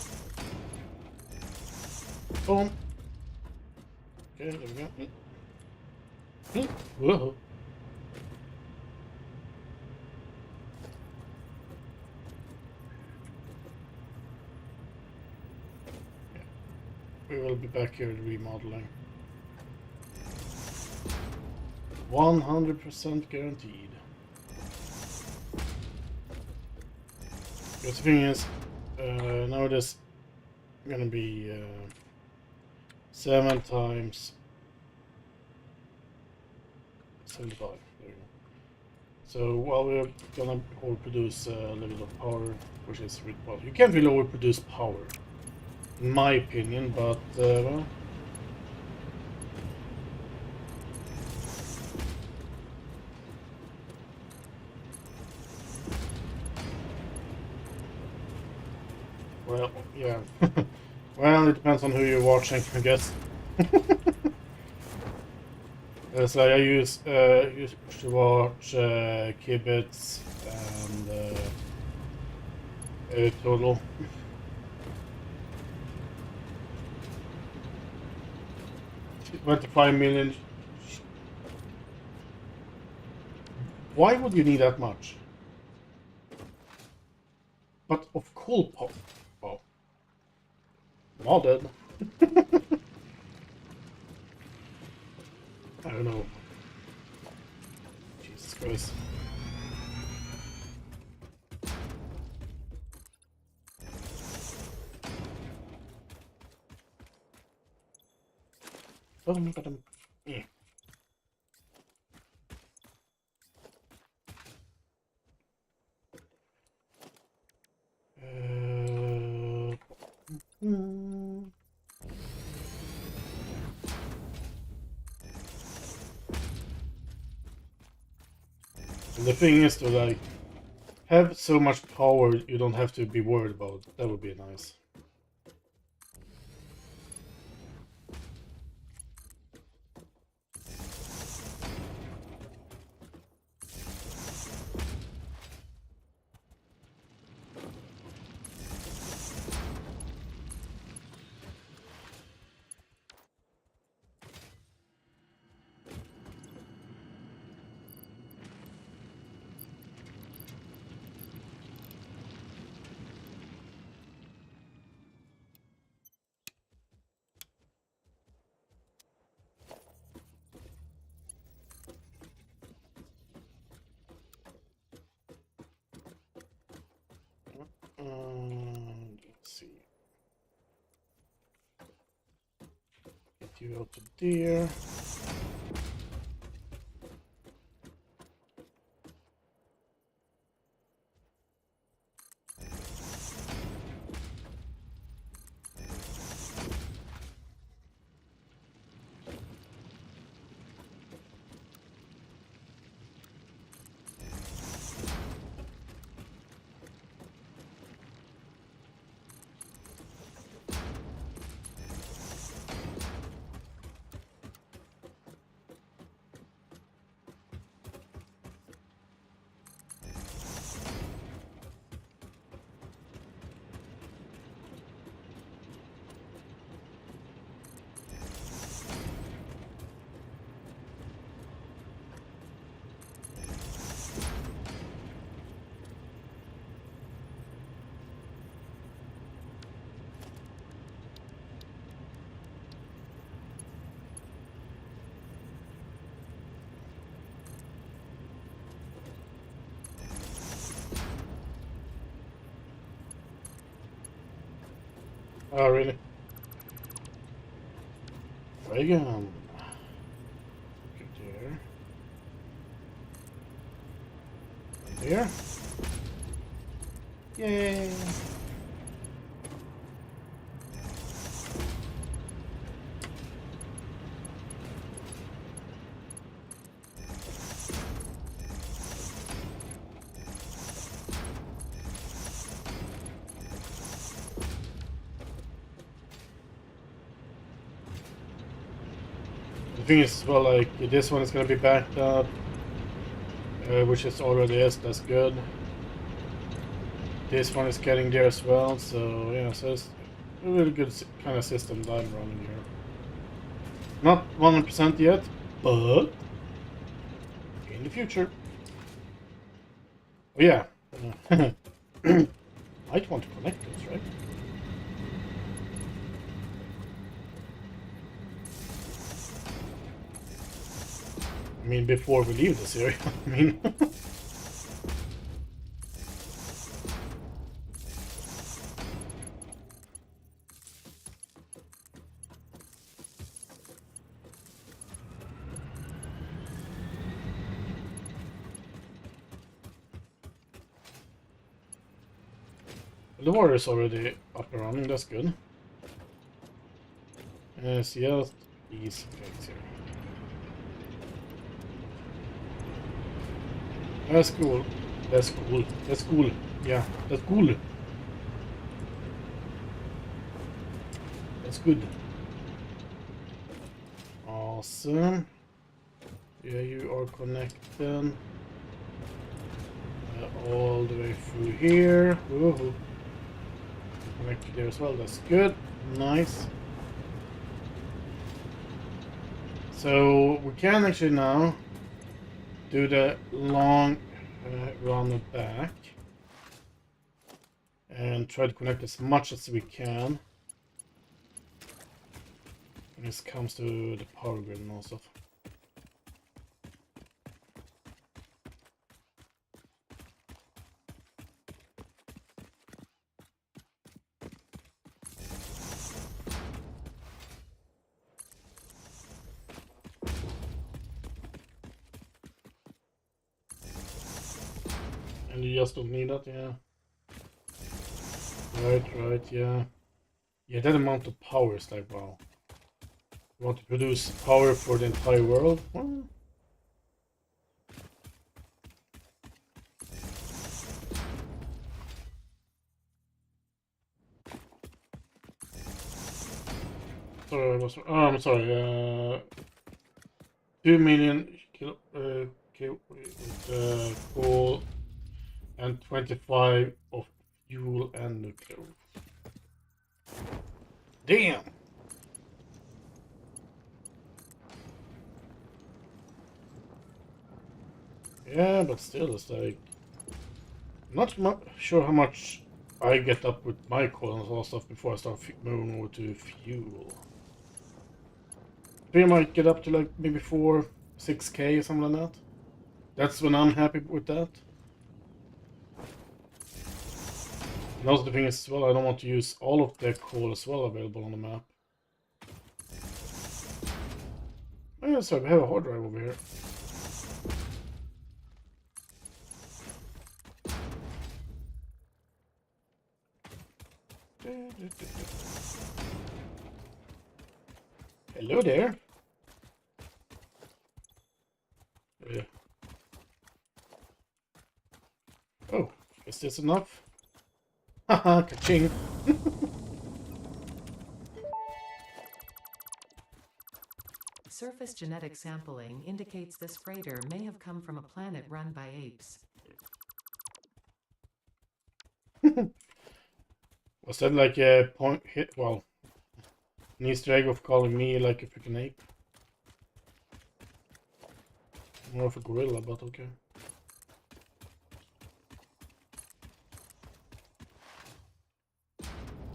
Boom. Okay, there we go. Whoa. We will be back here remodeling. 100% guaranteed. The thing is, now this gonna be 7 times 75. There we go. So while we're gonna overproduce a little bit of power, which is well, you can't really overproduce power. In my opinion, but well. Well, yeah. Well, it depends on who you're watching, I guess. So I used to watch Kibitz and Total. 25 million. Why would you need that much? But of coal power. Wow. Modded. I don't know. Jesus Christ. Yeah. And the thing is to like have so much power you don't have to be worried about. That would be nice. you out to there. Oh, really? Reagan. Good there. There. Yay! The thing is, well, like, this one is gonna be backed up, which it already is, that's good. This one is getting there as well, so yeah, so it's a really good kind of system that I'm running here. Not 100% yet, but in the future. Oh yeah, might want to connect this, right? I mean, before we leave this area, I mean... The water is already up and running, that's good. Yes, yes, these effects here. That's cool. That's cool. That's cool. Yeah, that's cool. That's good. Awesome. Yeah, you are connected. All the way through here. Woohoo. Connected there as well. That's good. Nice. So we can actually now do the long run back and try to connect as much as we can when it comes to the power grid and all stuff. And you just don't need that, yeah. Right, yeah. Yeah, that amount of power is like, wow. You want to produce power for the entire world? Well, sorry, I'm sorry. 2 million coal and 25 of fuel and nuclear. Damn! Yeah, but still, it's like... Not sure how much I get up with my coal and all stuff before I start moving over to fuel. I might get up to like maybe 6K or something like that. That's when I'm happy with that. And also the thing is as well, I don't want to use all of the coal as well available on the map. Oh, sorry, we have a hard drive over here. Hello there. Oh, is this enough? Haha, ka-ching. Surface genetic sampling indicates this freighter may have come from a planet run by apes. Was that like a point hit? Well, an Easter egg of calling me like a freaking ape? More of a gorilla, but okay.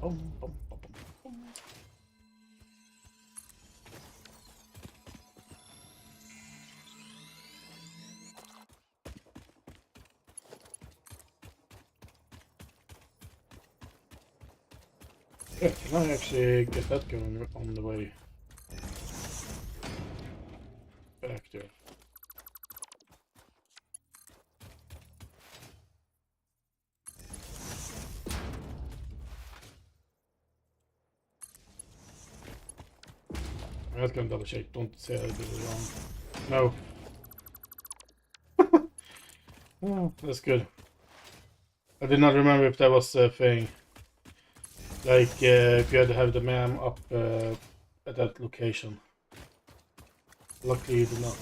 Bum, bum, bum, bum, bum. Yeah, can I actually get that going on the way back there? I was gonna double check, don't say I did it wrong. No. Oh, that's good. I did not remember if that was a thing. Like, if you had to have the MAM up at that location. Luckily, you did not.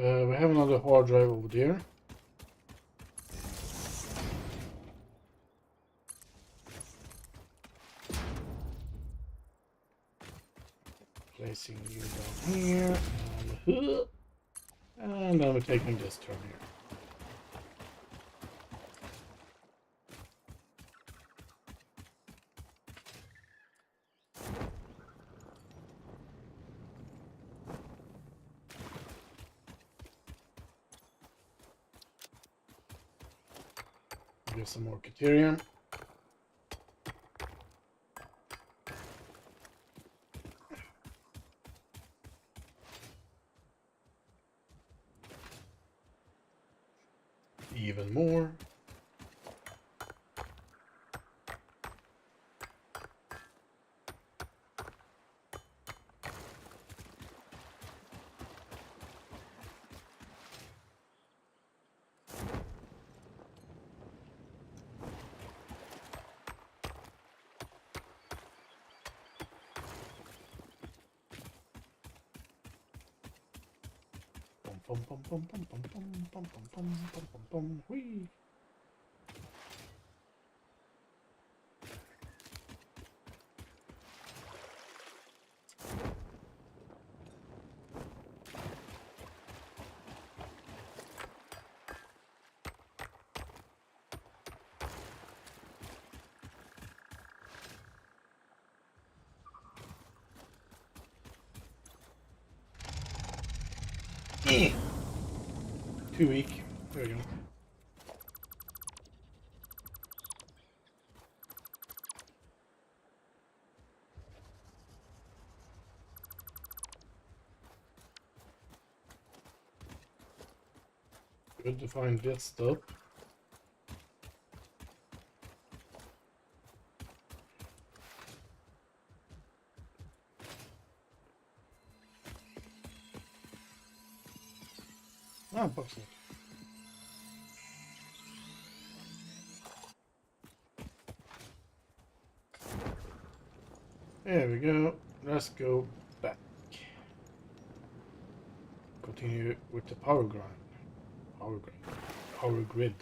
We have another hard drive over there. Placing you down here, and then we're taking this turn here. Get some more Caterium. Even more. Bum bum bum bum bum bum bum bum bum bum bum bum. Whee! Too weak. There we go. Good to find this stuff. Ah, boxing. There we go. Let's go back. continue with the power grid. Power grid.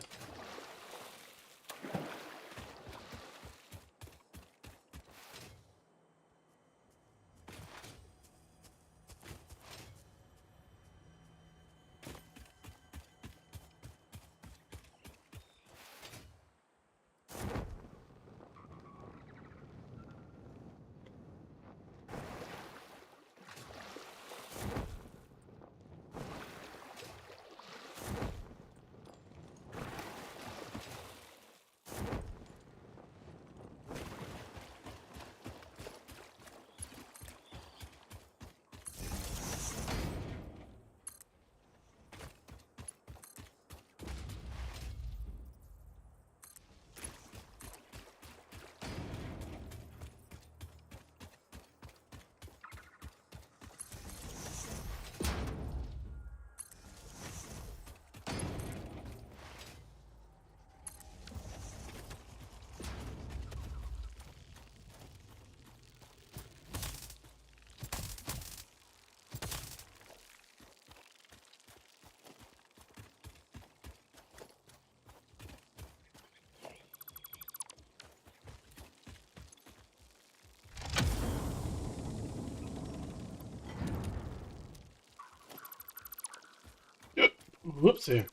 Whoopsie.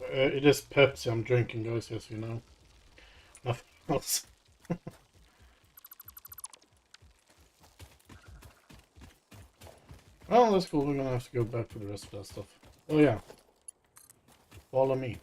It is Pepsi I'm drinking, guys, as you know. Nothing else. Well, that's cool. We're gonna have to go back for the rest of that stuff. Oh yeah. Follow me.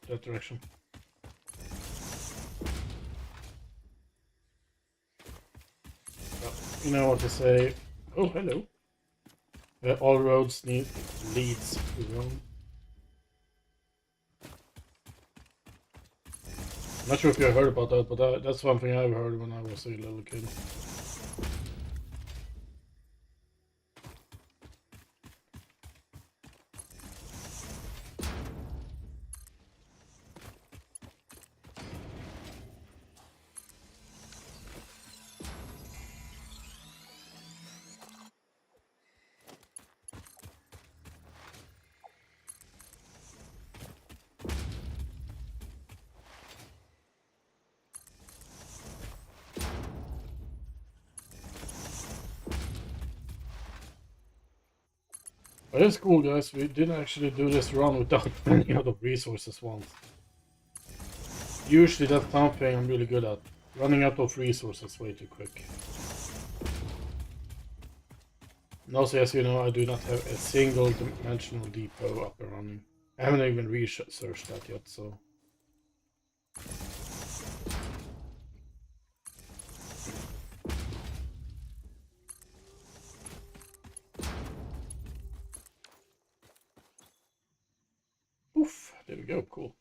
That direction. Well, you know what to say. Oh, hello. All roads leads to Rome. Not sure if you heard about that, but that's one thing I've heard when I was a little kid. But it's cool, guys. We didn't actually do this run without running out of resources once. Usually that's something I'm really good at. Running out of resources way too quick. And also, as you know, I do not have a single dimensional depot up and running. I haven't even researched that yet, so... Oof, there we go, cool.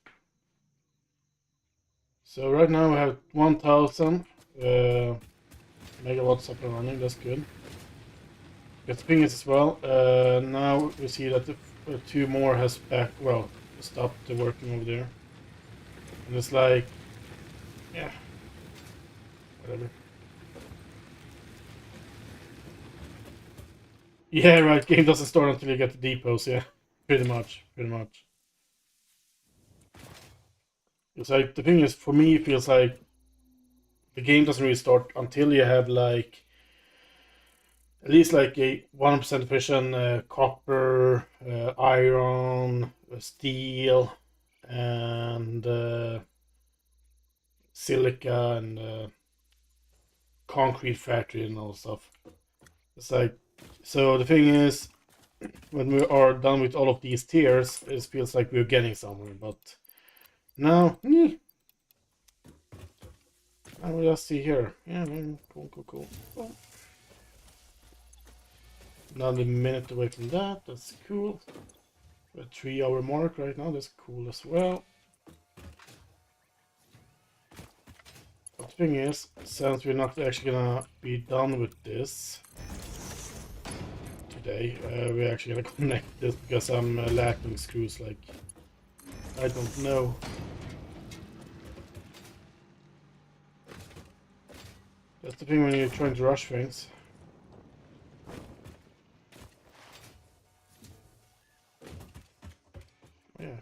So right now we have 1000 megawatts up and running, that's good. The thing is as well, now we see that the two more has stopped the working over there. And it's like, yeah, whatever. Yeah, right, game doesn't start until you get the depots, yeah. Pretty much. It's like, the thing is, for me, it feels like the game doesn't really start until you have like at least like a 1% efficient copper, iron, steel, and silica and concrete factory and all stuff. It's like, so the thing is, when we are done with all of these tiers, it feels like we're getting somewhere, but no. And we'll just see here. Yeah, cool. Cool. Another minute away from that. That's cool. We're at 3-hour mark right now. That's cool as well. But the thing is, since we're not actually gonna be done with this today, we're actually gonna connect this because I'm lacking screws. Like, I don't know. That's the thing when you're trying to rush things. Yeah.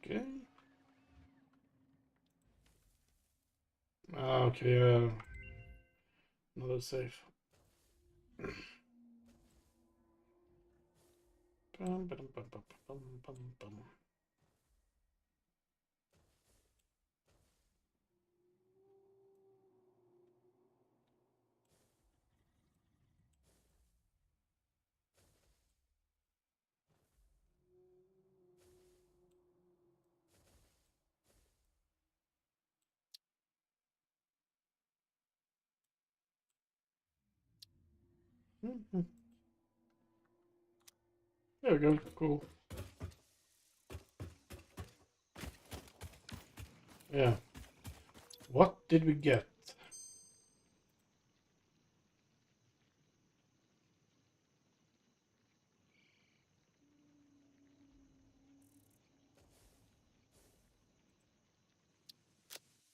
Okay. Okay, another safe. Bum, ba-dum, bum, bum, bum, bum, bum. There we go. Cool. Yeah. What did we get?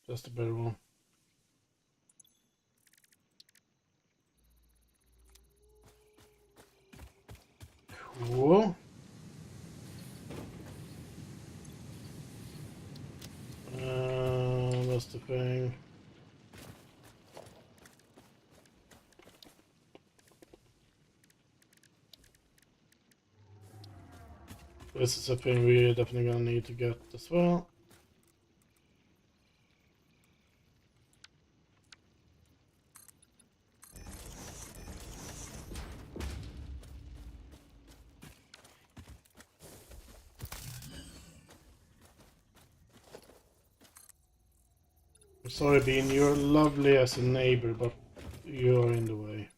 Just a better one. Cool. That's the thing. This is a thing we're definitely gonna need to get as well. I'm sorry, Bean, you're lovely as a neighbor, but you're in the way.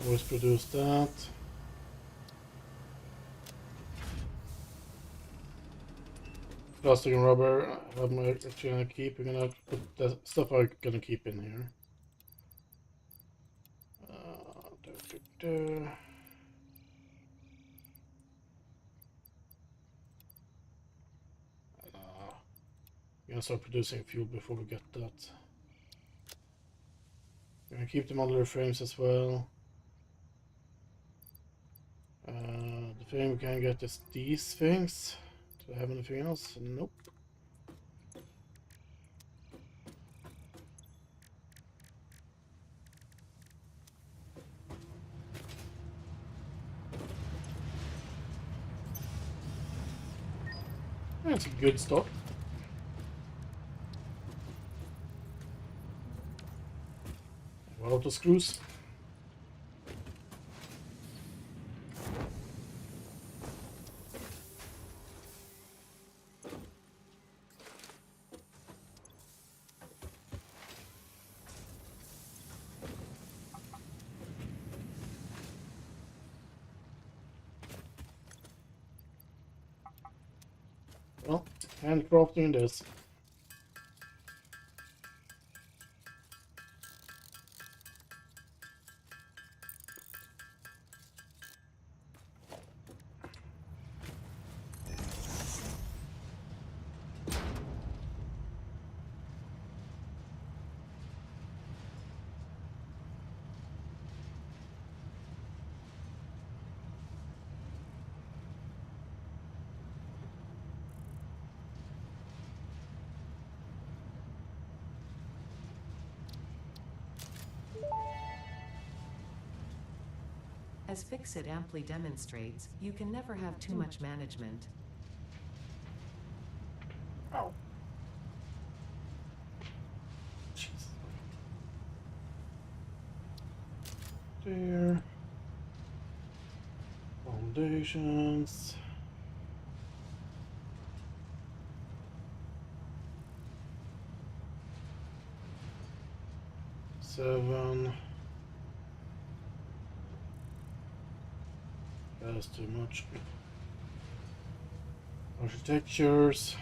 Always produce that. Plastic and rubber, I'm actually gonna keep. We're gonna put the stuff I'm gonna keep in here. Da, da, da. We're gonna start producing fuel before we get that. We're gonna keep the modular frames as well. The thing we can get is these things. Do I have anything else? Nope. That's a good start. We're out of screws. Well, handcrafting this. As Fixit amply demonstrates, you can never have too much management. Ow. Jeez. There. Foundations. Seven. That's too much. Architectures.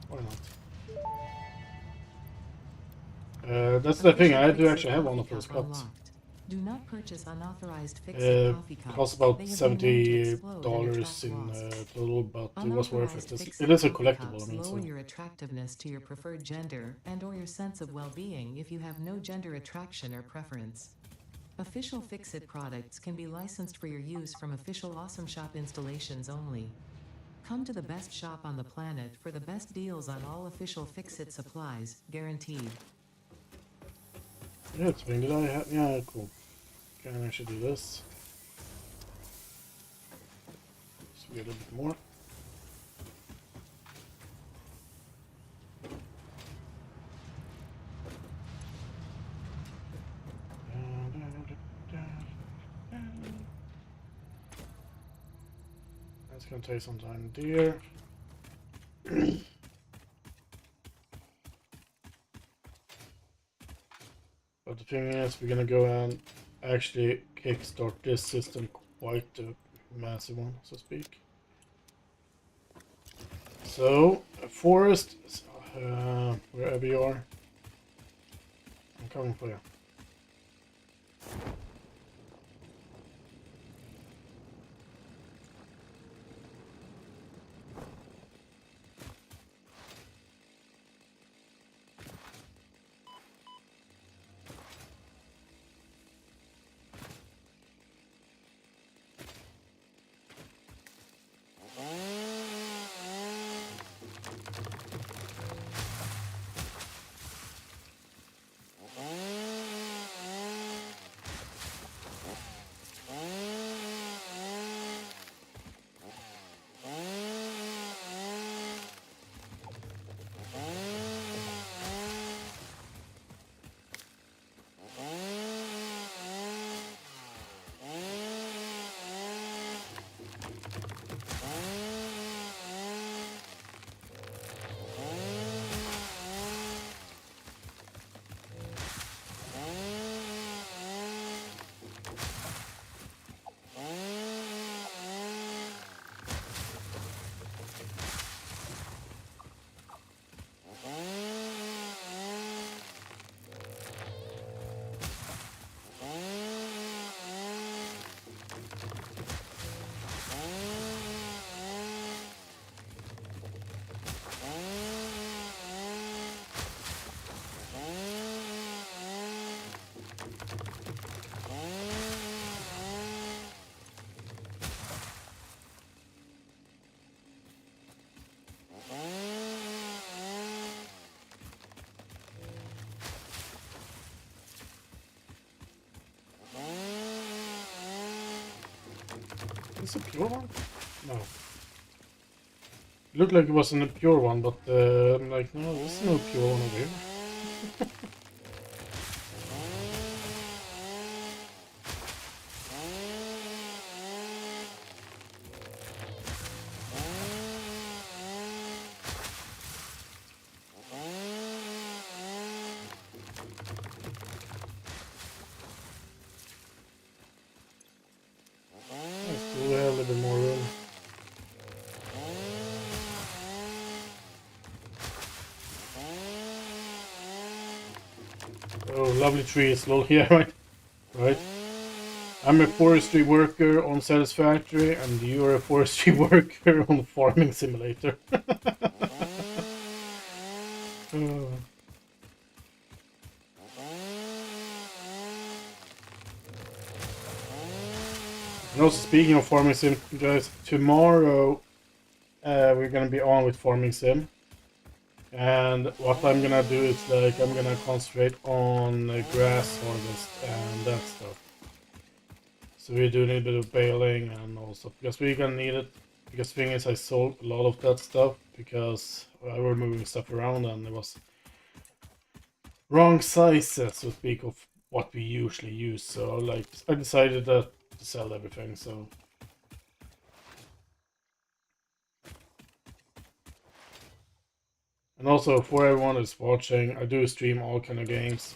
Why not? That's the thing. I do actually have one of those cups. Do not purchase unauthorized Fixit coffee cups. Costs about They have been known to $70 explode and attract in wasps. total, but it was worth it. Unauthorized It is a Fixit collectible. coffee I mean, cups so lower your attractiveness to your preferred gender and/or your sense of well-being if you have no gender attraction or preference. Official Fixit products can be licensed for your use from official Awesome Shop installations only. Come to the best shop on the planet for the best deals on all official Fixit supplies, guaranteed. yeah, it's been. Did I have? Yeah, cool. Can I actually do this? So we get a little bit more. That's gonna take some time there. But the thing is, we're gonna go and actually kickstart this system, quite a massive one, so to speak. So, a forest, wherever you are, I'm coming for you. Is this a pure one? No. It looked like it wasn't a pure one, but I'm like, no, there's no pure one over here. That's cool, we have a little bit more room. Oh, lovely trees, lol, yeah, right. Right. I'm a forestry worker on Satisfactory, and you're a forestry worker on Farming Simulator. Oh. And also, speaking of Farming Sim, guys, tomorrow we're gonna be on with farming sim. And what I'm gonna do is like I'm gonna concentrate on grass harvest and that stuff. So we're doing a bit of baling and also because we're gonna need it. Because thing is I sold a lot of that stuff because I were moving stuff around and it was wrong sizes, so to speak, of what we usually use. So like I decided to sell everything. So and also for everyone who's watching, I do stream all kind of games.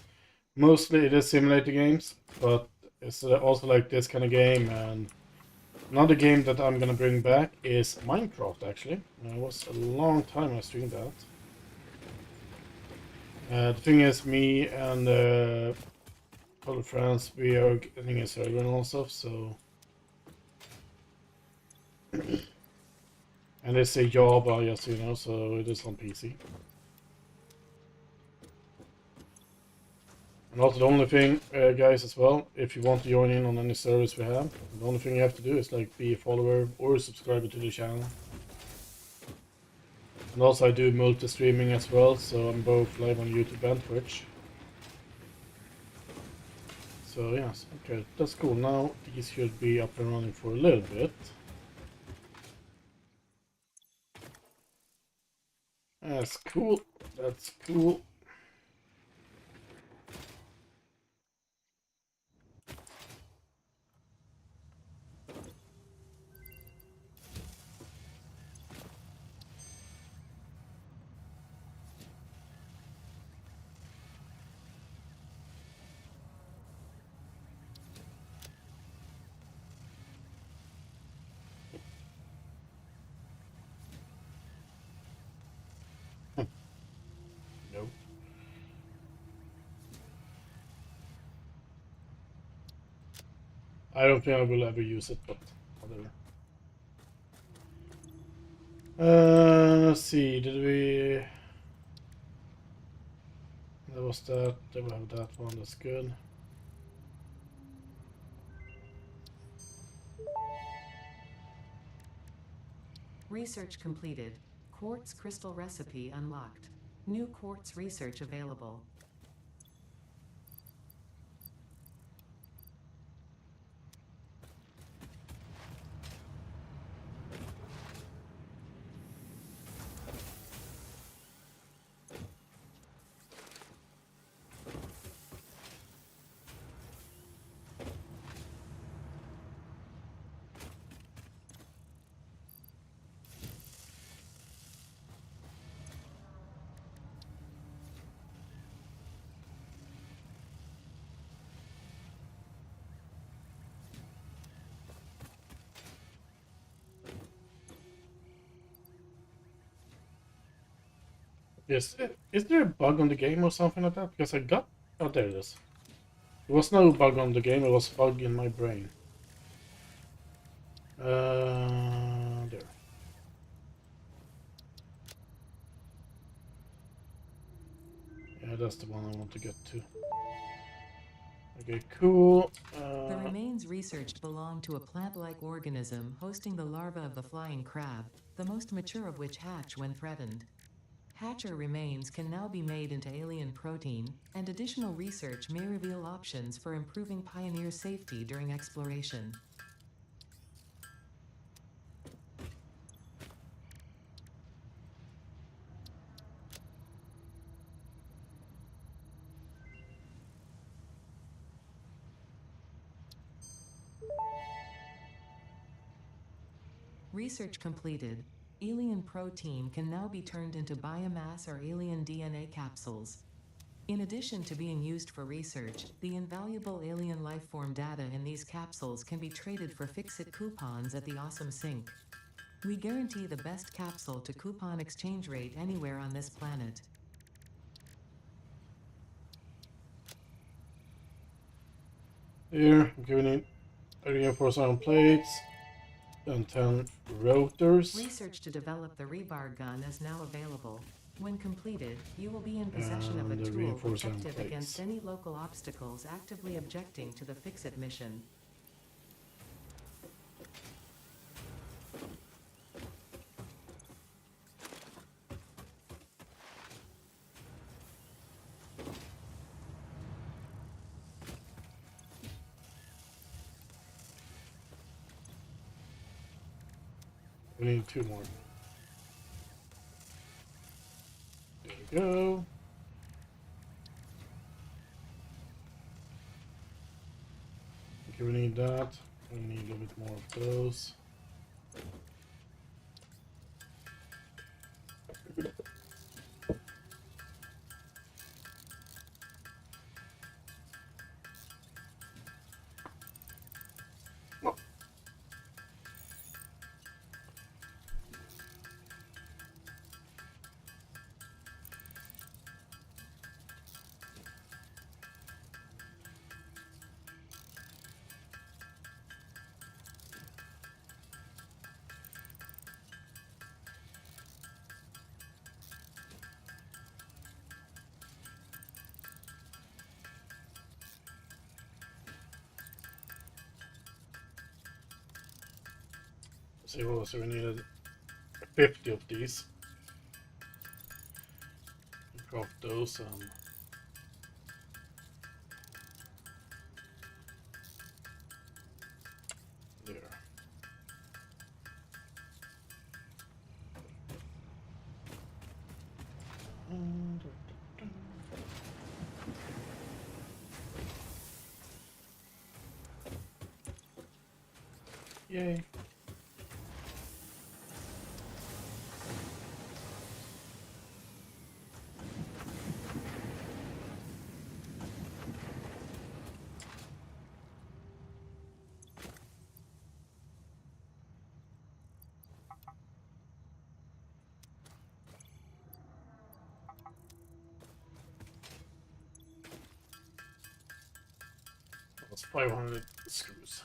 Mostly it is simulator games, but it's also like this kind of game. And another game that I'm gonna bring back is Minecraft. Actually, it was a long time I streamed that. The thing is, me and other friends, we are getting a server and all stuff. So, and it's a Java, just so you know, so it is on PC. And also the only thing, guys, as well, if you want to join in on any service we have, the only thing you have to do is like be a follower or a subscriber to the channel. And also I do multi-streaming as well, so I'm both live on YouTube and Twitch. So yes, okay, that's cool. Now these should be up and running for a little bit. That's cool. That's cool. No. I don't think I will ever use it, but whatever. Let's see, did we... That was that, then we have that one, that's good. Research completed. Quartz crystal recipe unlocked. New quartz research available. Yes, is there a bug on the game or something like that? Because I got... Oh, there it is. There was no bug on the game, it was a bug in my brain. There. Yeah, that's the one I want to get to. Okay, cool. The remains researched belong to a plant-like organism hosting the larva of the flying crab, the most mature of which hatch when threatened. Hatcher remains can now be made into alien protein, and additional research may reveal options for improving pioneer safety during exploration. Research completed. Alien protein can now be turned into biomass or alien DNA capsules. In addition to being used for research, the invaluable alien lifeform data in these capsules can be traded for Fix-It coupons at the Awesome Sync. We guarantee the best capsule to coupon exchange rate anywhere on this planet. Here, I'm giving it a reinforced iron plates and 10 rotors. Research to develop the rebar gun is now available. When completed, you will be in possession of a And the tool reinforced iron effective plates. against any local obstacles actively objecting to the Fix-It mission. We need 2 more. There we go. Okay, we need that. We need a little bit more of those. Oh. See what was, so we needed 50 of these. Craft those. There. Yay. That's 500 screws.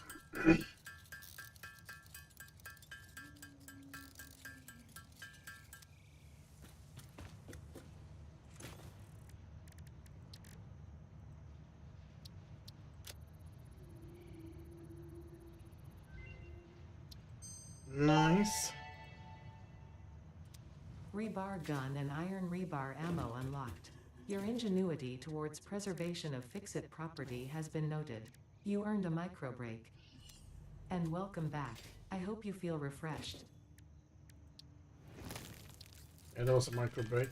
Nice. Rebar gun and iron rebar ammo unlocked. Your ingenuity towards preservation of fix-it property has been noted. You earned a micro break. And welcome back. I hope you feel refreshed. Yeah, that was a micro break.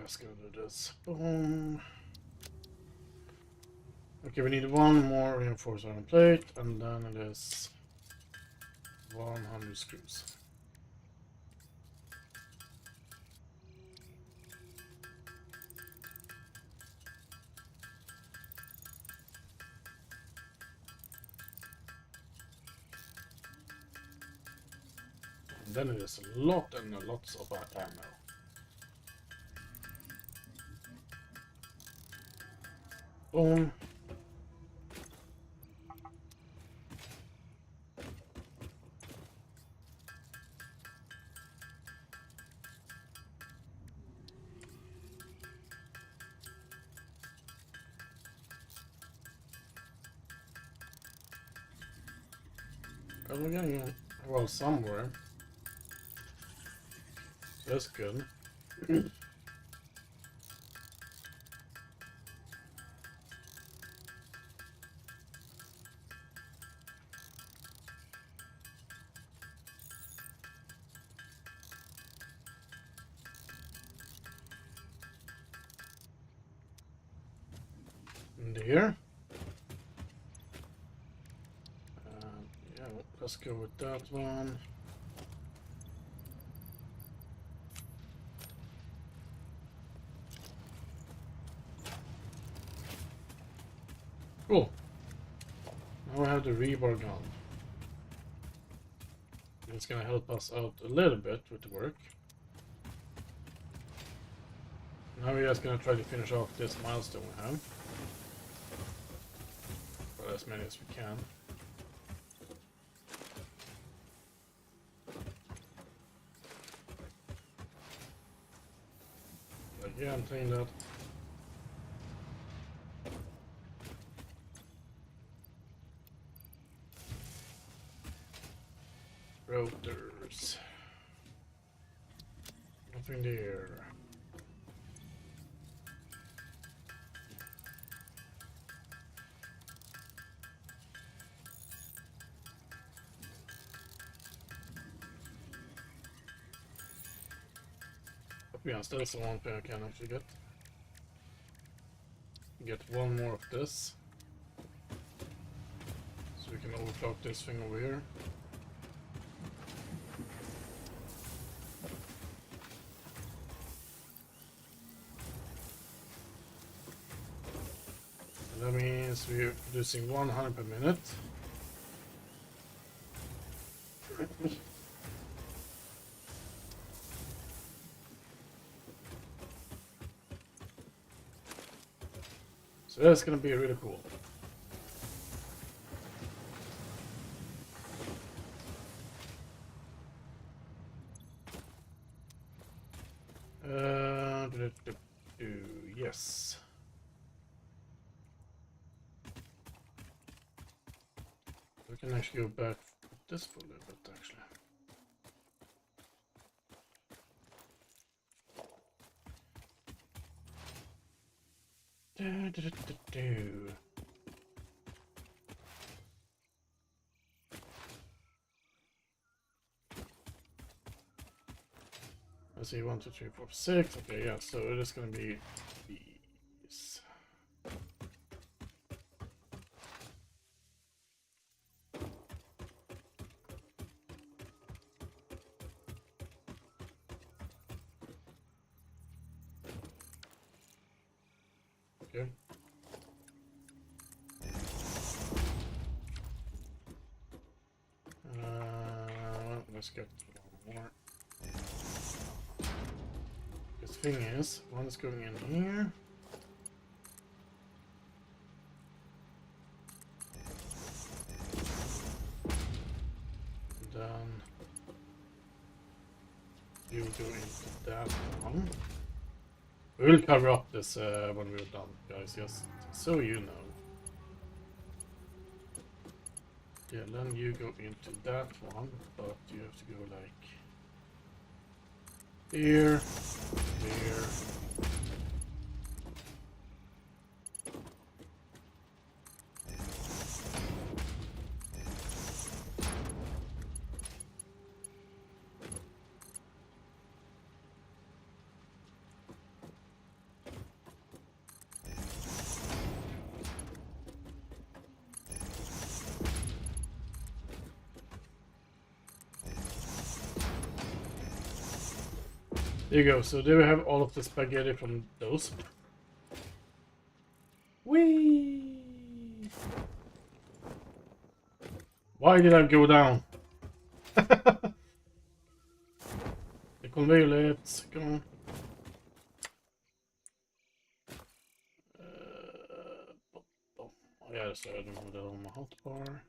Let's go do this. Boom. Okay, we need 1 more reinforced iron plate, and then it is 100 screws. And then it is a lot and lots of ammo. Boom. Well, we're getting well somewhere. So that's good. And here. Yeah, let's go with that one. Cool. Now we have the rebar gun. It's gonna help us out a little bit with the work. Now we're just gonna try to finish off this milestone we have. For as many as we can. But yeah, I'm saying that. Nothing there. Yeah, still some one thing I can actually get. Get one more of this. So we can overclock this thing over here. And that means we're producing 100 per minute. So that's gonna be really cool. Yes. We can actually go back this for a little bit actually. Let's see, 1, 2, 3, 4, 6. Okay, yeah, so it is gonna be these. Okay. Let's get one more. This thing is, one is going in here. Then you go into that one. We will cover up this when we're done, guys, just so you know. Yeah, then you go into that one, but you have to go like here, there. There you go. So there we have all of the spaghetti from those. Whee! Why did I go down? The conveyor lifts, come on. Oh yeah, so I don't have that on my hotbar.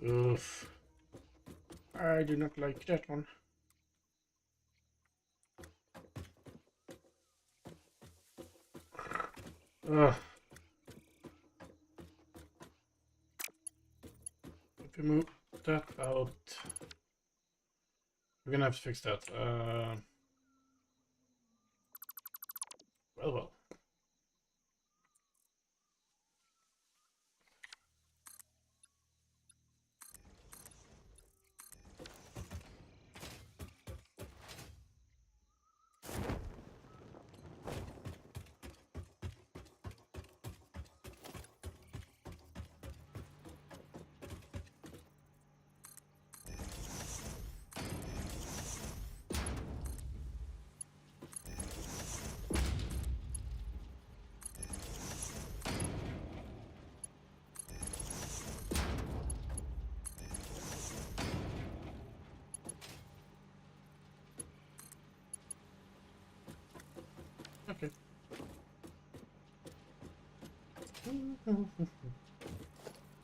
Oof. I do not like that one. Ugh. If we move that out, we're gonna have to fix that. Well. Okay.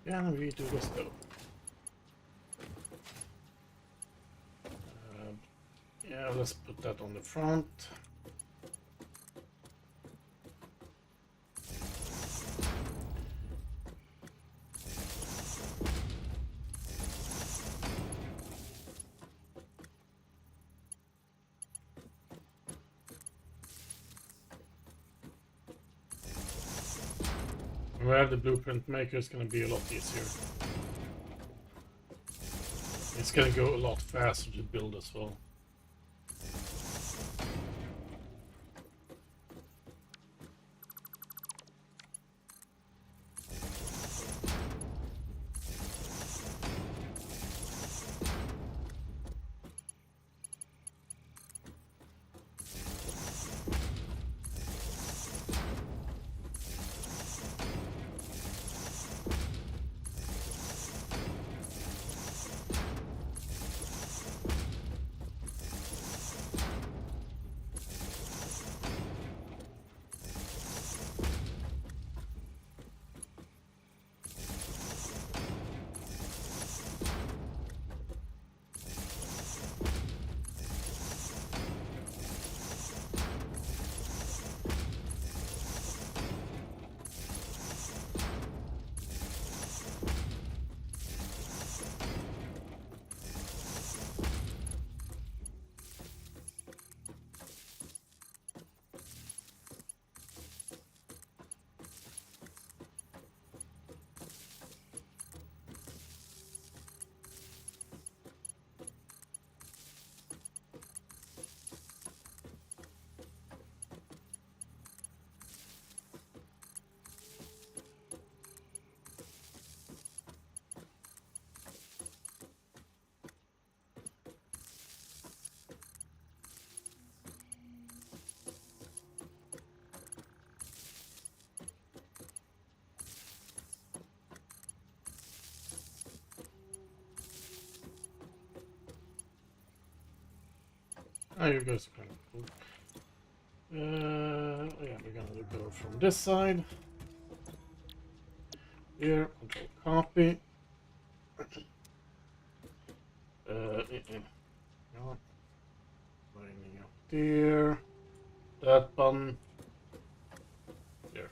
Yeah, we do this though. Yeah, let's put that on the front. When we have the blueprint maker, it's gonna be a lot easier. It's gonna go a lot faster to build as well. Oh, you guys are kind of cool. Yeah, we're gonna go from this side. Here, control copy. No. Lining up there. That button. There.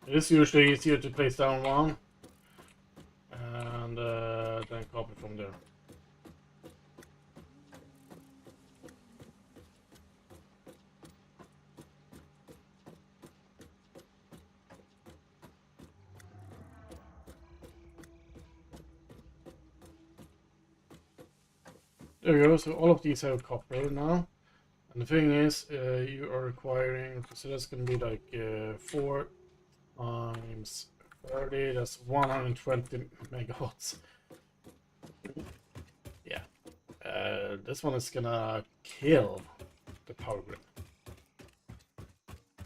It is usually easier to place down one and then copy from there. There we go, so all of these have copper now. And the thing is, you are requiring, so that's going to be like 4 times 30, that's 120 megawatts. Yeah. This one is gonna kill the power grid.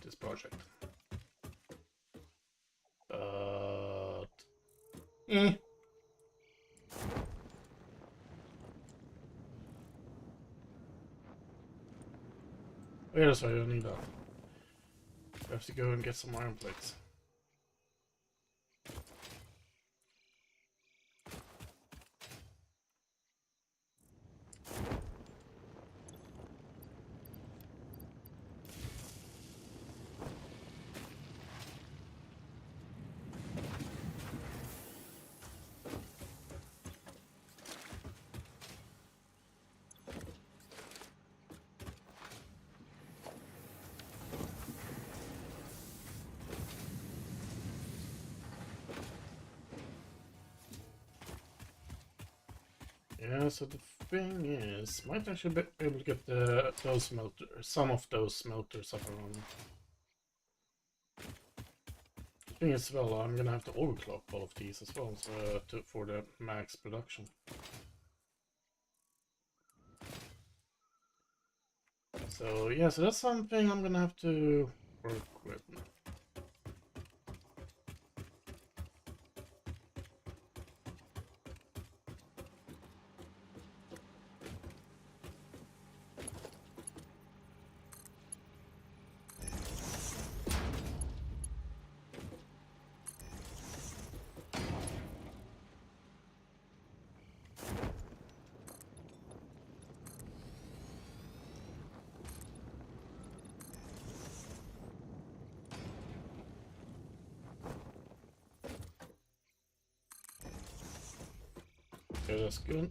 This project. But... Yeah, sorry, I don't need that. I have to go and get some iron plates. Yeah, so the thing is, might actually be able to get those smelters, some of those smelters up and running. The thing is, well, I'm gonna have to overclock all of these as well, so for the max production. So yeah, so that's something I'm gonna have to work with. Okay, that's good.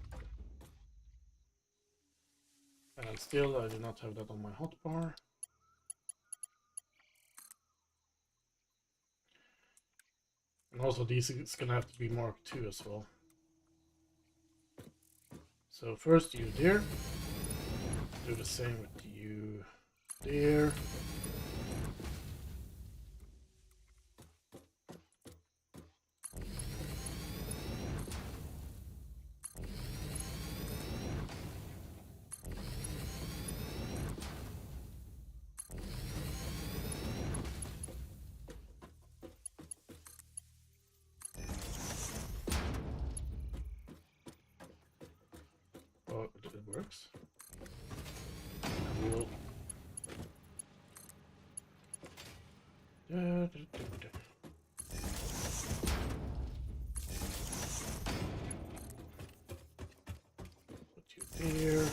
And stand still. I do not have that on my hotbar. And also these is gonna have to be marked too as well. So first you there. Do the same with you there. Oh, it works. Cool. Put you there.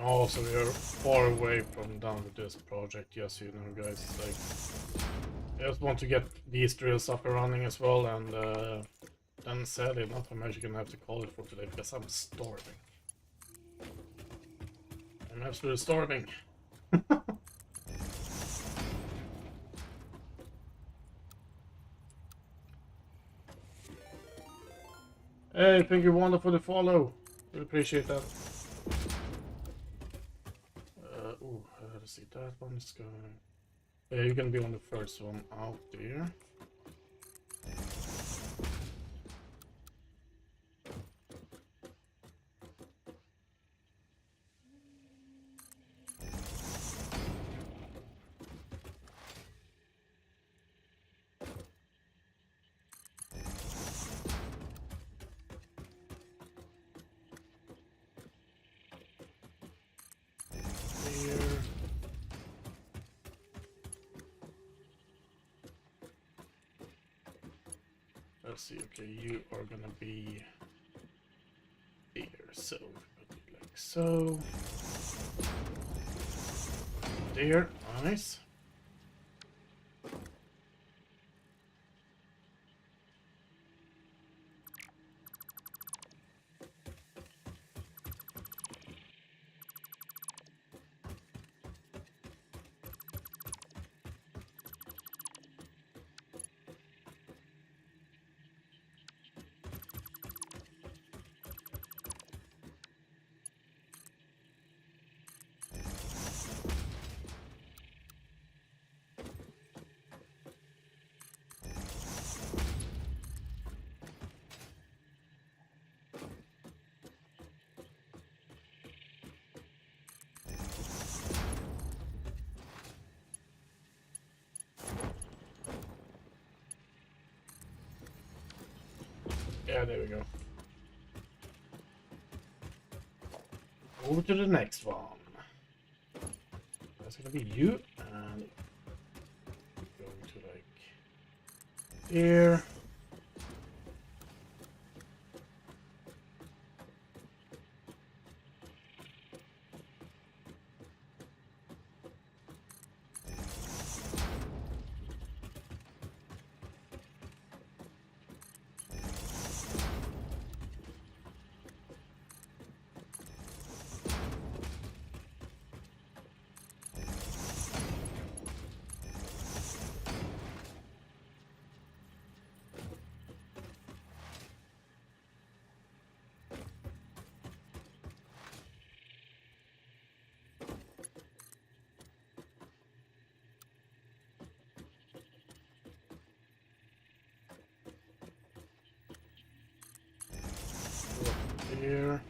Also, we are far away from done with this project, yes, you know, guys. Like, I just want to get these drills up and running as well, and then sadly enough, I'm actually gonna have to call it for today because I'm starving. I'm absolutely starving. Hey, thank you, Wanda, for the follow. Really appreciate that. Let's see, that one's going. Yeah, you're gonna be on the first one out there. There. Let's see, okay, you are gonna be here, so put it like so. There, nice. Yeah, there we go. Over to the next one. That's gonna be you, and going to like here. Here.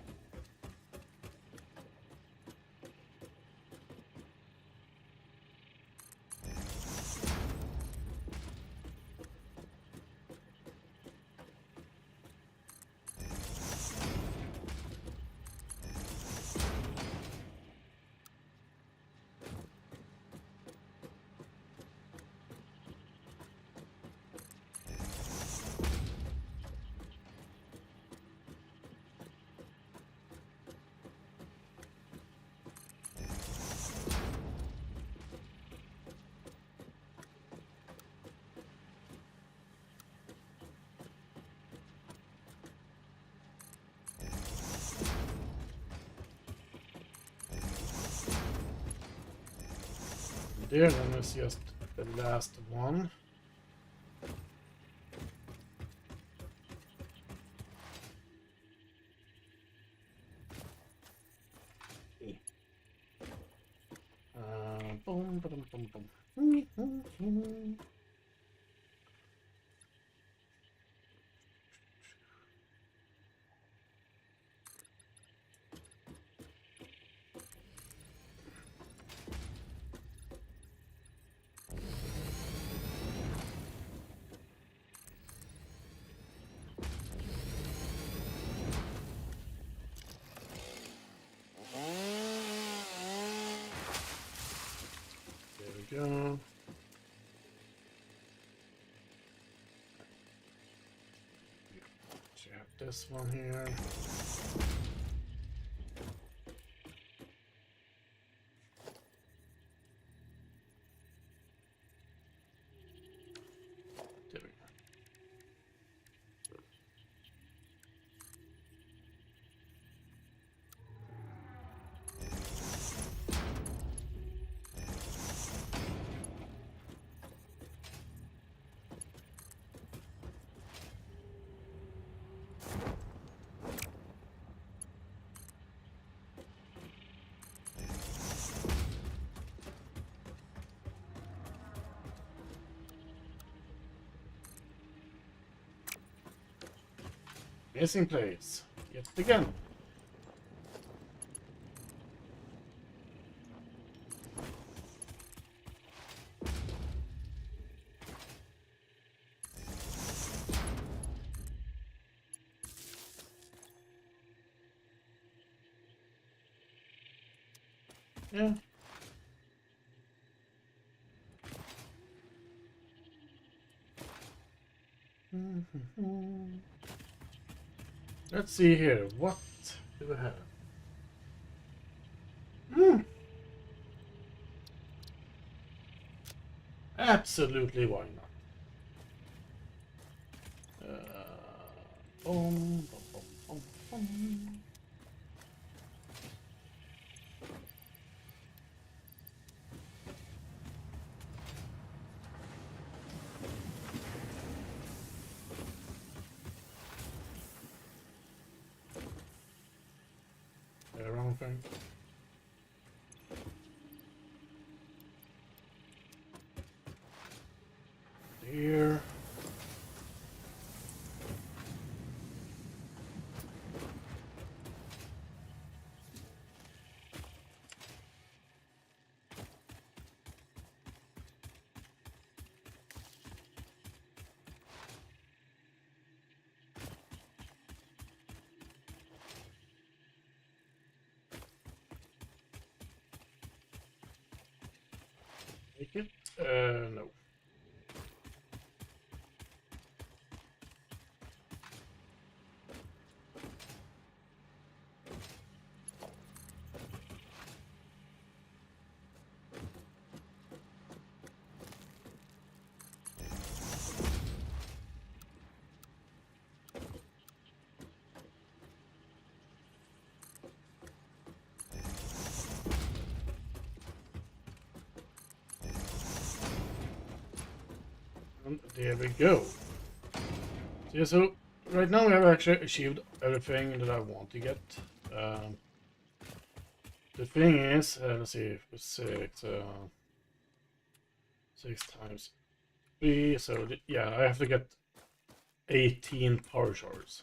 there, then it's just the last one. Boom, boom, boom, boom. There we go. So you have this one here. There we go. Missing place yet again. Yeah. Let's see here. What do we have? Absolutely, why not? Boom, boom, boom, boom, boom. Wrong thing. Here. Take it? No. And there we go. Yeah, so right now we have actually achieved everything that I want to get. The thing is, let's see, if it's 6 times 3, so yeah, I have to get 18 power shards.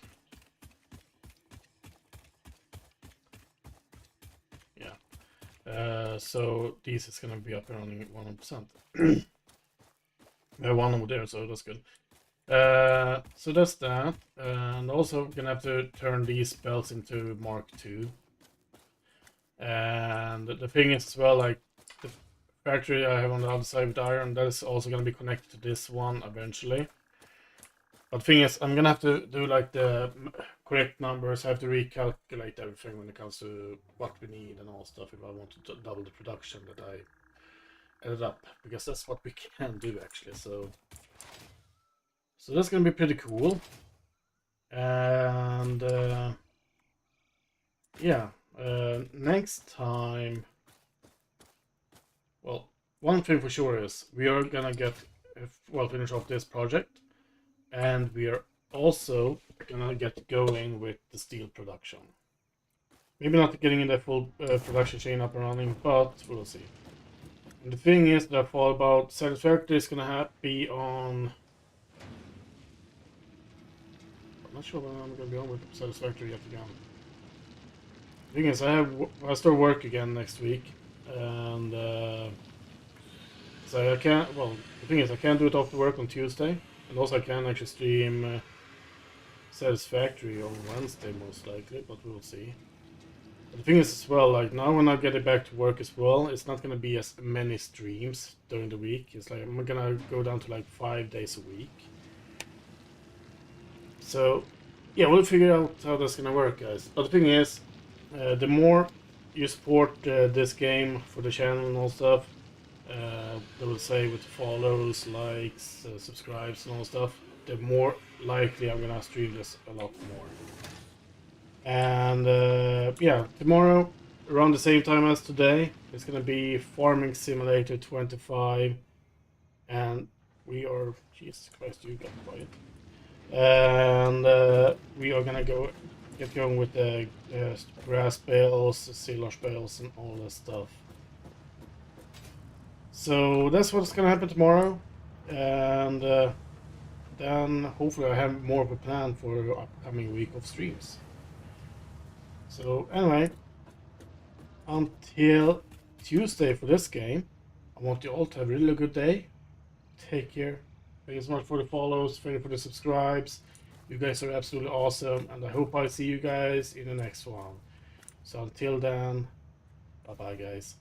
Yeah. So this is gonna be up and running 100%. One over there, so that's good. So that's that, and also gonna have to turn these belts into Mark II. And the thing is as well, like the factory I have on the other side with iron, that is also gonna be connected to this one eventually. But the thing is, I'm gonna have to do like the correct numbers. I have to recalculate everything when it comes to what we need and all stuff if I want to double the production that I ended up, because that's what we can do actually. So that's gonna be pretty cool. And yeah, next time. Well, one thing for sure is we are gonna get finish off this project, and we are also gonna get going with the steel production. Maybe not getting in the full production chain up and running, but we'll see. And the thing is that I thought about Satisfactory is gonna be on. I'm not sure when I'm gonna be on with Satisfactory yet again. The thing is, I start work again next week, and so I can't. Well, the thing is, I can't do it after work on Tuesday, and also I can't actually stream Satisfactory on Wednesday most likely, but we'll see. But the thing is as well, like now when I get it back to work as well, it's not gonna be as many streams during the week. It's like I'm gonna go down to like 5 days a week. So yeah, we'll figure out how that's gonna work, guys. But the thing is, the more you support this game for the channel and all stuff, they will say with follows, likes, subscribes and all stuff, the more likely I'm gonna stream this a lot more. And yeah, tomorrow around the same time as today, it's gonna be Farming Simulator 25, and we are, Jesus Christ, you got quiet. And we are gonna get going with the grass bales, silage bales, and all that stuff. So that's what's gonna happen tomorrow, and then hopefully I have more of a plan for the upcoming week of streams. So anyway, until Tuesday for this game, I want you all to have a really good day. Take care. Thank you so much for the follows, thank you for the subscribes. You guys are absolutely awesome, and I hope I see you guys in the next one. So until then, bye bye guys.